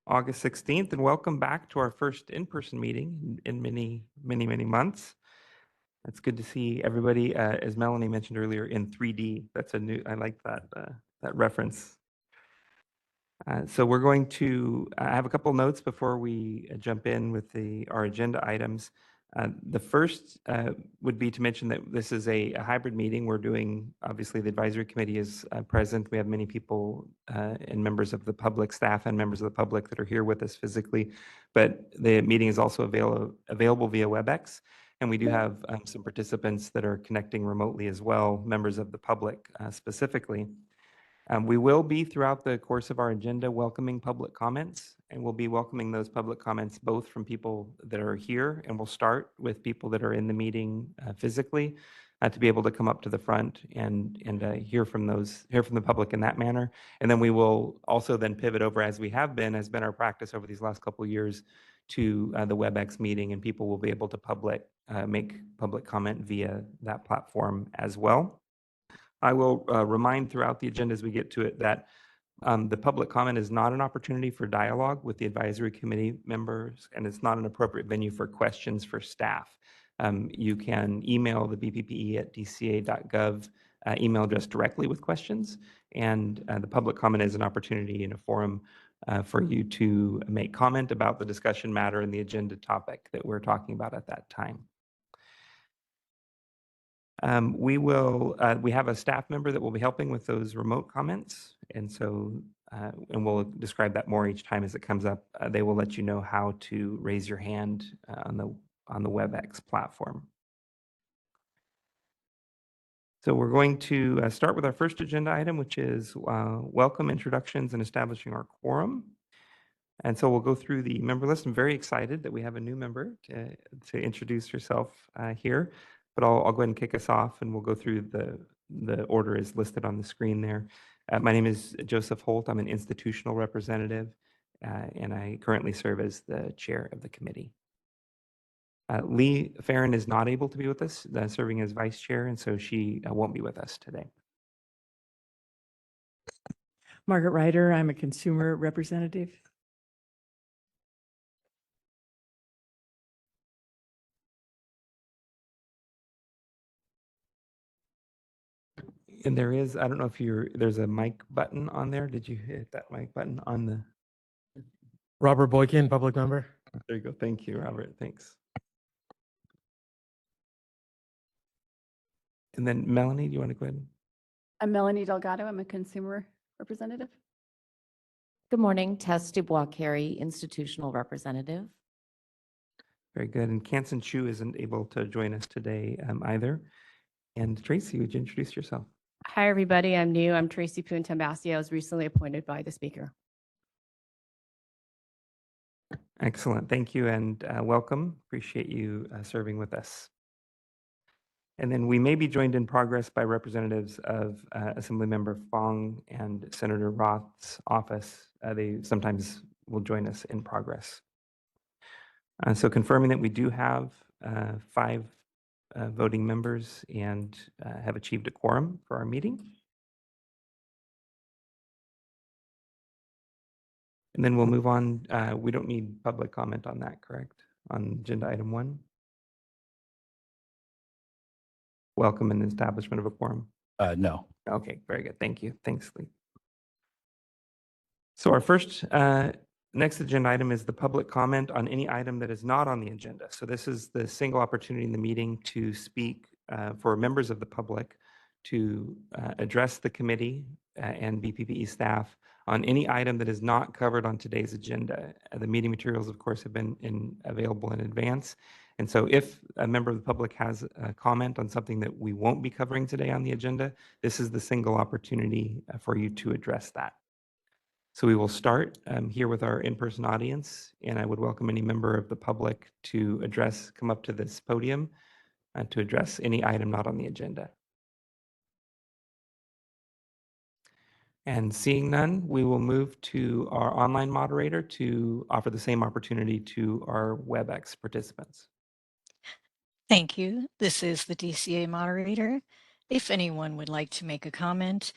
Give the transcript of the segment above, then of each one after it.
August 16th, and welcome back to our first in-person meeting in many months. It's good to see everybody, as Melanie mentioned earlier, in 3D. That's a new, I like that reference. So we're going to have a couple notes before we jump in with our agenda items. The first would be to mention that this is a hybrid meeting. We're doing, obviously, the advisory committee is present. We have many people and members of the public, staff and members of the public that are here with us physically, but the meeting is also available via WebEx. And we do have some participants that are connecting remotely as well, members of the public specifically. We will be, throughout the course of our agenda, welcoming public comments, and we'll be welcoming those public comments both from people that are here, and we'll start with people that are in the meeting physically to be able to come up to the front and hear from the public in that manner. And then we will also then pivot over, as we have been, has been our practice over these last couple of years, to the WebEx meeting, and people will be able to make public comment via that platform as well. I will remind throughout the agenda as we get to it that the public comment is not an opportunity for dialogue with the advisory committee members, and it's not an appropriate venue for questions for staff. You can email the bppe@dca.gov email address directly with questions, and the public comment is an opportunity in a forum for you to make comment about the discussion matter and the agenda topic that we're talking about at that time. We have a staff member that will be helping with those remote comments, and so and we'll describe that more each time as it comes up. They will let you know how to raise your hand on the WebEx platform. So we're going to start with our first agenda item, which is welcome, introductions, and establishing our quorum. And so we'll go through the member list. I'm very excited that we have a new member to introduce herself here. But I'll go ahead and kick us off, and we'll go through the order is listed on the screen there. My name is Joseph Holt. I'm an institutional representative, and I currently serve as the chair of the committee. Lee Farron is not able to be with us, serving as vice chair, and so she won't be with us today. Margaret Ryder, I'm a consumer representative. And there is, I don't know if there's a mic button on there. Did you hit that mic button on the? Robert Boykin, public member. There you go. Thank you, Robert. Thanks. And then Melanie, do you want to go ahead? I'm Melanie Delgado. I'm a consumer representative. Good morning, Tess Dubois-Carey, institutional representative. Very good. And Kansan Chu isn't able to join us today either. And Tracy, would you introduce yourself? Hi, everybody. I'm new. I'm Tracy Puntambassi. I was recently appointed by the speaker. Excellent. Thank you and welcome. Appreciate you serving with us. And then we may be joined in progress by representatives of Assemblymember Fong and Senator Roth's office. They sometimes will join us in progress. So confirming that we do have 5 voting members and have achieved a quorum for our meeting. And then we'll move on. We don't need public comment on that, correct? On agenda item 1. Welcome and establishment of a quorum. No. Okay, very good. Thank you. Thanks, Lee. So our first next agenda item is the public comment on any item that is not on the agenda. So this is the single opportunity in the meeting to speak for members of the public to address the committee and BPPE staff on any item that is not covered on today's agenda. The meeting materials, of course, have been available in advance. And so if a member of the public has a comment on something that we won't be covering today on the agenda, this is the single opportunity for you to address that. So we will start here with our in-person audience, and I would welcome any member of the public to come up to this podium to address any item not on the agenda. And seeing none, we will move to our online moderator to offer the same opportunity to our WebEx participants. Thank you. This is the DCA moderator. If anyone would like to make a comment,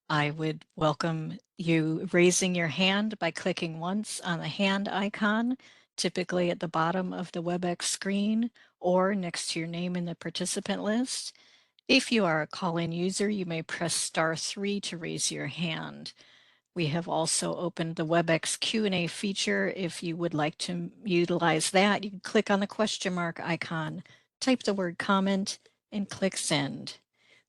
I would welcome you raising your hand by clicking once on the hand icon, typically at the bottom of the WebEx screen or next to your name in the participant list. If you are a call-in user, you may press *3 to raise your hand. We have also opened the WebEx Q&A feature. If you would like to utilize that, you can click on the question mark icon, type the word comment, and click send.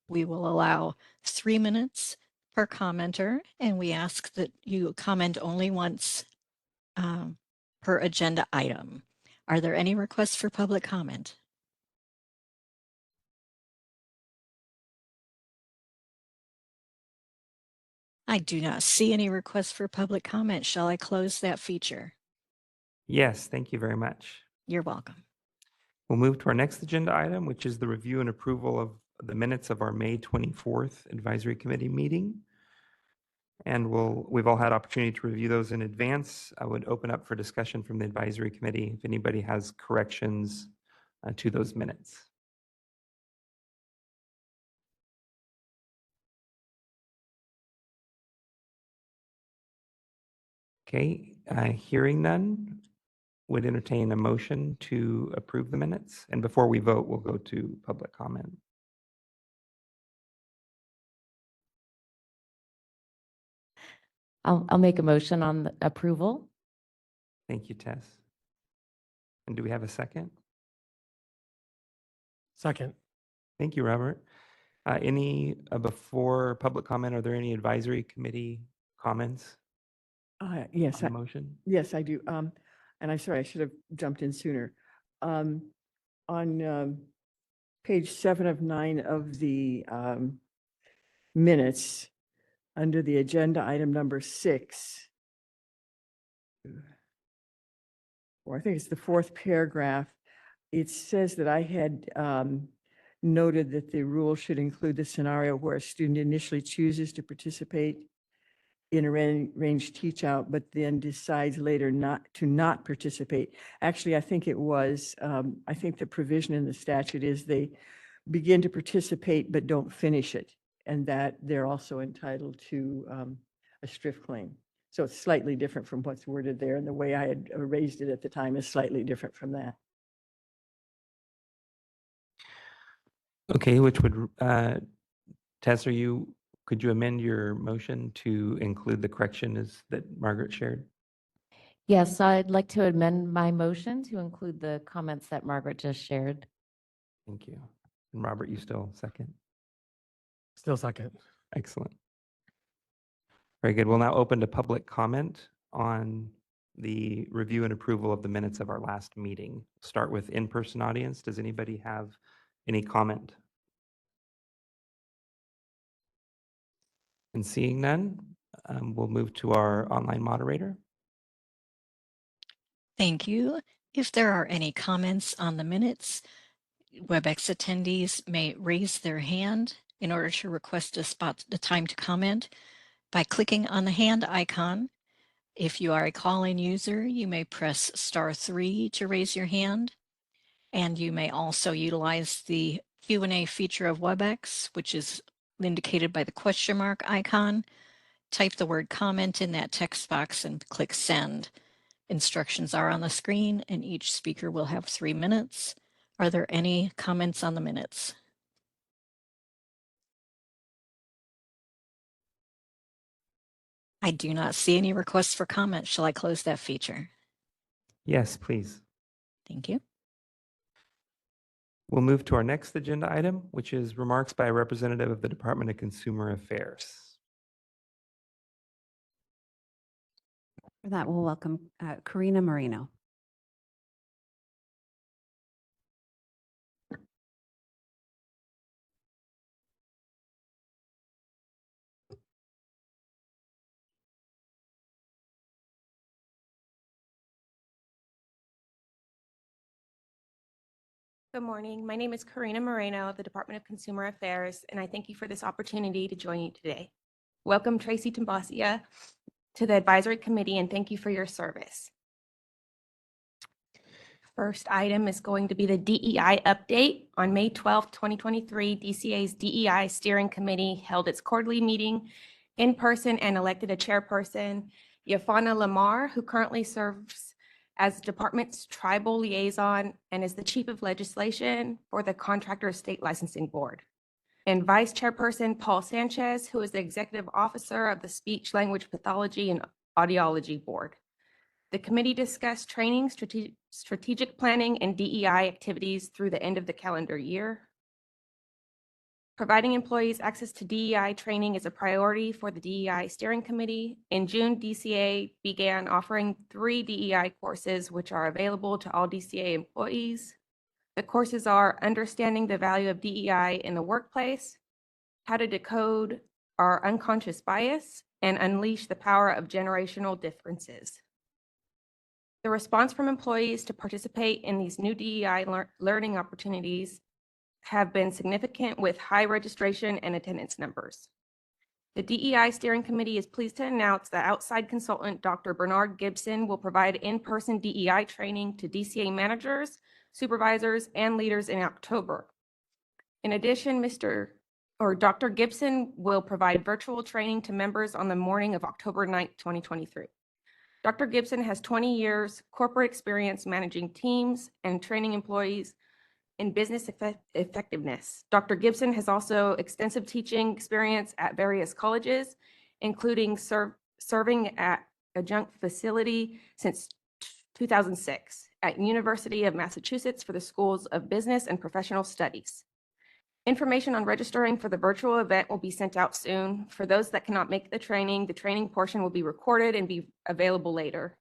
We will allow 3 minutes per commenter, and we ask that you comment only once per agenda item. Are there any requests for public comment? I do not see any requests for public comment. Shall I close that feature? Yes, thank you very much. You're welcome. We'll move to our next agenda item, which is the review and approval of the minutes of our May 24th Advisory Committee meeting. And we've all had opportunity to review those in advance. I would open up for discussion from the Advisory Committee if anybody has corrections to those minutes. Okay, hearing none, would entertain a motion to approve the minutes. And before we vote, we'll go to public comment. I'll make a motion on the approval. Thank you, Tess. And do we have a second? Second. Thank you, Robert. Before public comment, are there any advisory committee comments Yes, on the motion? yes, I do. And I'm sorry, I should have jumped in sooner. On page 7 of 9 of the minutes, under the agenda item number 6, or I think it's the 4th paragraph, it says that I had noted that the rule should include the scenario where a student initially chooses to participate in a range teach out, but then decides later not participate. Actually, I think it was, I think the provision in the statute is they begin to participate but don't finish it, and that they're also entitled to a strict claim. So it's slightly different from what's worded there, and the way I had raised it at the time is slightly different from that. Okay, which would, Tess, could you amend your motion to include the correction that Margaret shared? Yes, I'd like to amend my motion to include the comments that Margaret just shared. Thank you. And Robert, you still second? Still second. Excellent. Very good. We'll now open to public comment on the review and approval of the minutes of our last meeting. Start with in-person audience. Does anybody have any comment? And seeing none, we'll move to our online moderator. Thank you. If there are any comments on the minutes, WebEx attendees may raise their hand in order to request the time to comment by clicking on the hand icon. If you are a call-in user, you may press *3 to raise your hand. And you may also utilize the Q&A feature of WebEx, which is indicated by the question mark icon. Type the word comment in that text box and click send. Instructions are on the screen, and each speaker will have 3 minutes. Are there any comments on the minutes? I do not see any requests for comment. Shall I close that feature? Yes, please. Thank you. We'll move to our next agenda item, which is remarks by a representative of the Department of Consumer Affairs. For that, we'll welcome Karina Moreno. Good morning. My name is Karina Moreno of the Department of Consumer Affairs, and I thank you for this opportunity to join you today. Welcome, Tracy Tambasia, to the Advisory Committee, and thank you for your service. First item is going to be the DEI update. On May 12th, 2023, DCA's DEI Steering Committee held its quarterly meeting In person and elected a chairperson, Yafana Lamar, who currently serves as the department's tribal liaison and is the chief of legislation for the Contractor State Licensing Board. And vice chairperson Paul Sanchez, who is the executive officer of the Speech Language Pathology and Audiology Board. The committee discussed training, strategic planning, and DEI activities through the end of the calendar year. Providing employees access to DEI training is a priority for the DEI Steering Committee. In June, DCA began offering 3 DEI courses, which are available to all DCA employees. The courses are Understanding the Value of DEI in the Workplace, How to Decode Our Unconscious Bias, and Unleash the Power of Generational Differences. The response from employees to participate in these new DEI learning opportunities have been significant with high registration and attendance numbers. The DEI Steering Committee is pleased to announce that outside consultant Dr. Bernard Gibson will provide in-person DEI training to DCA managers, supervisors, and leaders in October. In addition, Dr. Gibson will provide virtual training to members on the morning of October 9th, 2023. Dr. Gibson has 20 years corporate experience managing teams and training employees in business effectiveness. Dr. Gibson has also extensive teaching experience at various colleges, including serving at adjunct facility since 2006 at University of Massachusetts for the Schools of Business and Professional Studies. Information on registering for the virtual event will be sent out soon. For those that cannot make the training portion will be recorded and be available later.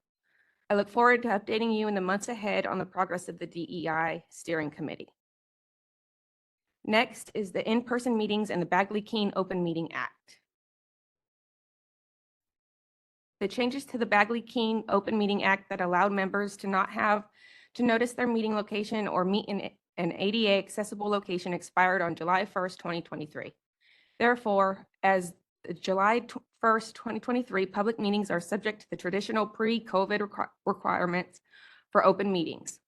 I look forward to updating you in the months ahead on the progress of the DEI Steering Committee. Next is the in-person meetings and the Bagley-Keene Open Meeting Act. The changes to the Bagley-Keene Open Meeting Act that allowed members to not have to notice their meeting location or meet in an ADA accessible location expired on July 1st, 2023. Therefore, as July 1st, 2023, public meetings are subject to the traditional pre-COVID requirements for open meetings.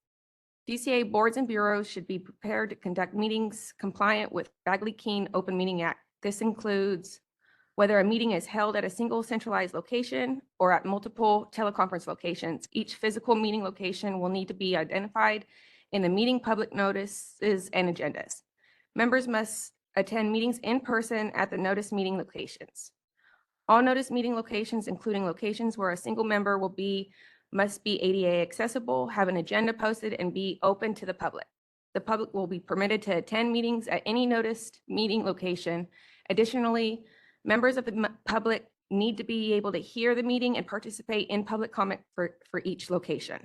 DCA boards and bureaus should be prepared to conduct meetings compliant with Bagley-Keene Open Meeting Act. This includes whether a meeting is held at a single centralized location or at multiple teleconference locations. Each physical meeting location will need to be identified in the meeting public notices and agendas. Members must attend meetings in person at the notice meeting locations. All notice meeting locations, including locations where a single member must be ADA accessible, have an agenda posted, and be open to the public. The public will be permitted to attend meetings at any noticed meeting location. Additionally, members of the public need to be able to hear the meeting and participate in public comment for each location.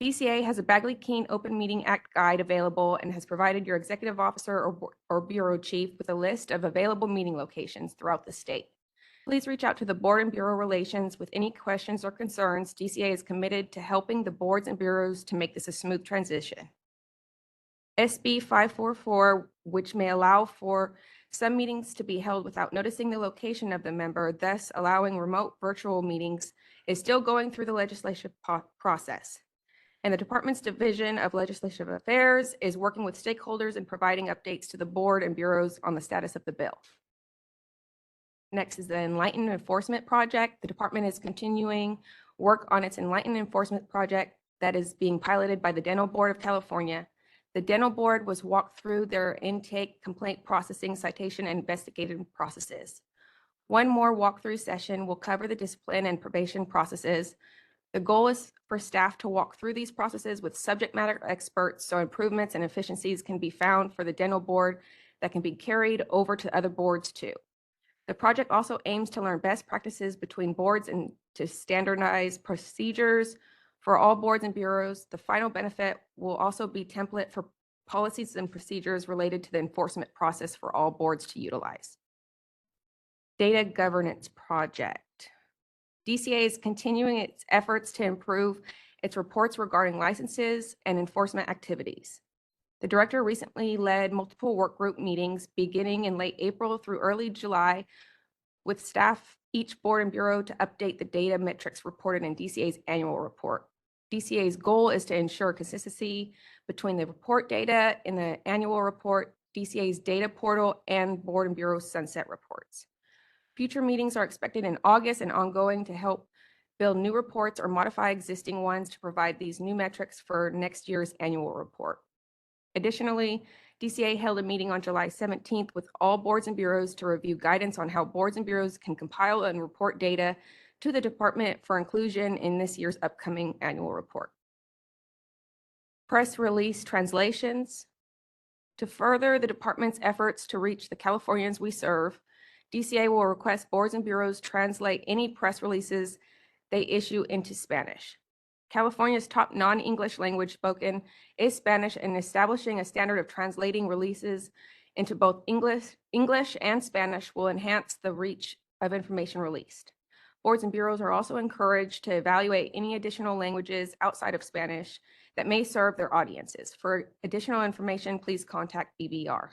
DCA has a Bagley-Keene Open Meeting Act guide available and has provided your executive officer or bureau chief with a list of available meeting locations throughout the state. Please reach out to the board and bureau relations with any questions or concerns. DCA is committed to helping the boards and bureaus to make this a smooth transition. SB 544, which may allow for some meetings to be held without noticing the location of the member, thus allowing remote virtual meetings, is still going through the legislative process. And the department's Division of Legislative Affairs is working with stakeholders and providing updates to the board and bureaus on the status of the bill. Next is the Enlightened Enforcement Project. The department is continuing work on its Enlightened Enforcement Project that is being piloted by the Dental Board of California. The Dental Board was walked through their intake, complaint processing, citation, and investigative processes. One more walkthrough session will cover the discipline and probation processes. The goal is for staff to walk through these processes with subject matter experts so improvements and efficiencies can be found for the Dental Board that can be carried over to other boards too. The project also aims to learn best practices between boards and to standardize procedures for all boards and bureaus. The final benefit will also be template for policies and procedures related to the enforcement process for all boards to utilize. Data Governance Project. DCA is continuing its efforts to improve its reports regarding licenses and enforcement activities. The director recently led multiple work group meetings beginning in late April through early July with staff, each board and bureau to update the data metrics reported in DCA's annual report. DCA's goal is to ensure consistency between the report data in the annual report, DCA's data portal, and board and bureau sunset reports. Future meetings are expected in August and ongoing to help build new reports or modify existing ones to provide these new metrics for next year's annual report. Additionally, DCA held a meeting on July 17th with all boards and bureaus to review guidance on how boards and bureaus can compile and report data to the department for inclusion in this year's upcoming annual report. Press release translations. To further the department's efforts to reach the Californians we serve, DCA will request boards and bureaus translate any press releases they issue into Spanish. California's top non-English language spoken is Spanish, and establishing a standard of translating releases into both English and Spanish will enhance the reach of information released. Boards and bureaus are also encouraged to evaluate any additional languages outside of Spanish that may serve their audiences. For additional information, please contact BBR.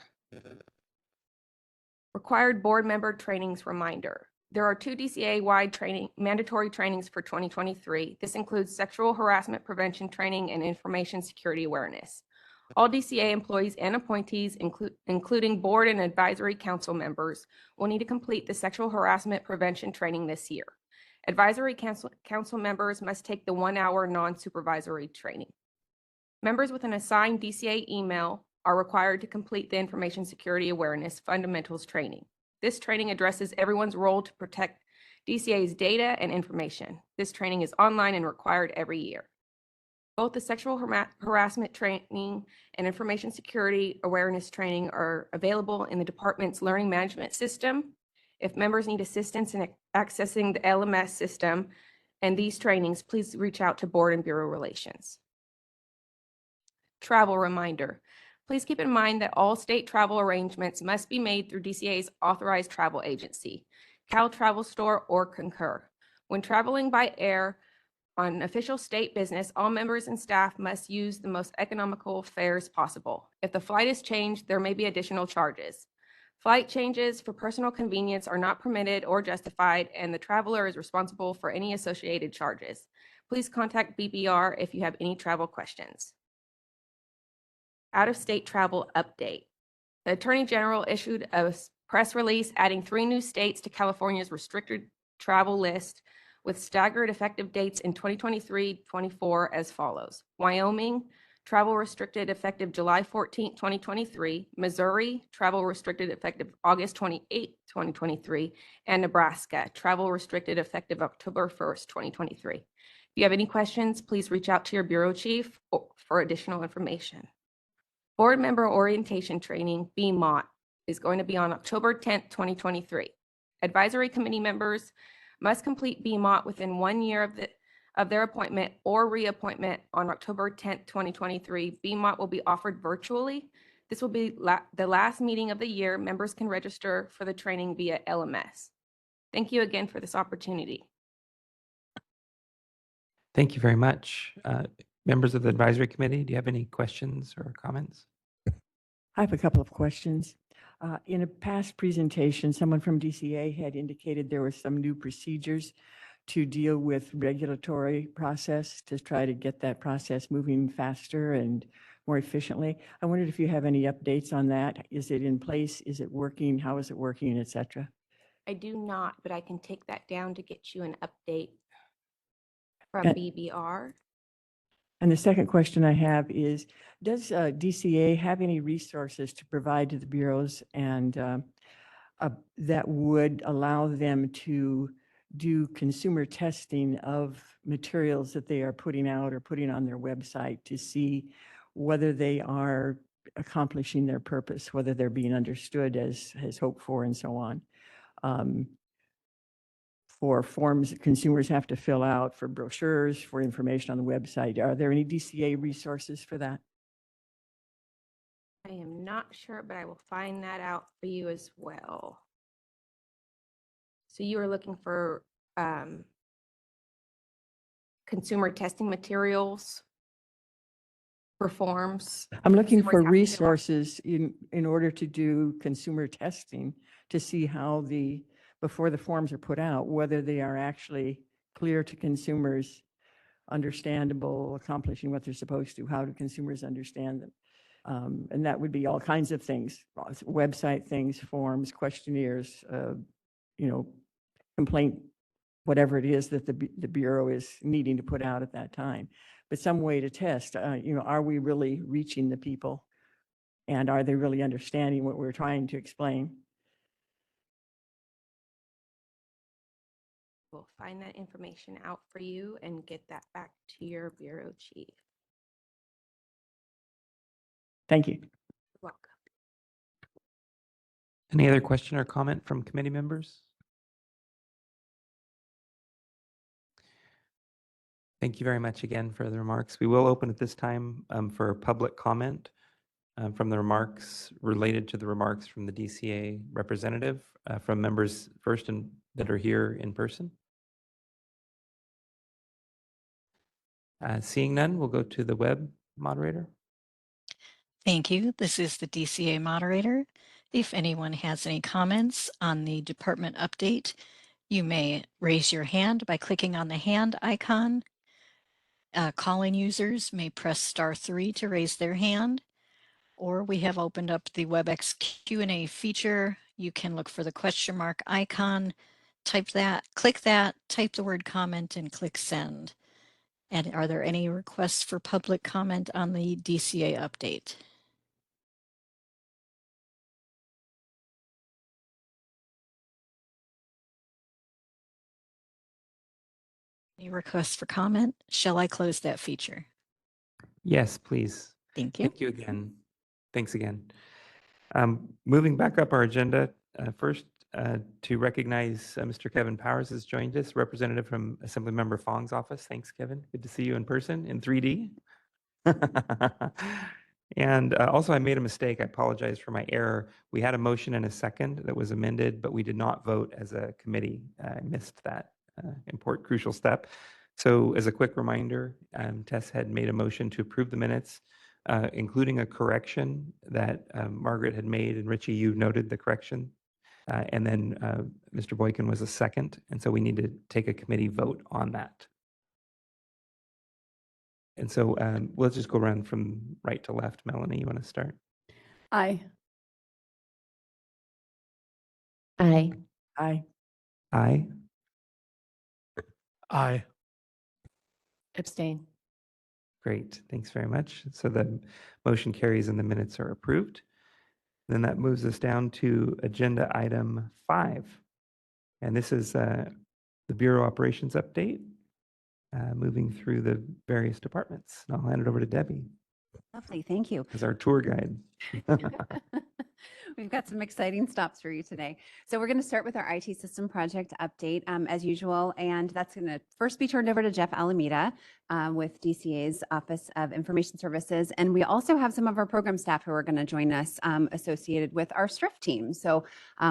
Required board member trainings reminder. There are 2 DCA-wide mandatory trainings for 2023. This includes sexual harassment prevention training and information security awareness. All DCA employees and appointees, including board and advisory council members, will need to complete the sexual harassment prevention training this year. Advisory council members must take the 1-hour non-supervisory training. Members with an assigned DCA email are required to complete the information security awareness fundamentals training. This training addresses everyone's role to protect DCA's data and information. This training is online and required every year. Both the sexual harassment training and information security awareness training are available in the department's learning management system. If members need assistance in accessing the LMS system and these trainings, please reach out to Board and Bureau Relations. Travel reminder. Please keep in mind that all state travel arrangements must be made through DCA's authorized travel agency, Cal Travel Store or Concur. When traveling by air on official state business, all members and staff must use the most economical fares possible. If the flight is changed, there may be additional charges. Flight changes for personal convenience are not permitted or justified, and the traveler is responsible for any associated charges. Please contact BBR if you have any travel questions. Out-of-state travel update. The Attorney General issued a press release adding 3 new states to California's restricted travel list with staggered effective dates in 2023-24 as follows. Wyoming, travel restricted effective July 14, 2023. Missouri, travel restricted effective August 28, 2023. And Nebraska, travel restricted effective October 1st, 2023. If you have any questions, please reach out to your bureau chief for additional information. Board member orientation training, BMOT, is going to be on October 10th, 2023. Advisory committee members must complete BMOT within 1 year of their appointment or reappointment on October 10th, 2023. BMOT will be offered virtually. This will be the last meeting of the year. Members can register for the training via LMS. Thank you again for this opportunity. Thank you very much. Members of the advisory committee, do you have any questions or comments? I have a couple of questions. In a past presentation, someone from DCA had indicated there were some new procedures to deal with regulatory process to try to get that process moving faster and more efficiently. I wondered if you have any updates on that. Is it in place? Is it working? How is it working, et cetera? I do not, but I can take that down to get you an update from And- BBR. And the second question I have is, does DCA have any resources to provide to the bureaus and that would allow them to do consumer testing of materials that they are putting out or putting on their website to see whether they are accomplishing their purpose, whether they're being understood as hoped for and so on? For forms that consumers have to fill out, for brochures, for information on the website. Are there any DCA resources for that? I am not sure, but I will find that out for you as well. So you are looking for consumer testing materials for forms? I'm looking consumers for have to fill out? resources in order to do consumer testing to see how before the forms are put out, whether they are actually clear to consumers, understandable, accomplishing what they're supposed to. How do consumers understand them? And that would be all kinds of things, website things, forms, questionnaires, you know, complaint, whatever it is that the Bureau is needing to put out at that time. But some way to test, you know, are we really reaching the people? And are they really understanding what we're trying to explain? We'll find that information out for you and get that back to your bureau chief. Thank you. You're welcome. Any other question or comment from committee members? Thank you very much again for the remarks. We will open at this time for public comment from the remarks related to the remarks from the DCA representative from members first and that are here in person. Seeing none, we'll go to the web moderator. Thank you. This is the DCA moderator. If anyone has any comments on the department update, you may raise your hand by clicking on the hand icon. Call-in users may press *3 to raise their hand, or we have opened up the WebEx Q&A feature. You can look for the question mark icon, type that, click that, type the word comment, and click send. And are there any requests for public comment on the DCA update? Any requests for comment? Shall I close that feature? Yes, please. Thank you. Thank you again. Thanks again. Moving back up our agenda, first to recognize Mr. Kevin Powers has joined us, representative from Assemblymember Fong's office. Thanks, Kevin. Good to see you in person in 3D. And also, I made a mistake. I apologize for my error. We had a motion and a second that was amended, but we did not vote as a committee. I missed that important, crucial step. So as a quick reminder, Tess had made a motion to approve the minutes, including a correction that Margaret had made, and Richie, you noted the correction. And then Mr. Boykin was a second, and so we need to take a committee vote on that. And so we'll just go around from right to left. Melanie, you want to start? Aye. Aye. Aye. Aye. Aye. Abstain. Great. Thanks very much. So the motion carries and the minutes are approved. Then that moves us down to agenda item 5. And this is the Bureau Operations update, moving through the various departments. And I'll hand it over to Debbie Lovely, thank you. as our tour guide. We've got some exciting stops for you today. So we're going to start with our IT system project update as usual, and that's going to first be turned over to Jeff Alameda with DCA's Office of Information Services. And we also have some of our program staff who are going to join us associated with our STRIF team. So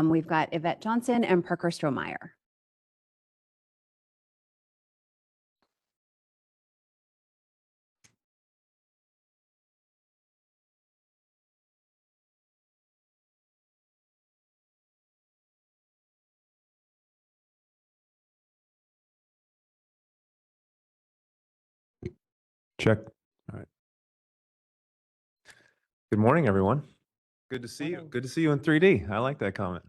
we've got Yvette Johnson and Parker Strohmeyer. Check. All right. Good morning, everyone. Good to see you. Good to see you in 3D. I like that comment.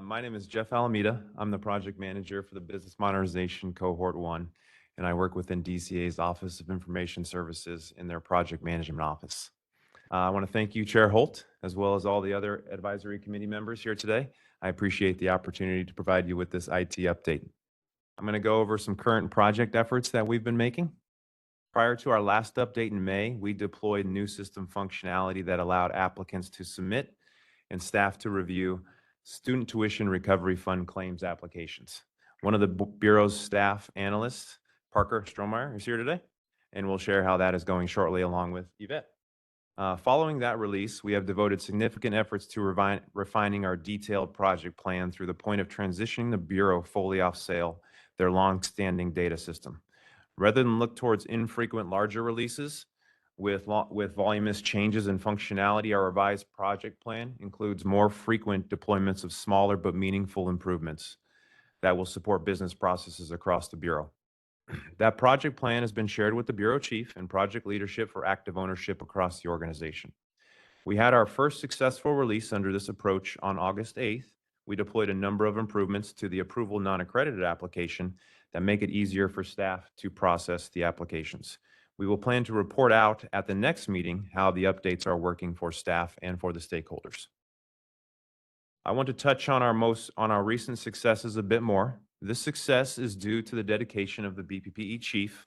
My name is Jeff Alameda. I'm the project manager for the Business Modernization Cohort 1, and I work within DCA's Office of Information Services in their project management office. I want to thank you, Chair Holt, as well as all the other advisory committee members here today. I appreciate the opportunity to provide you with this IT update. I'm going to go over some current project efforts that we've been making. Prior to our last update in May, we deployed new system functionality that allowed applicants to submit and staff to review student tuition recovery fund claims applications. One of the Bureau's staff analysts, Parker Strohmeyer, is here today, and we'll share how that is going shortly along with Yvette. Following that release, we have devoted significant efforts to refining our detailed project plan through the point of transitioning the Bureau fully off sale, their long-standing data system. Rather than look towards infrequent larger releases with voluminous changes in functionality, our revised project plan includes more frequent deployments of smaller but meaningful improvements that will support business processes across the Bureau. That project plan has been shared with the Bureau Chief and project leadership for active ownership across the organization. We had our first successful release under this approach on August 8th we deployed a number of improvements to the approval non-accredited application that make it easier for staff to process the applications. We will plan to report out at the next meeting how the updates are working for staff and for the stakeholders. I want to touch on our recent successes a bit more. This success is due to the dedication of the BPPE chief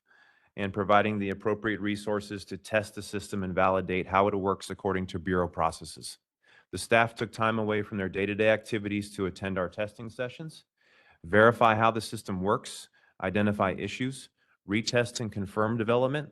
and providing the appropriate resources to test the system and validate how it works according to Bureau processes. The staff took time away from their day-to-day activities to attend our testing sessions, verify how the system works, identify issues, retest and confirm development,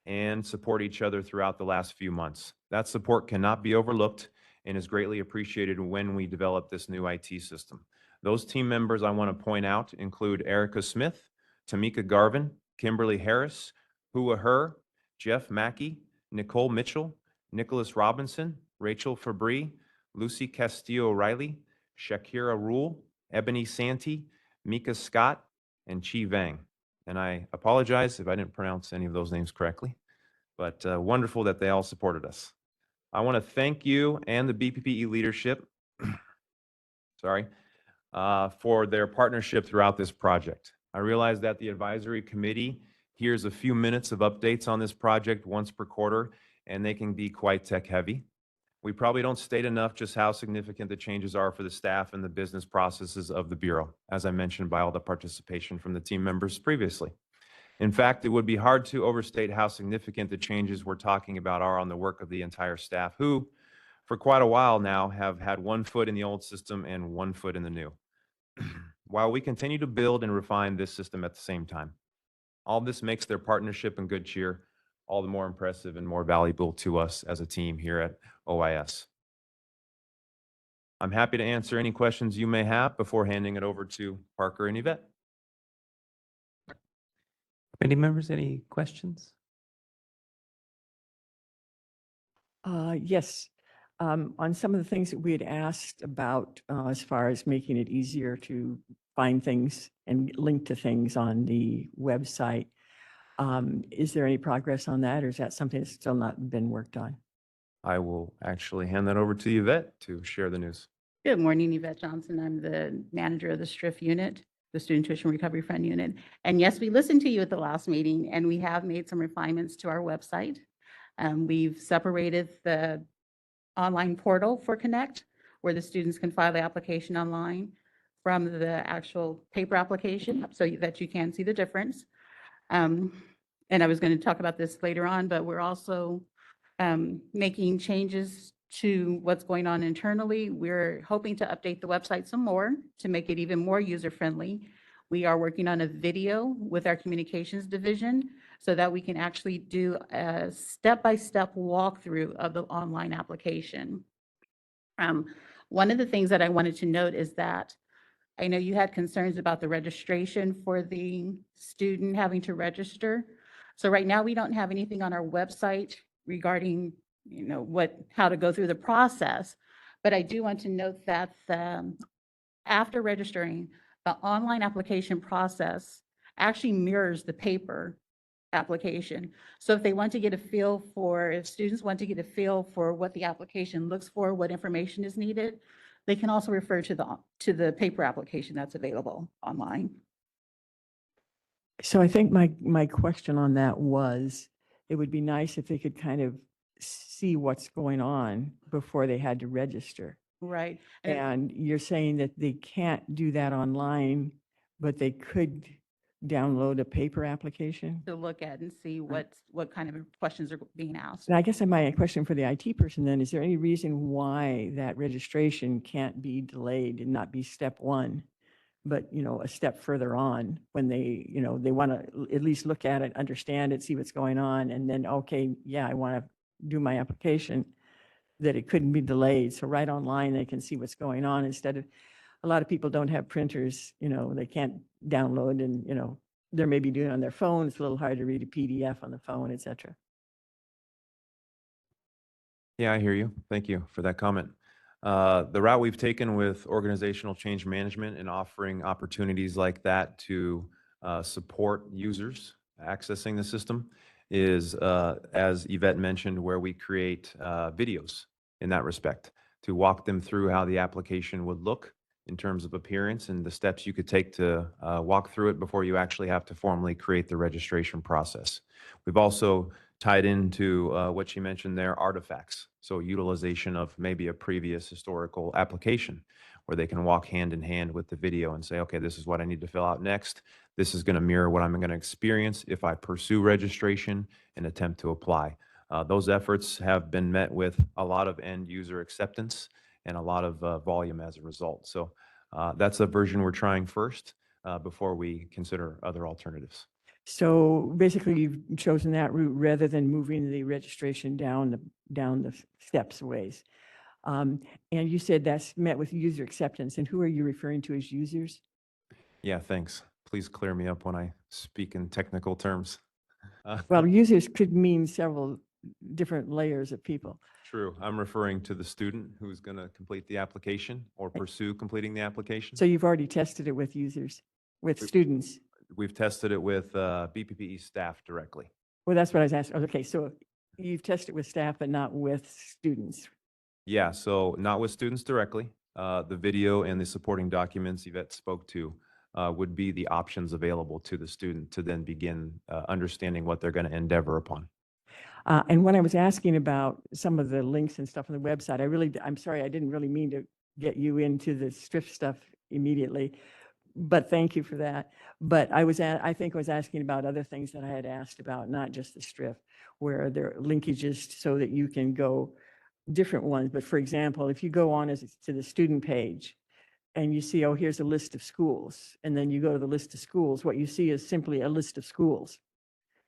and support each other throughout the last few months. That support cannot be overlooked and is greatly appreciated when we develop this new IT system. Those team members I want to point out include Erica Smith, Tamika Garvin, Kimberly Harris, Hua Her, Jeff Mackey, Nicole Mitchell, Nicholas Robinson, Rachel Fabry, Lucy Castillo-Riley, Shakira Rule, Ebony Santee, Mika Scott, and Chi Vang. And I apologize if I didn't pronounce any of those names correctly, but wonderful that they all supported us. I want to thank you and the BPPE leadership, for their partnership throughout this project. I realize that the advisory committee hears a few minutes of updates on this project once per quarter, and they can be quite tech heavy. We probably don't state enough just how significant the changes are for the staff and the business processes of the Bureau, as I mentioned by all the participation from the team members previously. In fact, it would be hard to overstate how significant the changes we're talking about are on the work of the entire staff, who, for quite a while now, have had one foot in the old system and one foot in the new, while we continue to build and refine this system at the same time. All this makes their partnership and good cheer all the more impressive and more valuable to us as a team here at OIS. I'm happy to answer any questions you may have before handing it over to Parker and Yvette. Committee members, any questions? Yes. On some of the things that we had asked about as far as making it easier to find things and link to things on the website, is there any progress on that, or is that something that's still not been worked on? I will actually hand that over to Yvette to share the news. Good morning, Yvette Johnson. I'm the manager of the STRIF unit, the Student Tuition Recovery Fund unit. And yes, we listened to you at the last meeting, and we have made some refinements to our website. We've separated the online portal for Connect, where the students can file the application online, from the actual paper application, so that you can see the difference. And I was going to talk about this later on, but we're also making changes to what's going on internally. We're hoping to update the website some more to make it even more user-friendly. We are working on a video with our communications division so that we can actually do a step-by-step walkthrough of the online application. One of the things that I wanted to note is that I know you had concerns about the registration for the student having to register. So right now we don't have anything on our website regarding, how to go through the process. But I do want to note that after registering, the online application process actually mirrors the paper application. So if they want to get a feel for, if students want to get a feel for what the application looks for, what information is needed, they can also refer to the paper application that's available online. So I think my question on that was, it would be nice if they could kind of see what's going on before they had to register. Right. And you're saying that they can't do that online, but they could download a paper application? To look at and see what kind of questions are being asked. And I guess my question for the IT person then, is there any reason why that registration can't be delayed and not be step one, but, a step further on when they want to at least look at it, understand it, see what's going on, and then, okay, yeah, I want to do my application, that it couldn't be delayed. So right online, they can see what's going on instead of, a lot of people don't have printers, they can't download and, they may be doing it on their phone. It's a little hard to read a PDF on the phone, et cetera. Yeah, I hear you. Thank you for that comment. The route we've taken with organizational change management and offering opportunities like that to support users accessing the system is, as Yvette mentioned, where we create videos in that respect to walk them through how the application would look in terms of appearance and the steps you could take to walk through it before you actually have to formally create the registration process. We've also tied into what she mentioned there, artifacts. So utilization of maybe a previous historical application where they can walk hand in hand with the video and say, okay, this is what I need to fill out next. This is going to mirror what I'm going to experience if I pursue registration and attempt to apply. Those efforts have been met with a lot of end user acceptance and a lot of volume as a result. So that's a version we're trying first before we consider other alternatives. So basically, you've chosen that route rather than moving the registration down the steps ways. And you said that's met with user acceptance. And who are you referring to as users? Yeah, thanks. Please clear me up when I speak in technical terms. Well, users could mean several different layers of people. True. I'm referring to the student who's going to complete the application or pursue completing the application. So you've already tested it with users, with We- students. We've tested it with BPPE staff directly. Well, that's what I was asking. Okay, so you've tested with staff, but not with students. Yeah, so not with students directly. The video and the supporting documents Yvette spoke to would be the options available to the student to then begin understanding what they're going to endeavor upon. And when I was asking about some of the links and stuff on the website, I'm sorry, I didn't really mean to get you into the STRIF stuff immediately, but thank you for that. But I think I was asking about other things that I had asked about, not just the STRIF, where there are linkages so that you can go different ones. But for example, if you go on to the student page and you see, oh, here's a list of schools, and then you go to the list of schools, what you see is simply a list of schools.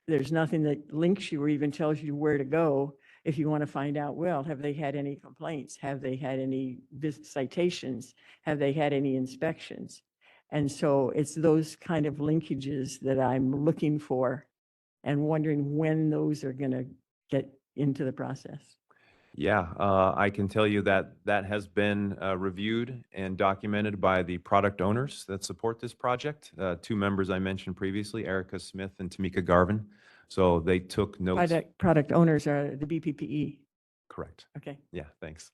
There's nothing that links you or even tells you where to go if you want to find out, well, have they had any complaints? Have they had any citations? Have they had any inspections? And so it's those kind of linkages that I'm looking for and wondering when those are going to get into the process. Yeah, I can tell you that that has been reviewed and documented by the product owners that support this project. Two members I mentioned previously, Erica Smith and Tamika Garvin. So they took notes. Product owners are the BPPE. Correct. Okay. Yeah, thanks.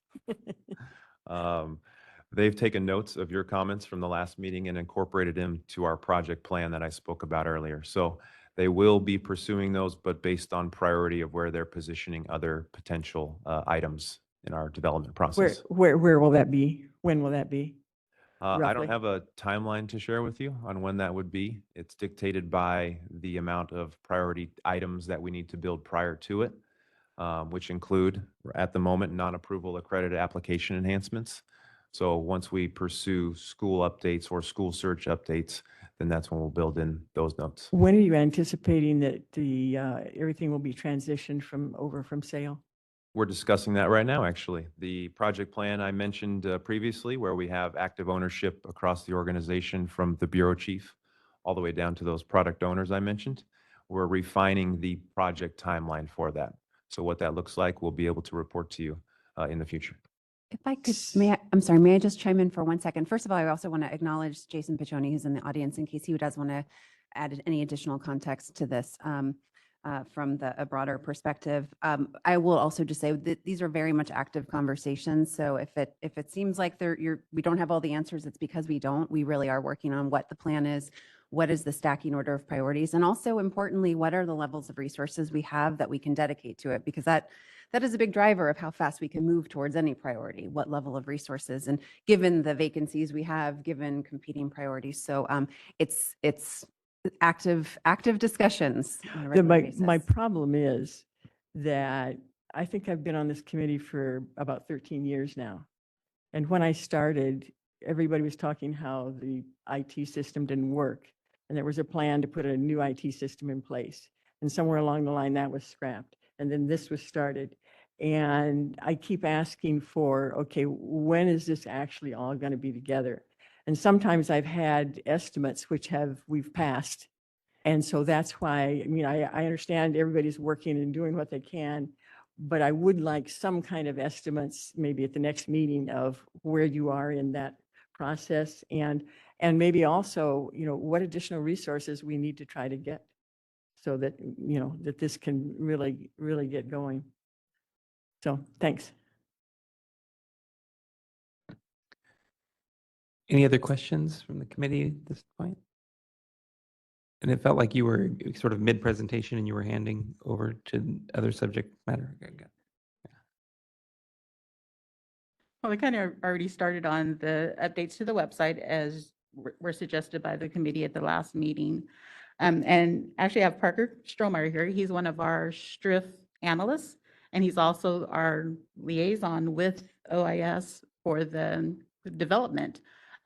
They've taken notes of your comments from the last meeting and incorporated them to our project plan that I spoke about earlier. So they will be pursuing those, but based on priority of where they're positioning other potential items in our development process. Where will that be? When will that be? I roughly? don't have a timeline to share with you on when that would be. It's dictated by the amount of priority items that we need to build prior to it, which include, at the moment, non-approval accredited application enhancements. So once we pursue school updates or school search updates, then that's when we'll build in those notes. When are you anticipating that the everything will be transitioned over from sale? We're discussing that right now, actually. The project plan I mentioned previously, where we have active ownership across the organization from the bureau chief all the way down to those product owners I mentioned, we're refining the project timeline for that. So what that looks like, we'll be able to report to you in the future. If I could, I'm sorry, may I just chime in for 1 second? First of all, I also want to acknowledge Jason Piccioni, who's in the audience, in case he does want to add any additional context to this from a broader perspective. I will also just say that these are very much active conversations. So if it seems like we don't have all the answers, it's because we don't. We really are working on what the plan is, what is the stacking order of priorities, and also importantly, what are the levels of resources we have that we can dedicate to it, because that is a big driver of how fast we can move towards any priority, what level of resources, and given the vacancies we have, given competing priorities. So it's active discussions on a regular basis. My problem is that I think I've been on this committee for about 13 years now. And when I started, everybody was talking how the IT system didn't work. And there was a plan to put a new IT system in place. And somewhere along the line that was scrapped. And then this was started. And I keep asking for, okay, when is this actually all going to be together? And sometimes I've had estimates which we've passed. And so that's why, I mean, I understand everybody's working and doing what they can, but I would like some kind of estimates, maybe at the next meeting, of where you are in that process, and maybe also, what additional resources we need to try to get so that, that this can really get going. So, thanks. Any other questions from the committee at this point? And it felt like you were sort of mid-presentation and you were handing over to other subject matter. Okay, good. Well, we kind of already started on the updates to the website as were suggested by the committee at the last meeting. And actually I have Parker Strohmeyer here. He's one of our STRIF analysts, and he's also our liaison with OIS for the development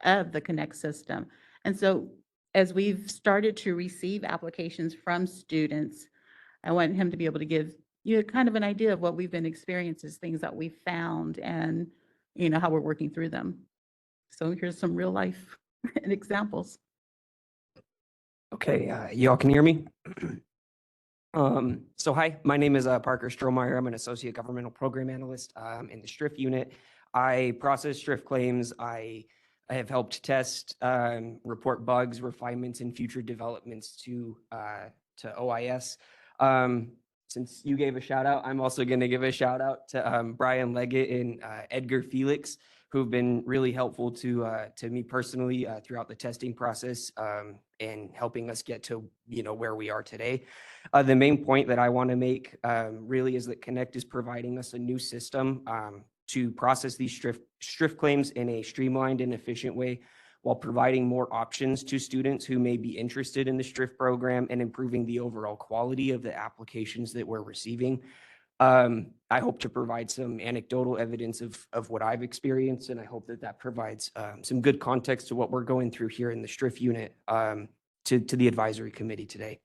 of the Connect system. And so as we've started to receive applications from students, I want him to be able to give you kind of an idea of what we've been experiencing, things that we found, and how we're working through them. So here's some real life examples. Okay, y'all can hear me? So hi, my name is Parker Strohmeyer. I'm an associate governmental program analyst in the STRIF unit. I process STRIF claims. I have helped test, report bugs, refinements, and future developments to OIS. Since you gave a shout out, I'm also going to give a shout out to Brian Leggett and Edgar Felix, who've been really helpful to me personally throughout the testing process and helping us get to where we are today. The main point that I want to make really is that Connect is providing us a new system to process these STRIF claims in a streamlined and efficient way, while providing more options to students who may be interested in the STRIF program and improving the overall quality of the applications that we're receiving. I hope to provide some anecdotal evidence of what I've experienced, and I hope that provides some good context to what we're going through here in the STRIF unit to the advisory committee today.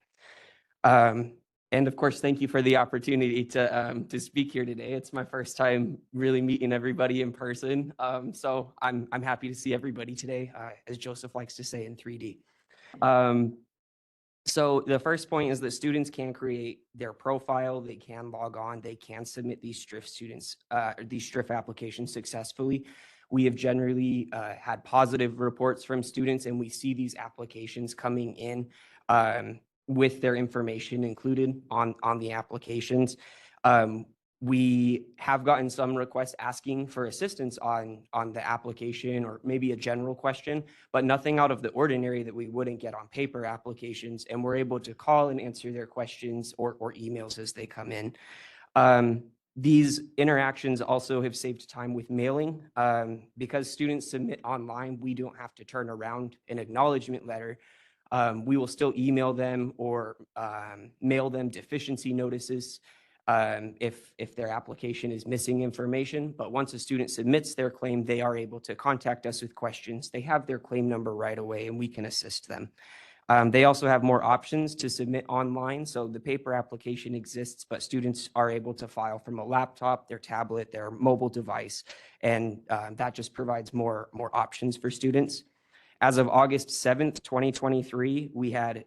And of course, thank you for the opportunity to speak here today. It's my first time really meeting everybody in person. So I'm happy to see everybody today, as Joseph likes to say, in 3D. So the first point is that students can create their profile, they can log on, they can submit these STRIF applications successfully. We have generally had positive reports from students, and we see these applications coming in with their information included on the applications. We have gotten some requests asking for assistance on the application, or maybe a general question, but nothing out of the ordinary that we wouldn't get on paper applications. And we're able to call and answer their questions or emails as they come in. These interactions also have saved time with mailing. Because students submit online, we don't have to turn around an acknowledgement letter. We will still email them or mail them deficiency notices if their application is missing information. But once a student submits their claim, they are able to contact us with questions. They have their claim number right away, and we can assist them. They also have more options to submit online. So the paper application exists, but students are able to file from a laptop, their tablet, their mobile device, and that just provides more options for students. As of August 7th, 2023, we had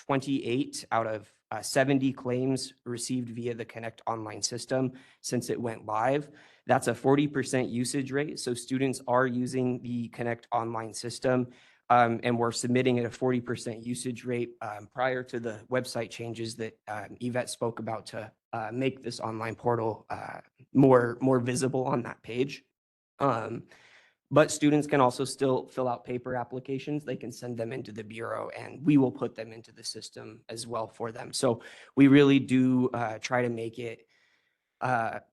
28 out of 70 claims received via the Connect online system since it went live. That's a 40% usage rate. So students are using the Connect online system, and we're submitting at a 40% usage rate prior to the website changes that Yvette spoke about to make this online portal more visible on that page. But students can also still fill out paper applications. They can send them into the Bureau, and we will put them into the system as well for them. So we really do try to make it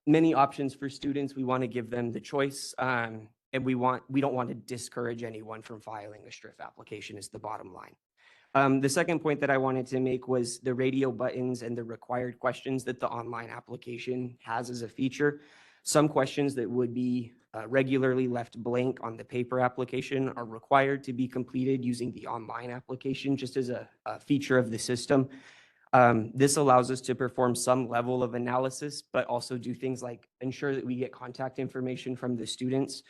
many options for students. We want to give them the choice, and we don't want to discourage anyone from filing a STRIF application is the bottom line. The second point that I wanted to make was the radio buttons and the required questions that the online application has as a feature. Some questions that would be regularly left blank on the paper application are required to be completed using the online application, just as a feature of the system. This allows us to perform some level of analysis, but also do things like ensure that we get contact information from the students.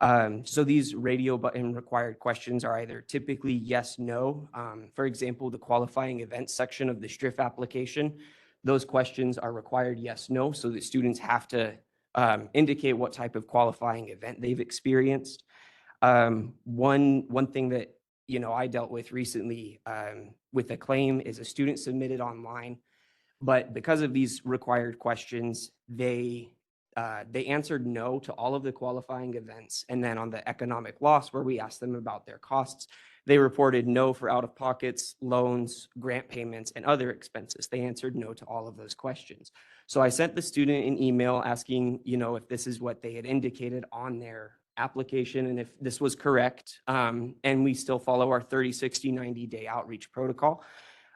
So these radio button required questions are either typically yes, no. For example, the qualifying events section of the STRIF application, those questions are required yes, no, so that students have to indicate what type of qualifying event they've experienced. One thing that I dealt with recently with a claim is a student submitted online, but because of these required questions, they they answered no to all of the qualifying events. And then on the economic loss, where we asked them about their costs, they reported no for out-of-pockets, loans, grant payments, and other expenses. They answered no to all of those questions. So I sent the student an email asking, if this is what they had indicated on their application and if this was correct. And we still follow our 30, 60, 90-day outreach protocol.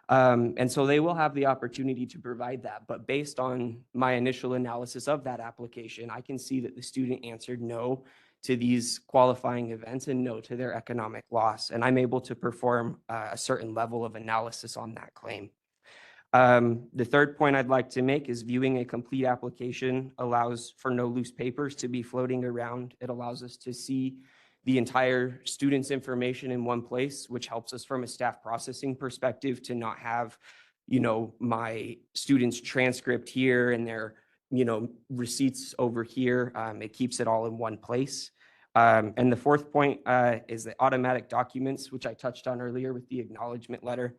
And so they will have the opportunity to provide that. But based on my initial analysis of that application, I can see that the student answered no to these qualifying events and no to their economic loss. And I'm able to perform a certain level of analysis on that claim. The third point I'd like to make is viewing a complete application allows for no loose papers to be floating around. It allows us to see the entire student's information in one place, which helps us from a staff processing perspective to not have, my student's transcript here and their, receipts over here. It keeps it all in one place. And the fourth point is the automatic documents, which I touched on earlier with the acknowledgement letter.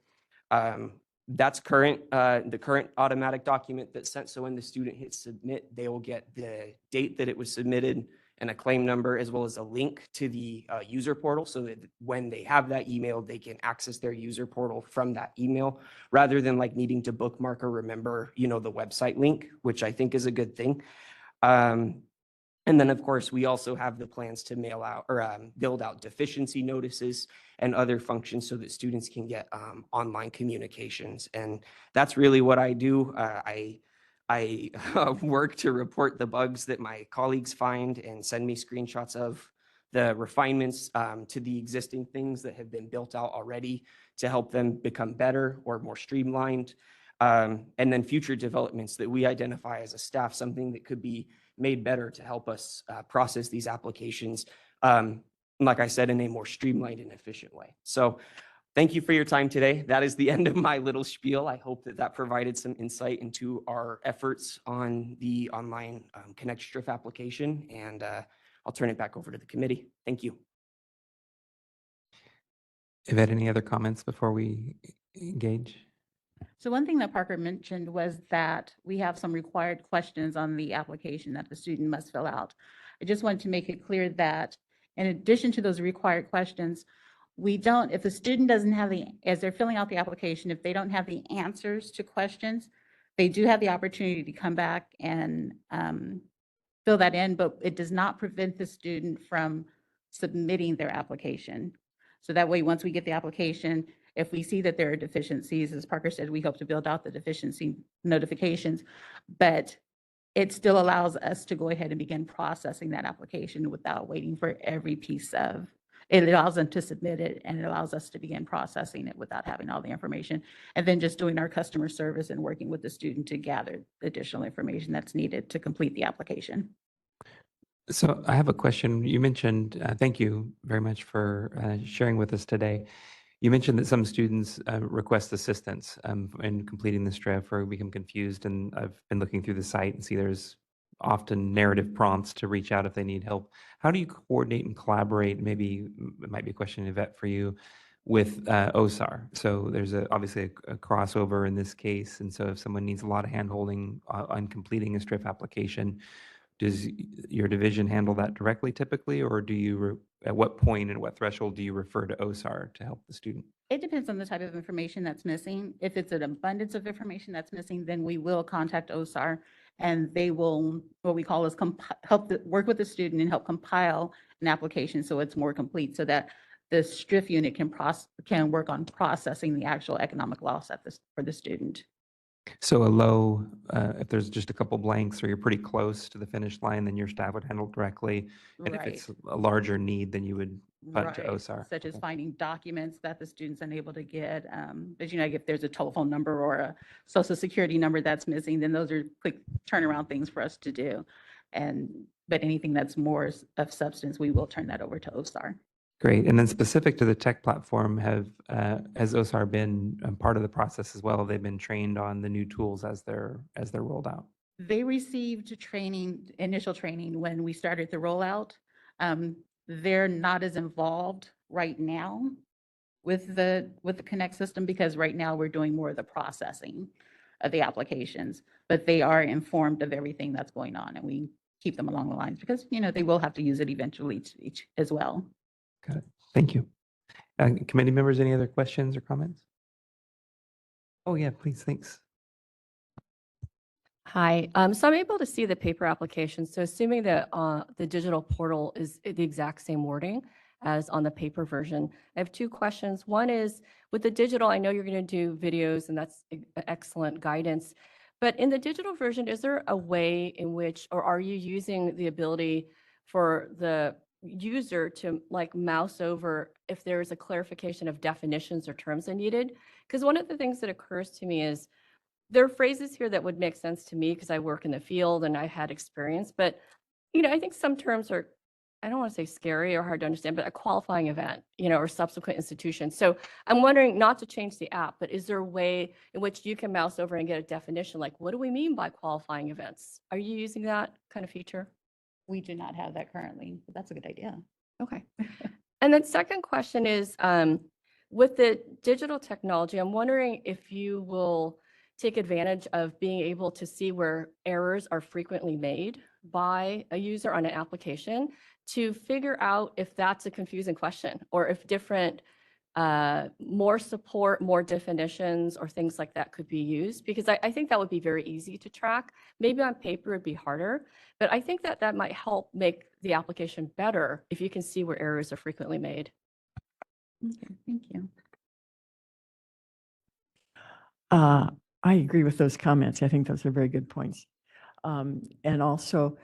That's the current automatic document that's sent. So when the student hits submit, they will get the date that it was submitted and a claim number, as well as a link to the user portal, so that when they have that email, they can access their user portal from that email, rather than like needing to bookmark or remember, the website link, which I think is a good thing. And then, of course, we also have the plans to mail out or build out deficiency notices and other functions so that students can get online communications. And that's really what I do. I work to report the bugs that my colleagues find and send me screenshots of the refinements to the existing things that have been built out already to help them become better or more streamlined. And then future developments that we identify as a staff, something that could be made better to help us process these applications, like I said, in a more streamlined and efficient way. So thank you for your time today. That is the end of my little spiel. I hope that provided some insight into our efforts on the online Connect Striff application, and I'll turn it back over to the committee. Thank you. Yvette, any other comments before we engage? So one thing that Parker mentioned was that we have some required questions on the application that the student must fill out. I just wanted to make it clear that in addition to those required questions, if the student doesn't have as they're filling out the application, if they don't have the answers to questions, they do have the opportunity to come back and fill that in, but it does not prevent the student from submitting their application. So that way, once we get the application, if we see that there are deficiencies, as Parker said, we hope to build out the deficiency notifications, but it still allows us to go ahead and begin processing that application without waiting for every piece of, it allows them to submit it, and it allows us to begin processing it without having all the information, and then just doing our customer service and working with the student to gather additional information that's needed to complete the application. So I have a question. You mentioned, thank you very much for sharing with us today. You mentioned that some students request assistance in completing the STRIF or become confused. And I've been looking through the site and see there's often narrative prompts to reach out if they need help. How do you coordinate and collaborate? Maybe it might be a question, Yvette, for you with OSAR. So there's obviously a crossover in this case. And so if someone needs a lot of handholding on completing a STRIF application, does your division handle that directly typically, or do you, at what point and what threshold do you refer to OSAR to help the student? It depends on the type of information that's missing. If it's an abundance of information that's missing, then we will contact OSAR, and they will, what we call is work with the student and help compile an application so it's more complete, so that the STRIF unit can work on processing the actual economic loss for the student. So if there's just a couple blanks or you're pretty close to the finish line, then your staff would handle directly. And if it's a larger need, then you would punt to OSAR. Such as finding documents that the student's unable to get. As you know, if there's a telephone number or a social security number that's missing, then those are quick turnaround things for us to do. But anything that's more of substance, we will turn that over to OSAR. Great. And then specific to the tech platform, has OSAR been part of the process as well? They've been trained on the new tools as they're rolled out? They received initial training when we started the rollout. They're not as involved right now with the Connect system, because right now we're doing more of the processing of the applications, but they are informed of everything that's going on, and we keep them along the lines because, they will have to use it eventually each as well. Got it. Thank you. Committee members, any other questions or comments? Oh, yeah, please. Thanks. Hi, so I'm able to see the paper application. So assuming that the digital portal is the exact same wording as on the paper version, I have two questions. One is with the digital, I know you're going to do videos and that's excellent guidance. But in the digital version, is there a way in which, or are you using the ability for the user to like mouse over if there's a clarification of definitions or terms that needed? Because one of the things that occurs to me is there are phrases here that would make sense to me because I work in the field and I had experience, but I think some terms are, I don't want to say scary or hard to understand, but a qualifying event, or subsequent institution. So I'm wondering not to change the app, but is there a way in which you can mouse over and get a definition? Like, what do we mean by qualifying events? Are you using that kind of feature? We do not have that currently, but that's a good idea. Okay. And then second question is, with the digital technology, I'm wondering if you will take advantage of being able to see where errors are frequently made by a user on an application to figure out if that's a confusing question or if different, more support, more definitions or things like that could be used, because I think that would be very easy to track. Maybe on paper it'd be harder, but I think that that might help make the application better if you can see where errors are frequently made. Okay, thank you. I agree with those comments. I think those are very good points. And also,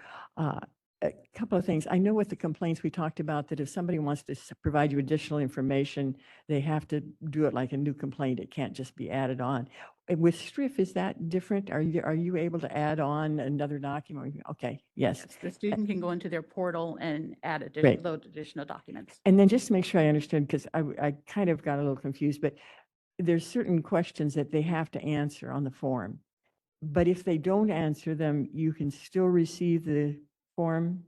a couple of things. I know with the complaints we talked about that if somebody wants to provide you additional information, they have to do it like a new complaint. It can't just be added on. With STRIF, is that different? Are you able to add on another document? Okay, yes. Yes, the student can go into their portal and add Great. load additional documents. And then just to make sure I understood, because I kind of got a little confused, but there's certain questions that they have to answer on the form. But if they don't answer them, you can still receive the form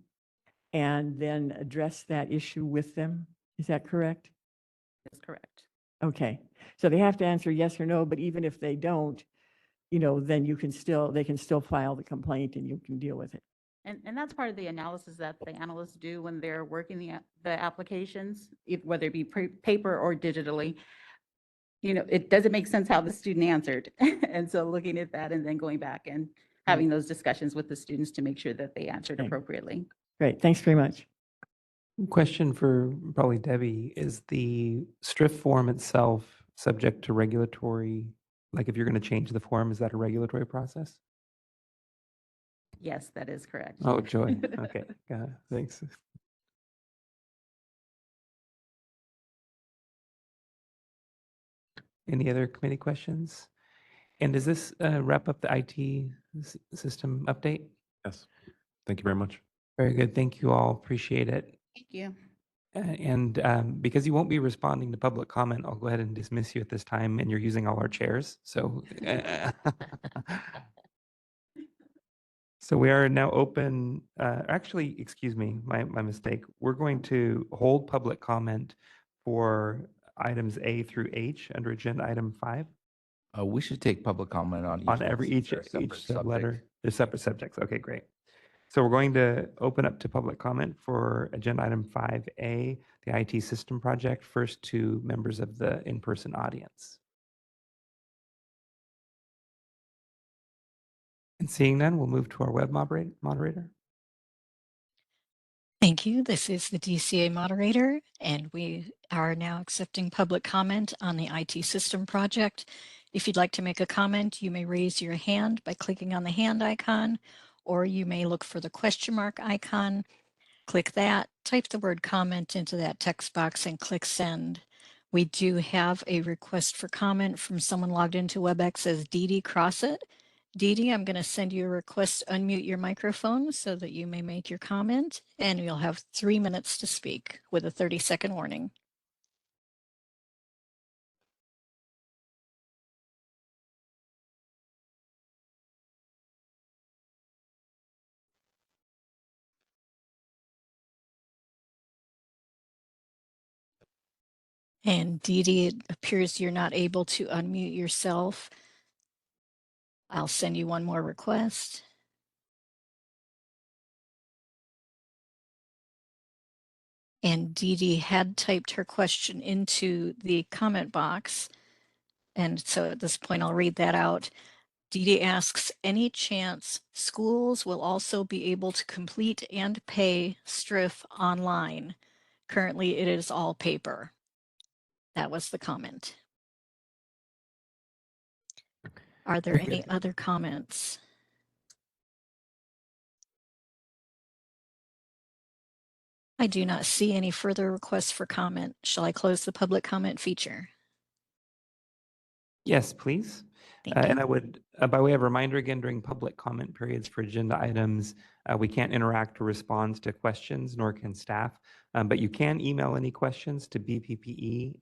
and then address that issue with them. Is that correct? That's correct. Okay. So they have to answer yes or no, but even if they don't, then they can still file the complaint and you can deal with it. And that's part of the analysis that the analysts do when they're working the applications, whether it be paper or digitally. It doesn't make sense how the student answered. And so looking at that and then going back and having those discussions with the students to make sure that they answered Okay. appropriately. Great. Thanks very much. Question for probably Debbie, is the STRIF form itself subject to regulatory, like if you're going to change the form, is that a regulatory process? Yes, that is correct. Oh, joy. Okay, got it. Thanks. Any other committee questions? And does this wrap up the IT system update? Yes. Thank you very much. Very good. Thank you all. Appreciate it. Thank you. And because you won't be responding to public comment, I'll go ahead and dismiss you at this time, and you're using all our chairs. So, so we are now open. Actually, excuse me, my mistake. We're going to hold public comment for items A through H under agenda item 5. We should take public comment on Each letter. They're separate subjects. Okay, great. So we're going to open up to public comment for agenda item 5A, the IT system project, first to members of the in-person audience. And seeing none, we'll move to our web moderator. Thank you. This is the DCA moderator, and we are now accepting public comment on the IT system project. If you'd like to make a comment, you may raise your hand by clicking on the hand icon, or you may look for the question mark icon, click that, type the word comment into that text box and click send. We do have a request for comment from someone logged into WebEx as Dee Crossett. Dee, I'm going to send you a request to unmute your microphone so that you may make your comment, and you'll have 3 minutes to speak with a 30-second warning. And Dee, it appears you're not able to unmute yourself. I'll send you one more request. And Dee Dee had typed her question into the comment box. And so at this point, I'll read that out. Dee Dee asks, any chance schools will also be able to complete and pay STRIF online? Currently, it is all paper. That was the comment. Are there Very any good. other comments? I do not see any further requests for comment. Shall I close the public comment feature? Yes, please. Thank And you. I would, by way of reminder again, during public comment periods for agenda items, we can't interact or respond to questions, nor can staff, but you can email any questions to bppe@dca.gov,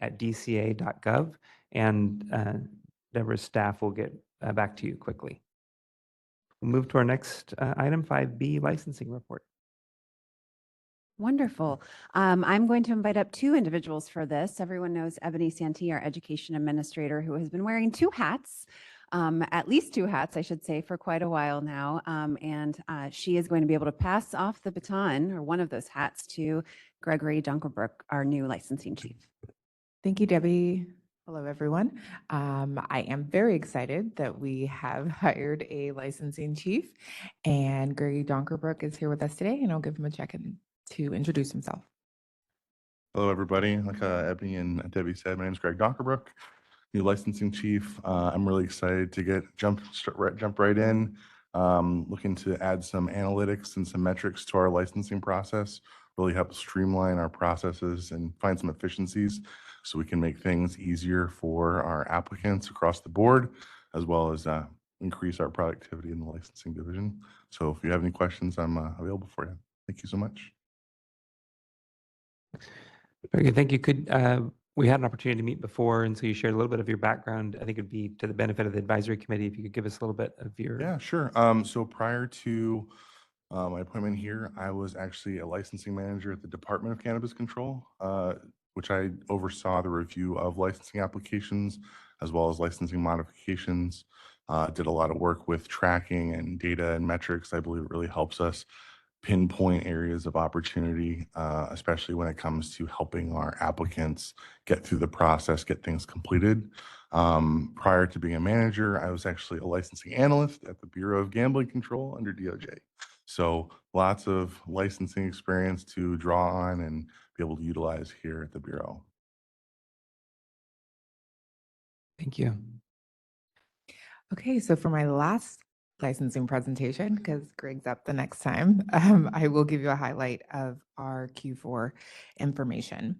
and Deborah's staff will get back to you quickly. We'll move to our next item, 5B, licensing report. Wonderful. I'm going to invite up two individuals for this. Everyone knows Ebony Santee, our education administrator, who has been wearing two hats, at least two hats, I should say, for quite a while now. She is going to be able to pass off the baton, or one of those hats, to Gregory Dunkelbrook, our new licensing chief. Thank you, Debbie. Hello, everyone. I am very excited that we have hired a licensing chief, and Greg Donkerbrook is here with us today, and I'll give him a check-in to introduce himself. Hello, everybody. Like Ebony and Debbie said, my name is Greg Donkerbrook, new licensing chief. I'm really excited to jump right in, looking to add some analytics and some metrics to our licensing process, really help streamline our processes and find some efficiencies so we can make things easier for our applicants across the board, as well as increase our productivity in the licensing division. So if you have any questions, I'm available for you. Thank you so much. Very good. Thank you. We had an opportunity to meet before, and so you shared a little bit of your background. I think it'd be to the benefit of the advisory committee if you could give us a little bit of your. Yeah, sure. So prior to my appointment here, I was actually a licensing manager at the Department of Cannabis Control, which I oversaw the review of licensing applications as well as licensing modifications. Did a lot of work with tracking and data and metrics. I believe it really helps us pinpoint areas of opportunity, especially when it comes to helping our applicants get through the process, get things completed. Prior to being a manager, I was actually a licensing analyst at the Bureau of Gambling Control under DOJ. So lots of licensing experience to draw on and be able to utilize here at the Bureau. Thank you. Okay, so for my last licensing presentation, because Greg's up the next time, I will give you a highlight of our Q4 information.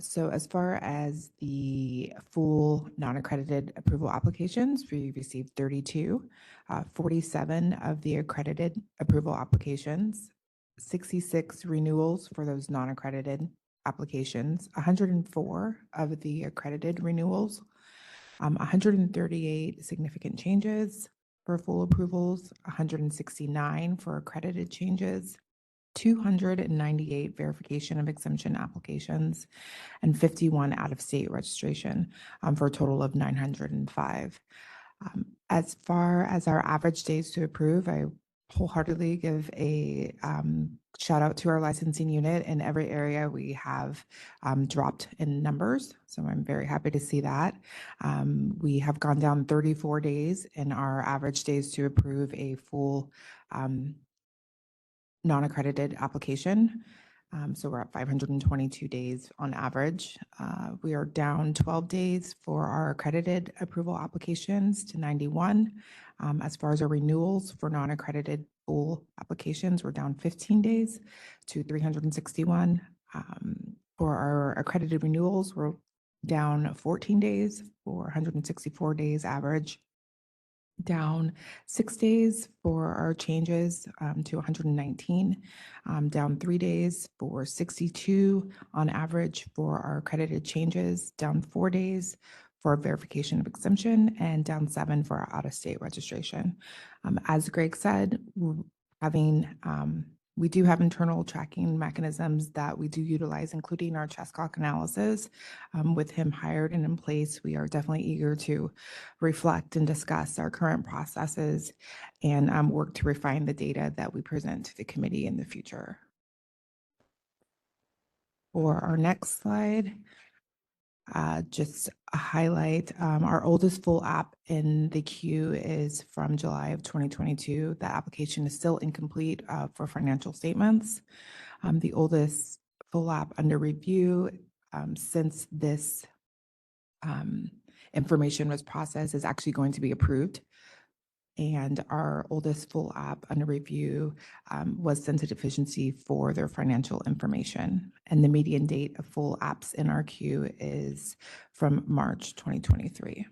So as far as the full non-accredited approval applications, we received 32, 47 of the accredited approval applications, 66 renewals for those non-accredited applications, 104 of the accredited renewals, 138 significant changes for full approvals, 169 for accredited changes, 298 verification of exemption applications, and 51 out-of-state registration for a total of 905. As far as our average days to approve, I wholeheartedly give a shout out to our licensing unit. In every area we have dropped in numbers, so I'm very happy to see that. We have gone down 34 days in our average days to approve a full non-accredited application. So we're at 522 days on average. We are down 12 days for our accredited approval applications to 91. As far as our renewals for non-accredited full applications, we're down 15 days to 361. For our accredited renewals, we're down 14 days for 164 days average. Down 6 days for our changes to 119, down 3 days for 62 on average for our accredited changes, down 4 days for verification of exemption, and down 7 for our out-of-state registration. As Greg said, we do have internal tracking mechanisms that we do utilize, including our Chescott analysis. With him hired and in place, we are definitely eager to reflect and discuss our current processes and work to refine the data that we present to the committee in the future. For our next slide, just a highlight, our oldest full app in the queue is from July of 2022. That application is still incomplete for financial statements. The oldest full app under review since this information was processed is actually going to be approved. And our oldest full app under review was sent to deficiency for their financial information. And the median date of full apps in our queue is from March 2023.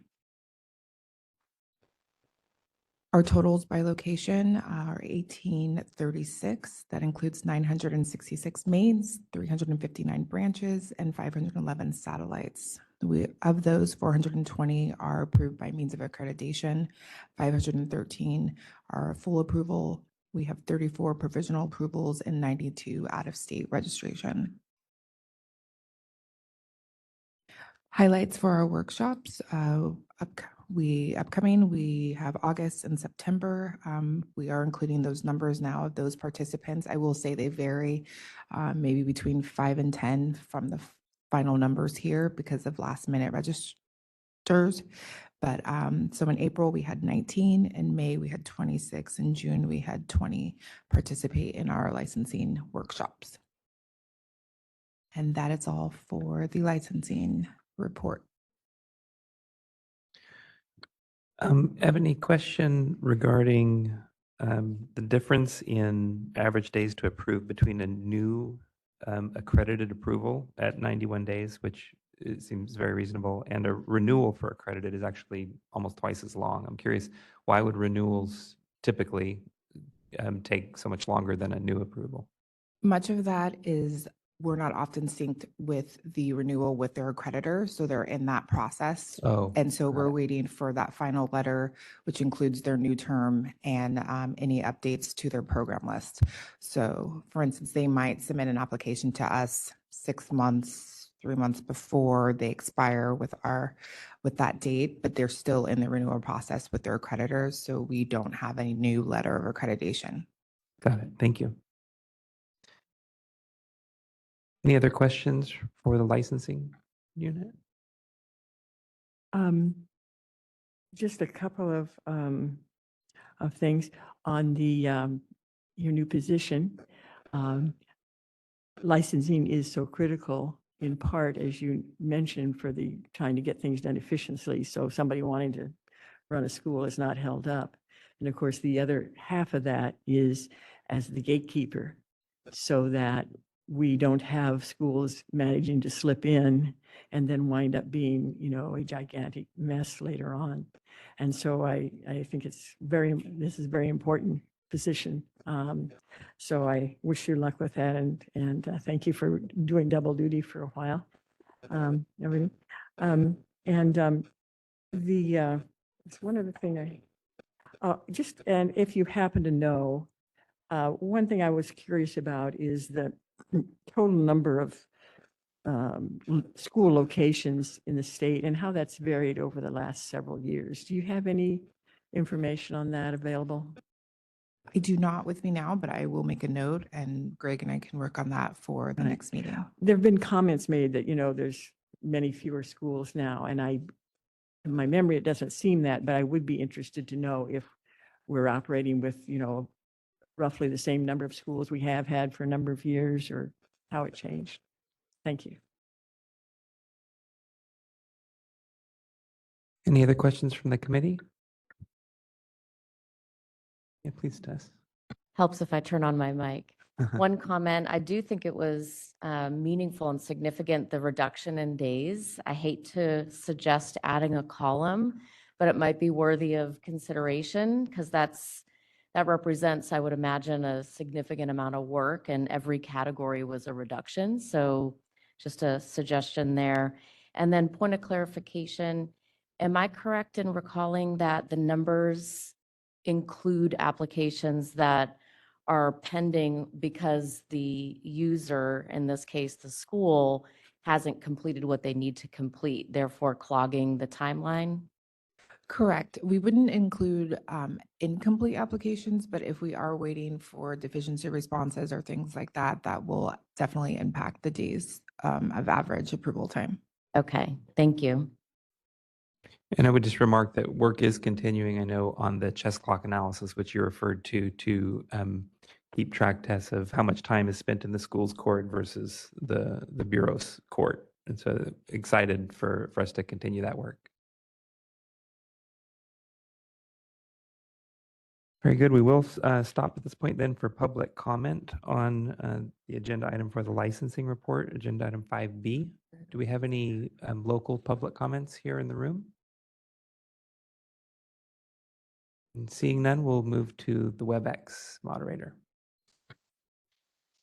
Our totals by location are 1836. That includes 966 mains, 359 branches, and 511 satellites. Of those, 420 are approved by means of accreditation, 513 are full approval. We have 34 provisional approvals and 92 out-of-state registration. Highlights for our workshops. Upcoming, we have August and September. We are including those numbers now of those participants. I will say they vary maybe between 5 and 10 from the final numbers here because of last minute registers. But so in April, we had 19, in May, we had 26, in June, we had 20 participate in our licensing workshops. And that is all for the licensing report. Ebony, question regarding the difference in average days to approve between a new accredited approval at 91 days, which it seems very reasonable, and a renewal for accredited is actually almost twice as long. I'm curious, why would renewals typically take so much longer than a new approval? Much of that is we're not often synced with the renewal with their accreditor, so they're in that process. Oh, And so we're waiting for that final letter, which includes their new term and any updates to their program list. So for instance, they might submit an application to us 6 months, 3 months before they expire with that date, but they're still in the renewal process with their accreditors. So we don't have any new letter of accreditation. Got it. Thank you. Any other questions for the licensing unit? Just a couple of things on the your new position. Licensing is so critical in part, as you mentioned, for the trying to get things done efficiently. So somebody wanting to run a school is not held up. And of course, the other half of that is as the gatekeeper, so that we don't have schools managing to slip in and then wind up being, a gigantic mess later on. And so I think this is a very important position. So I wish you luck with that and thank you for doing double duty for a while. Everything. It's one other thing and if you happen to know, one thing I was curious about is the total number of school locations in the state and how that's varied over the last several years. Do you have any information on that available? I do not with me now, but I will make a note and Greg and I can work on that for the next meeting. There have been comments made that, there's many fewer schools now, and in my memory, it doesn't seem that, but I would be interested to know if we're operating with, roughly the same number of schools we have had for a number of years or how it changed. Thank you. Any other questions from the committee? Yeah, please, Tess. Helps if I turn on my mic. One comment, I do think it was meaningful and significant, the reduction in days. I hate to suggest adding a column, but it might be worthy of consideration because that represents, I would imagine, a significant amount of work, and every category was a reduction. So just a suggestion there. And then point of clarification, am I correct in recalling that the numbers include applications that are pending because the user, in this case, the school, hasn't completed what they need to complete, therefore clogging the timeline? Correct. We wouldn't include incomplete applications, but if we are waiting for deficiency responses or things like that, that will definitely impact the days of average approval time. Okay, thank you. And I would just remark that work is continuing, I know, on the chess clock analysis, which you referred to keep track, Tess, of how much time is spent in the school's court versus the Bureau's court. And so excited for us to continue that work. Very good. We will stop at this point then for public comment on the agenda item for the licensing report, agenda item 5B. Do we have any local public comments here in the room? And seeing none, we'll move to the WebEx moderator.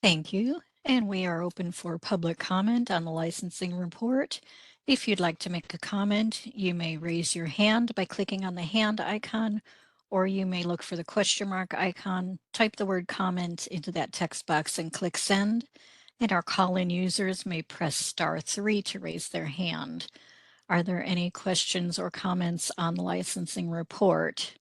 Thank you. And we are open for public comment on the licensing report. If you'd like to make a comment, you may raise your hand by clicking on the hand icon, or you may look for the question mark icon, type the word comment into that text box and click send. And our call-in users may press *3 to raise their hand. Are there any questions or comments on the licensing report?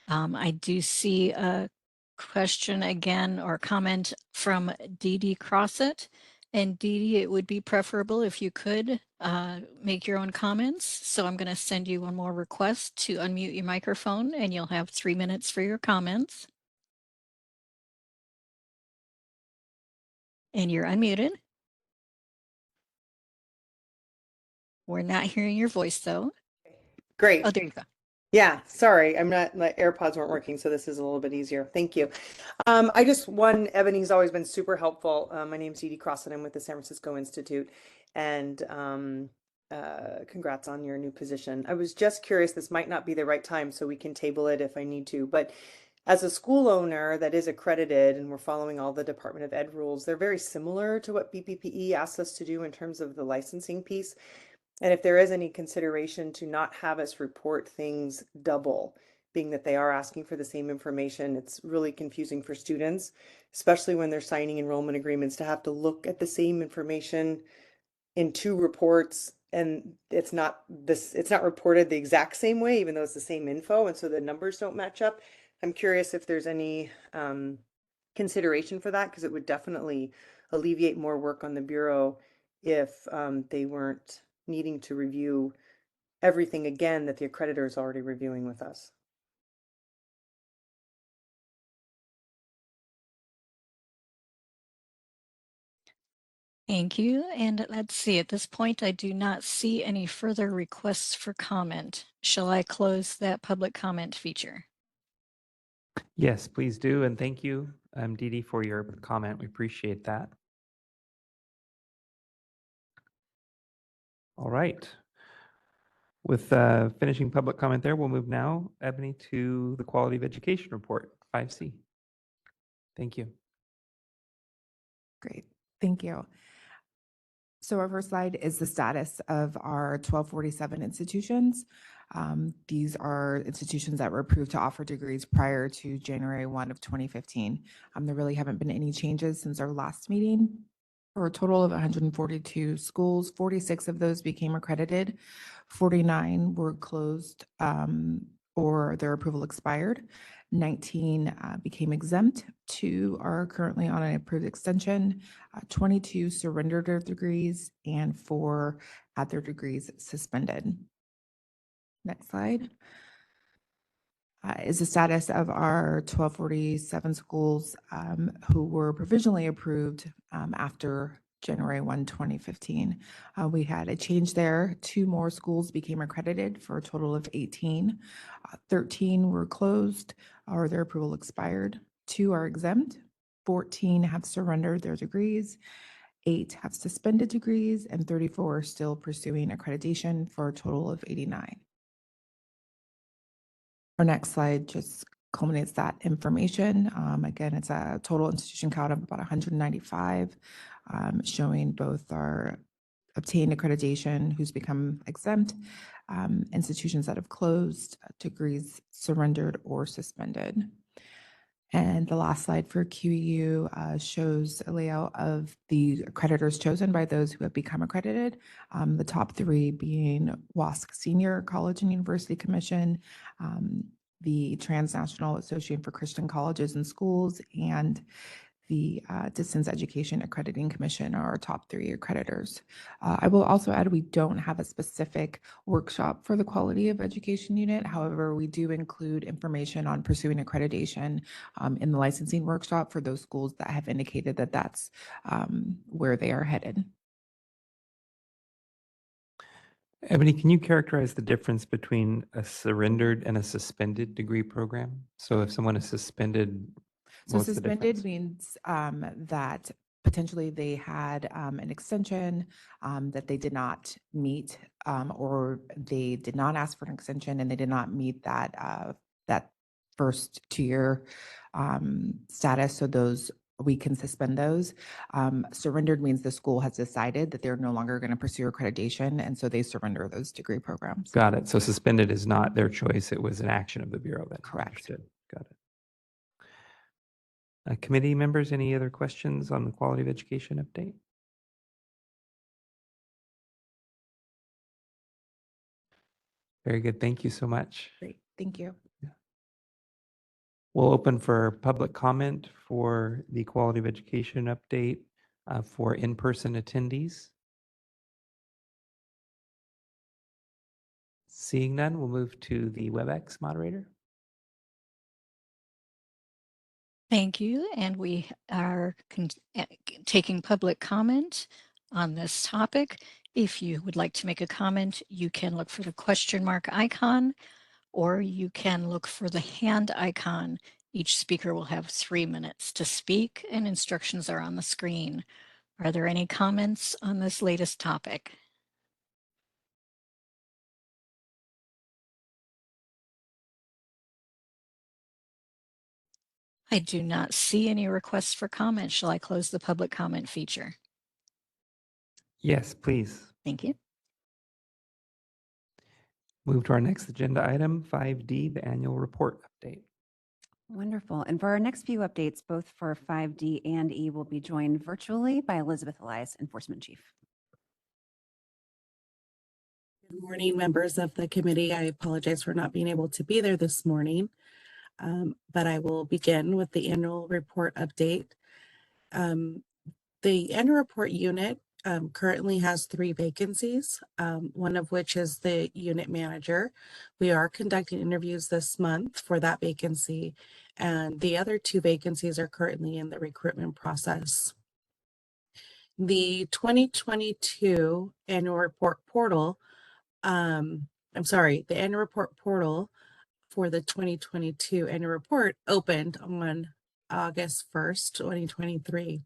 I do see a question again or comment from Dee Dee Crossett. And Dee Dee, it would be preferable if you could make your own comments. So I'm going to send you one more request to unmute your microphone, and you'll have 3 minutes for your comments. And you're unmuted. We're not hearing your voice though. Great. Oh, there you go. Yeah, sorry, my AirPods weren't working, so this is a little bit easier. Thank you. Ebony's always been super helpful. My name's Dee Dee Cross, and I'm with the San Francisco Institute. And congrats on your new position. I was just curious, this might not be the right time, so we can table it if I need to. But as a school owner that is accredited and we're following all the Department of Ed rules, they're very similar to what BPPE asks us to do in terms of the licensing piece. And if there is any consideration to not have us report things double, being that they are asking for the same information, it's really confusing for students, especially when they're signing enrollment agreements, to have to look at the same information in 2 reports, and it's not reported the exact same way, even though it's the same info, and so the numbers don't match up. I'm curious if there's any consideration for that, because it would definitely alleviate more work on the Bureau if they weren't needing to review everything again that the accreditor is already reviewing with us. Thank you. And let's see, at this point, I do not see any further requests for comment. Shall I close that public comment feature? Yes, please do. And thank you, Dee Dee, for your comment. We appreciate that. All right. With finishing public comment there, we'll move now, Ebony, to the Quality of Education Report, 5C. Thank you. Great, thank you. So our first slide is the status of our 1247 institutions. These are institutions that were approved to offer degrees prior to January 1 of 2015. There really haven't been any changes since our last meeting. For a total of 142 schools, 46 of those became accredited, 49 were closed or their approval expired, 19 became exempt, 2 are currently on an approved extension, 22 surrendered their degrees, and 4 had their degrees suspended. Next slide. Is the status of our 1247 schools who were provisionally approved after January 1, 2015. We had a change there. 2 more schools became accredited for a total of 18. 13 were closed or their approval expired. 2 are exempt. 14 have surrendered their degrees. 8 have suspended degrees, and 34 are still pursuing accreditation for a total of 89. Our next slide just culminates that information. Again, it's a total institution count of about 195, showing both our obtained accreditation, who's become exempt, institutions that have closed, degrees surrendered or suspended. And the last slide for QEU shows a layout of the accreditors chosen by those who have become accredited. The top 3 being WASC Senior College and University Commission, the Transnational Association for Christian Colleges and Schools, and the Distance Education Accrediting Commission are our top 3 accreditors. I will also add, we don't have a specific workshop for the Quality of Education unit. However, we do include information on pursuing accreditation in the licensing workshop for those schools that have indicated that that's where they are headed. Ebony, can you characterize the difference between a surrendered and a suspended degree program? So if someone is suspended, So what's the difference? suspended means that potentially they had an extension that they did not meet, or they did not ask for an extension and they did not meet that first 2-year status. So those, we can suspend those. Surrendered means the school has decided that they're no longer going to pursue accreditation, and so they surrender those degree programs. Got it. So suspended is not their choice. It was an action of the Bureau then. Correct. Understood. Got it. Committee members, any other questions on the quality of education update? Very good. Thank you so much. Great. Thank you. We'll open for public comment for the quality of education update for in-person attendees. Seeing none, we'll move to the WebEx moderator. Thank you. And we are taking public comment on this topic. If you would like to make a comment, you can look for the question mark icon, or you can look for the hand icon. Each speaker will have 3 minutes to speak, and instructions are on the screen. Are there any comments on this latest topic? I do not see any requests for comment. Shall I close the public comment feature? Yes, please. Thank you. Move to our next agenda item, 5D, the annual report update. Wonderful. And for our next few updates, both for 5D and E, will be joined virtually by Elizabeth Elias, Enforcement Chief. Good morning, members of the committee. I apologize for not being able to be there this morning, but I will begin with the annual report update. The annual report unit currently has 3 vacancies, one of which is the unit manager. We are conducting interviews this month for that vacancy, and the other 2 vacancies are currently in the recruitment process. The 2022 annual report portal, the annual report portal for the 2022 annual report opened on August 1st, 2023.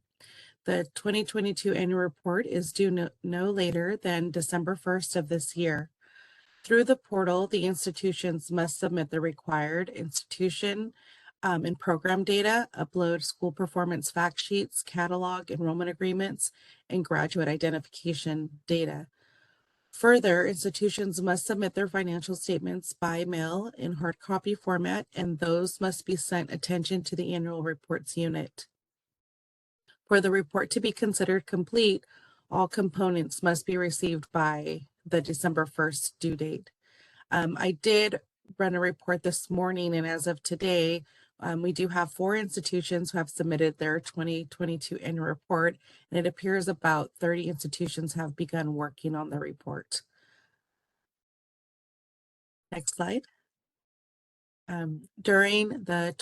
The 2022 annual report is due no later than December 1st of this year. Through the portal, the institutions must submit the required institution and program data, upload school performance fact sheets, catalog enrollment agreements, and graduate identification data. Further, institutions must submit their financial statements by mail in hard copy format, and those must be sent attention to the annual reports unit. For the report to be considered complete, all components must be received by the December 1st due date. I did run a report this morning, and as of today, we do have 4 institutions who have submitted their 2022 annual report, and it appears about 30 institutions have begun working on the report. Next slide. During the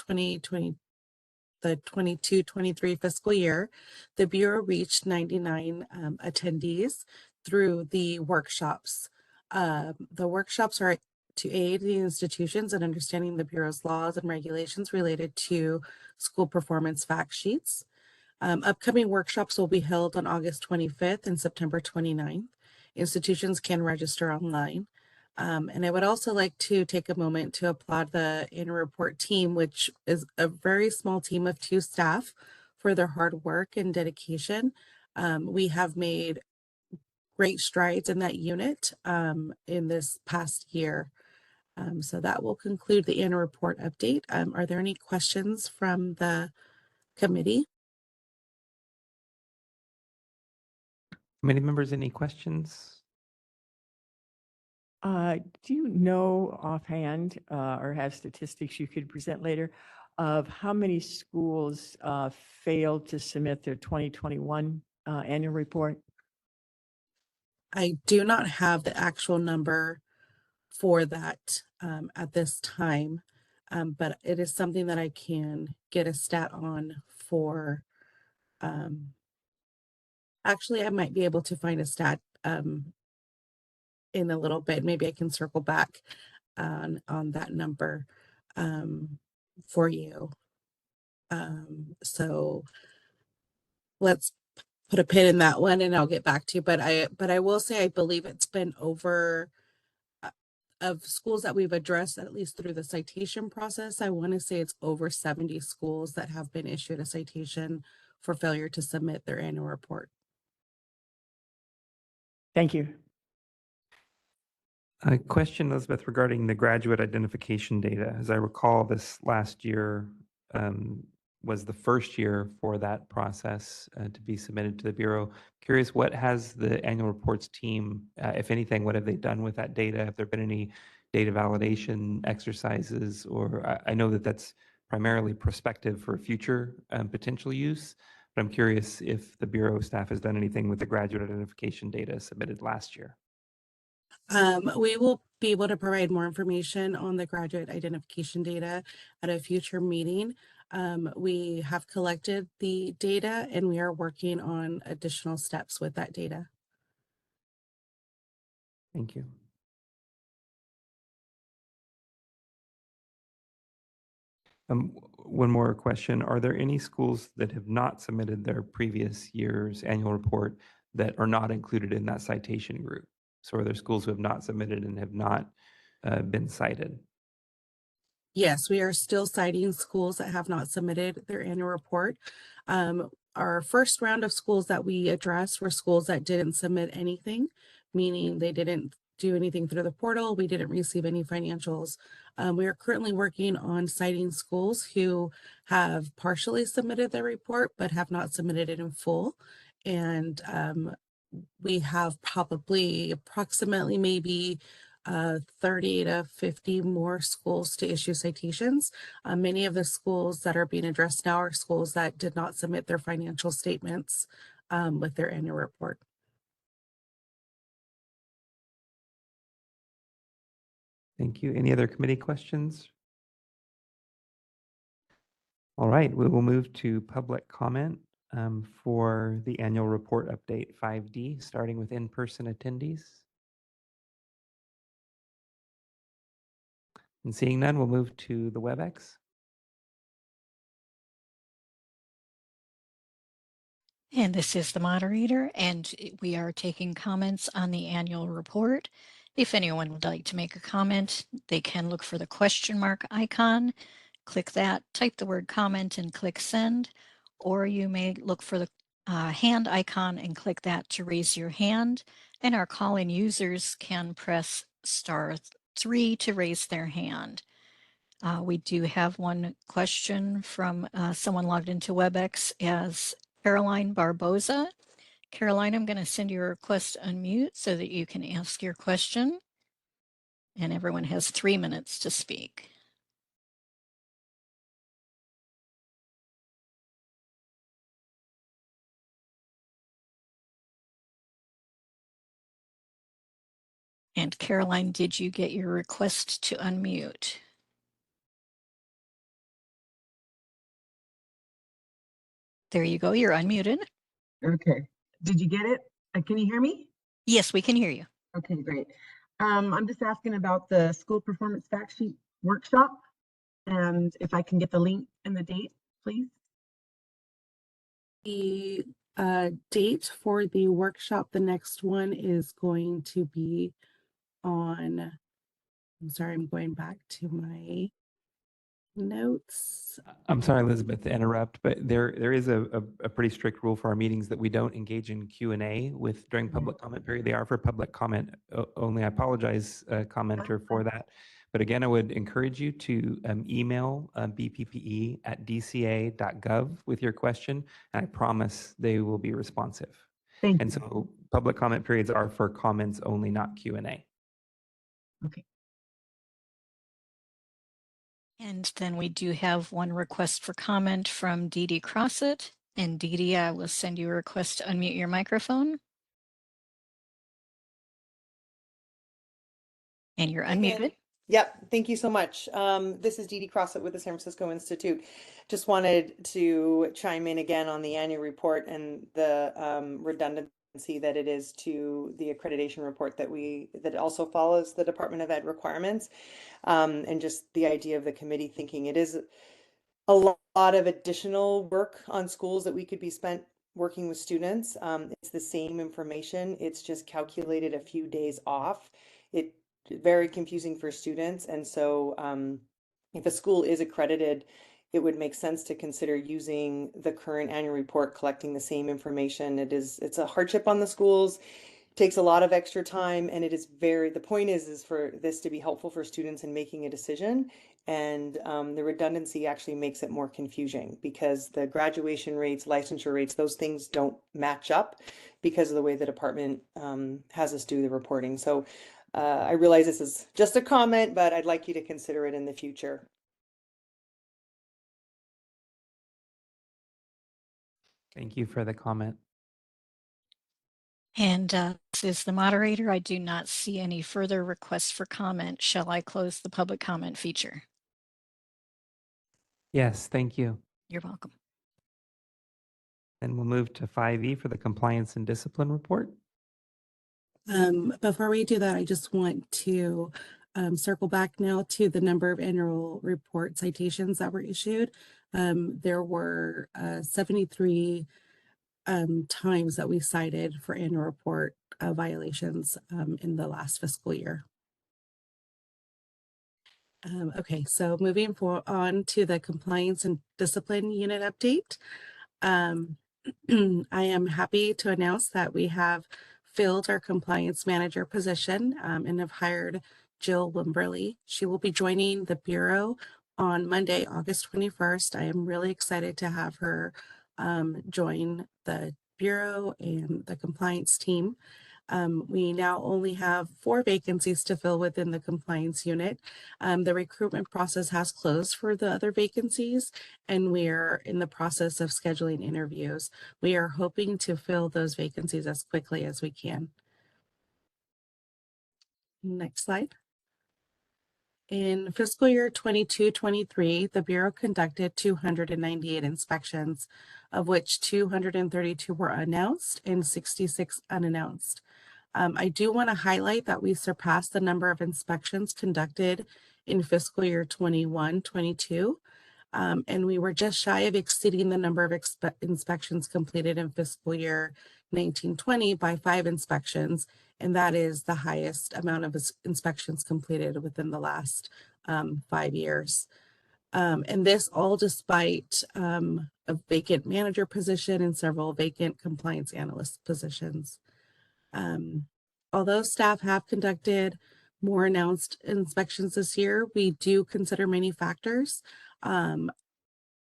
22-23 fiscal year, the Bureau reached 99 attendees through the workshops. The workshops are to aid the institutions in understanding the Bureau's laws and regulations related to school performance fact sheets. Upcoming workshops will be held on August 25th and September 29th. Institutions can register online. And I would also like to take a moment to applaud the annual report team, which is a very small team of 2 staff, for their hard work and dedication. We have made great strides in that unit in this past year. So that will conclude the annual report update. Are there any questions from the committee? Committee members, any questions? Do you know offhand or have statistics you could present later of how many schools failed to submit their 2021 annual report? I do not have the actual number for that at this time, but it is something that I can get a stat on for. Actually, I might be able to find a stat in a little bit. Maybe I can circle back on that number for you. So let's put a pin in that one and I'll get back to you. But I will say I believe it's been over of schools that we've addressed, at least through the citation process. I want to say it's over 70 schools that have been issued a citation for failure to submit their annual report. Thank you. A question, Elizabeth, regarding the graduate identification data. As I recall, this last year was the first year for that process to be submitted to the Bureau. Curious, what has the annual reports team, if anything, what have they done with that data? Have there been any data validation exercises? Or I know that that's primarily prospective for future potential use, but I'm curious if the Bureau staff has done anything with the graduate identification data submitted last year. We will be able to provide more information on the graduate identification data at a future meeting. We have collected the data and we are working on additional steps with that data. Thank you. One more question. Are there any schools that have not submitted their previous year's annual report that are not included in that citation group? So are there schools who have not submitted and have not been cited? Yes, we are still citing schools that have not submitted their annual report. Our first round of schools that we addressed were schools that didn't submit anything, meaning they didn't do anything through the portal. We didn't receive any financials. We are currently working on citing schools who have partially submitted their report, but have not submitted it in full. And we have probably approximately maybe 30 to 50 more schools to issue citations. Many of the schools that are being addressed now are schools that did not submit their financial statements with their annual report. Thank you. Any other committee questions? All right, we will move to public comment for the annual report update 5D, starting with in-person attendees. And seeing none, we'll move to the WebEx. And this is the moderator, and we are taking comments on the annual report. If anyone would like to make a comment, they can look for the question mark icon, click that, type the word comment and click send, or you may look for the hand icon and click that to raise your hand. And our call-in users can press *3 to raise their hand. We do have one question from someone logged into WebEx as Caroline Barboza. Caroline, I'm going to send you a request to unmute so that you can ask your question. And everyone has 3 minutes to speak. And Caroline, did you get your request to unmute? There you go. You're unmuted. Okay. Did you get it? Can you hear me? Yes, we can hear you. Okay, great. I'm just asking about the school performance fact sheet workshop and if I can get the link and the date, please. The date for the workshop, the next one is going to be on, I'm sorry, I'm going back to my notes. I'm sorry, Elizabeth, to interrupt, but there is a pretty strict rule for our meetings that we don't engage in Q&A with during public comment period. They are for public comment only. I apologize, commenter, for that. But again, I would encourage you to email bppe@dca.gov with your question, and I promise they will be responsive. Thank and you. so public comment periods are for comments only, not Q&A. Okay. And then we do have one request for comment from Dee Dee Crossett. And Dee Dee, I will send you a request to unmute your microphone. And you're unmuted. Yep, thank you so much. This is Dee Dee Crossett with the San Francisco Institute. Just wanted to chime in again on the annual report and the redundancy that it is to the accreditation report that also follows the Department of Ed requirements. And just the idea of the committee thinking it is a lot of additional work on schools that we could be spent working with students. It's the same information. It's just calculated a few days off. It very confusing for students. And so if a school is accredited, it would make sense to consider using the current annual report, collecting the same information. It's a hardship on the schools, takes a lot of extra time, and the point is for this to be helpful for students in making a decision. And the redundancy actually makes it more confusing because the graduation rates, licensure rates, those things don't match up because of the way the department has us do the reporting. So I realize this is just a comment, but I'd like you to consider it in the future. Thank you for the comment. And this is the moderator. I do not see any further requests for comment. Shall I close the public comment feature? Yes, thank you. You're welcome. Then we'll move to 5E for the compliance and discipline report. Before we do that, I just want to circle back now to the number of annual report citations that were issued. There were 73 times that we cited for annual report violations in the last fiscal year. Okay, so moving on to the compliance and discipline unit update. I am happy to announce that we have filled our compliance manager position and have hired Jill Wimberly. She will be joining the Bureau on Monday, August 21st. I am really excited to have her join the Bureau and the compliance team. We now only have 4 vacancies to fill within the compliance unit. The recruitment process has closed for the other vacancies, and we are in the process of scheduling interviews. We are hoping to fill those vacancies as quickly as we can. Next slide. In fiscal year 22-23, the Bureau conducted 298 inspections, of which 232 were announced and 66 unannounced. I do want to highlight that we surpassed the number of inspections conducted in fiscal year 21-22, and we were just shy of exceeding the number of inspections completed in fiscal year 19-20 by 5 inspections, and that is the highest amount of inspections completed within the last 5 years. And this all despite a vacant manager position and several vacant compliance analyst positions. Although staff have conducted more announced inspections this year, we do consider many factors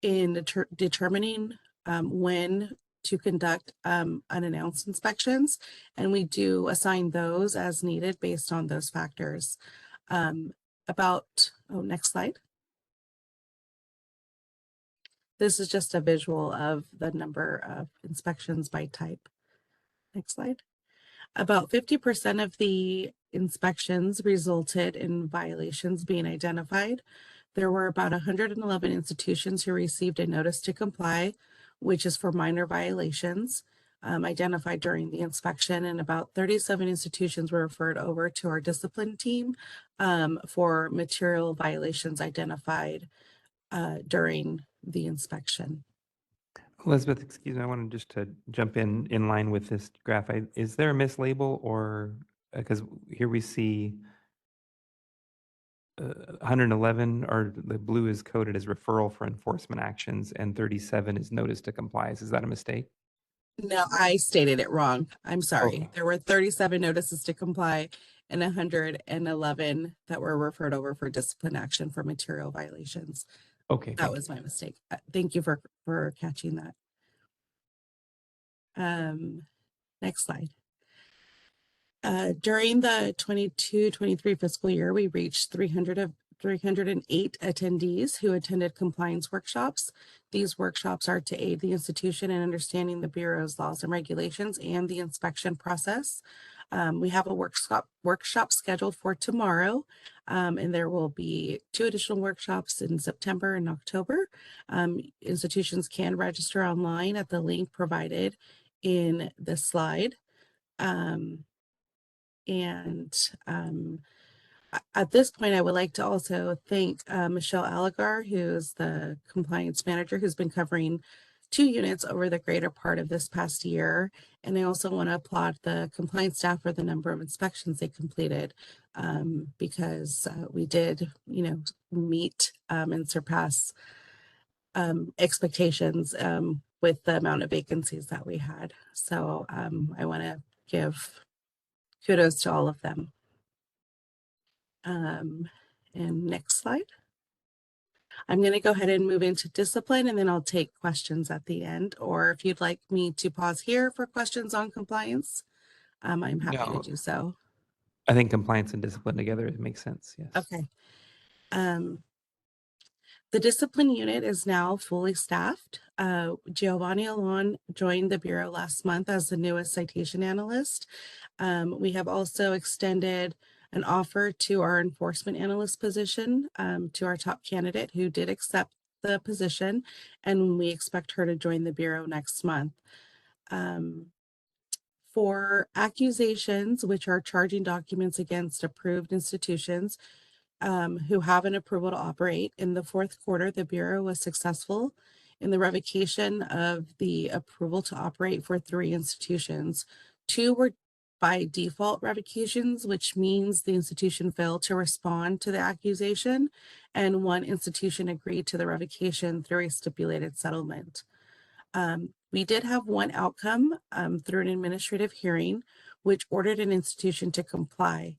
in determining when to conduct unannounced inspections, and we do assign those as needed based on those factors. Next slide. This is just a visual of the number of inspections by type. Next slide. About 50% of the inspections resulted in violations being identified. There were about 111 institutions who received a notice to comply, which is for minor violations identified during the inspection, and about 37 institutions were referred over to our discipline team for material violations identified during the inspection. Elizabeth, excuse me, I wanted just to jump in line with this graph. Is there a mislabel or, because here we see 111, or the blue is coded as referral for enforcement actions and 37 is notice to compliance. Is that a mistake? No, I stated it wrong. I'm sorry. Okay. There were 37 notices to comply and 111 that were referred over for discipline action for material violations. Okay. That was my mistake. Thank you for catching that. Next slide. During the 22-23 fiscal year, we reached 308 attendees who attended compliance workshops. These workshops are to aid the institution in understanding the Bureau's laws and regulations and the inspection process. We have a workshop scheduled for tomorrow, and there will be 2 additional workshops in September and October. Institutions can register online at the link provided in the slide. At this point, I would like to also thank Michelle Aligar, who's the compliance manager, who's been covering 2 units over the greater part of this past year. And I also want to applaud the compliance staff for the number of inspections they completed, because we did, meet and surpass expectations with the amount of vacancies that we had. So I want to give kudos to all of them. And next slide. I'm going to go ahead and move into discipline, and then I'll take questions at the end. Or if you'd like me to pause here for questions on compliance, I'm happy to No. do so. I think compliance and discipline together makes sense. Yes. Okay. The discipline unit is now fully staffed. Giovanni Alon joined the Bureau last month as the newest citation analyst. We have also extended an offer to our enforcement analyst position to our top candidate who did accept the position, and we expect her to join the Bureau next month. For accusations, which are charging documents against approved institutions, who have an approval to operate. In the 4th quarter, the Bureau was successful in the revocation of the approval to operate for 3 institutions. 2 were by default revocations, which means the institution failed to respond to the accusation, and 1 institution agreed to the revocation through a stipulated settlement. We did have 1 outcome through an administrative hearing, which ordered an institution to comply.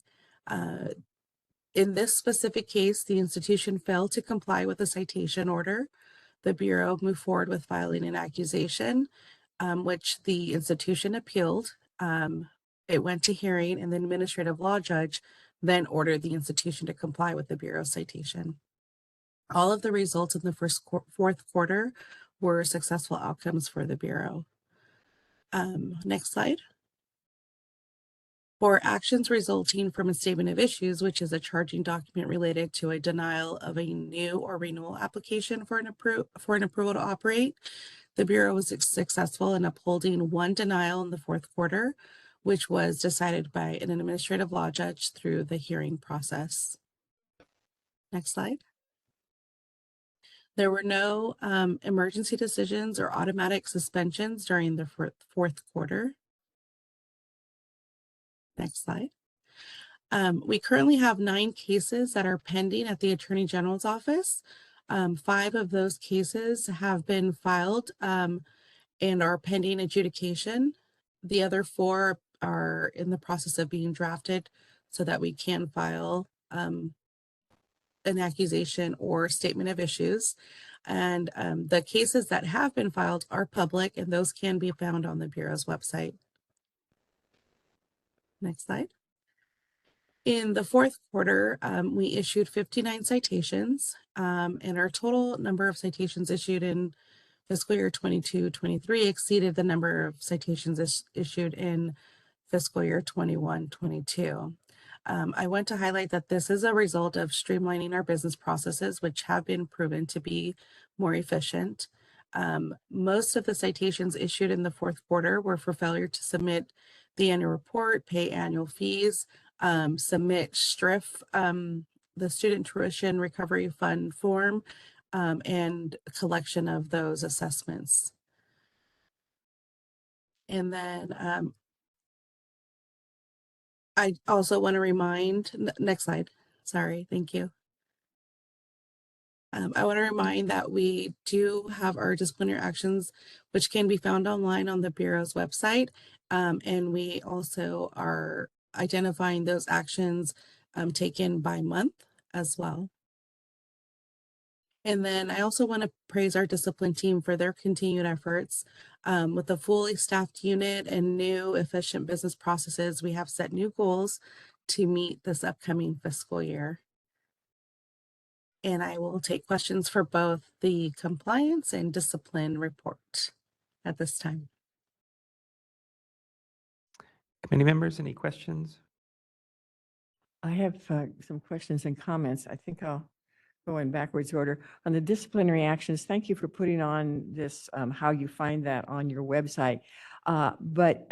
In this specific case, the institution failed to comply with the citation order. The Bureau moved forward with filing an accusation, which the institution appealed. It went to hearing, and the administrative law judge then ordered the institution to comply with the Bureau citation. All of the results in the 4th quarter were successful outcomes for the Bureau. Next slide. For actions resulting from a statement of issues, which is a charging document related to a denial of a new or renewal application for an approval to operate, the Bureau was successful in upholding 1 denial in the 4th quarter, which was decided by an administrative law judge through the hearing process. Next slide. There were no emergency decisions or automatic suspensions during the 4th quarter. Next slide. We currently have 9 cases that are pending at the Attorney General's office. 5 of those cases have been filed and are pending adjudication. The other 4 are in the process of being drafted so that we can file an accusation or statement of issues. And the cases that have been filed are public, and those can be found on the Bureau's website. Next slide. In the 4th quarter, we issued 59 citations, and our total number of citations issued in fiscal year 22-23 exceeded the number of citations issued in fiscal year 21-22. I want to highlight that this is a result of streamlining our business processes, which have been proven to be more efficient. Most of the citations issued in the 4th quarter were for failure to submit the annual report, pay annual fees, submit STRIF, the Student Tuition Recovery Fund form, and collection of those assessments. And then I also want to remind, next slide, sorry, thank you. I want to remind that we do have our disciplinary actions, which can be found online on the Bureau's website. And we also are identifying those actions taken by month as well. And then I also want to praise our discipline team for their continued efforts. With a fully staffed unit and new efficient business processes, we have set new goals to meet this upcoming fiscal year. and I will take questions for both the compliance and discipline report at this time. Committee members, any questions? I have some questions and comments. I think I'll go in backwards order. On the disciplinary actions, thank you for putting on this, how you find that on your website. But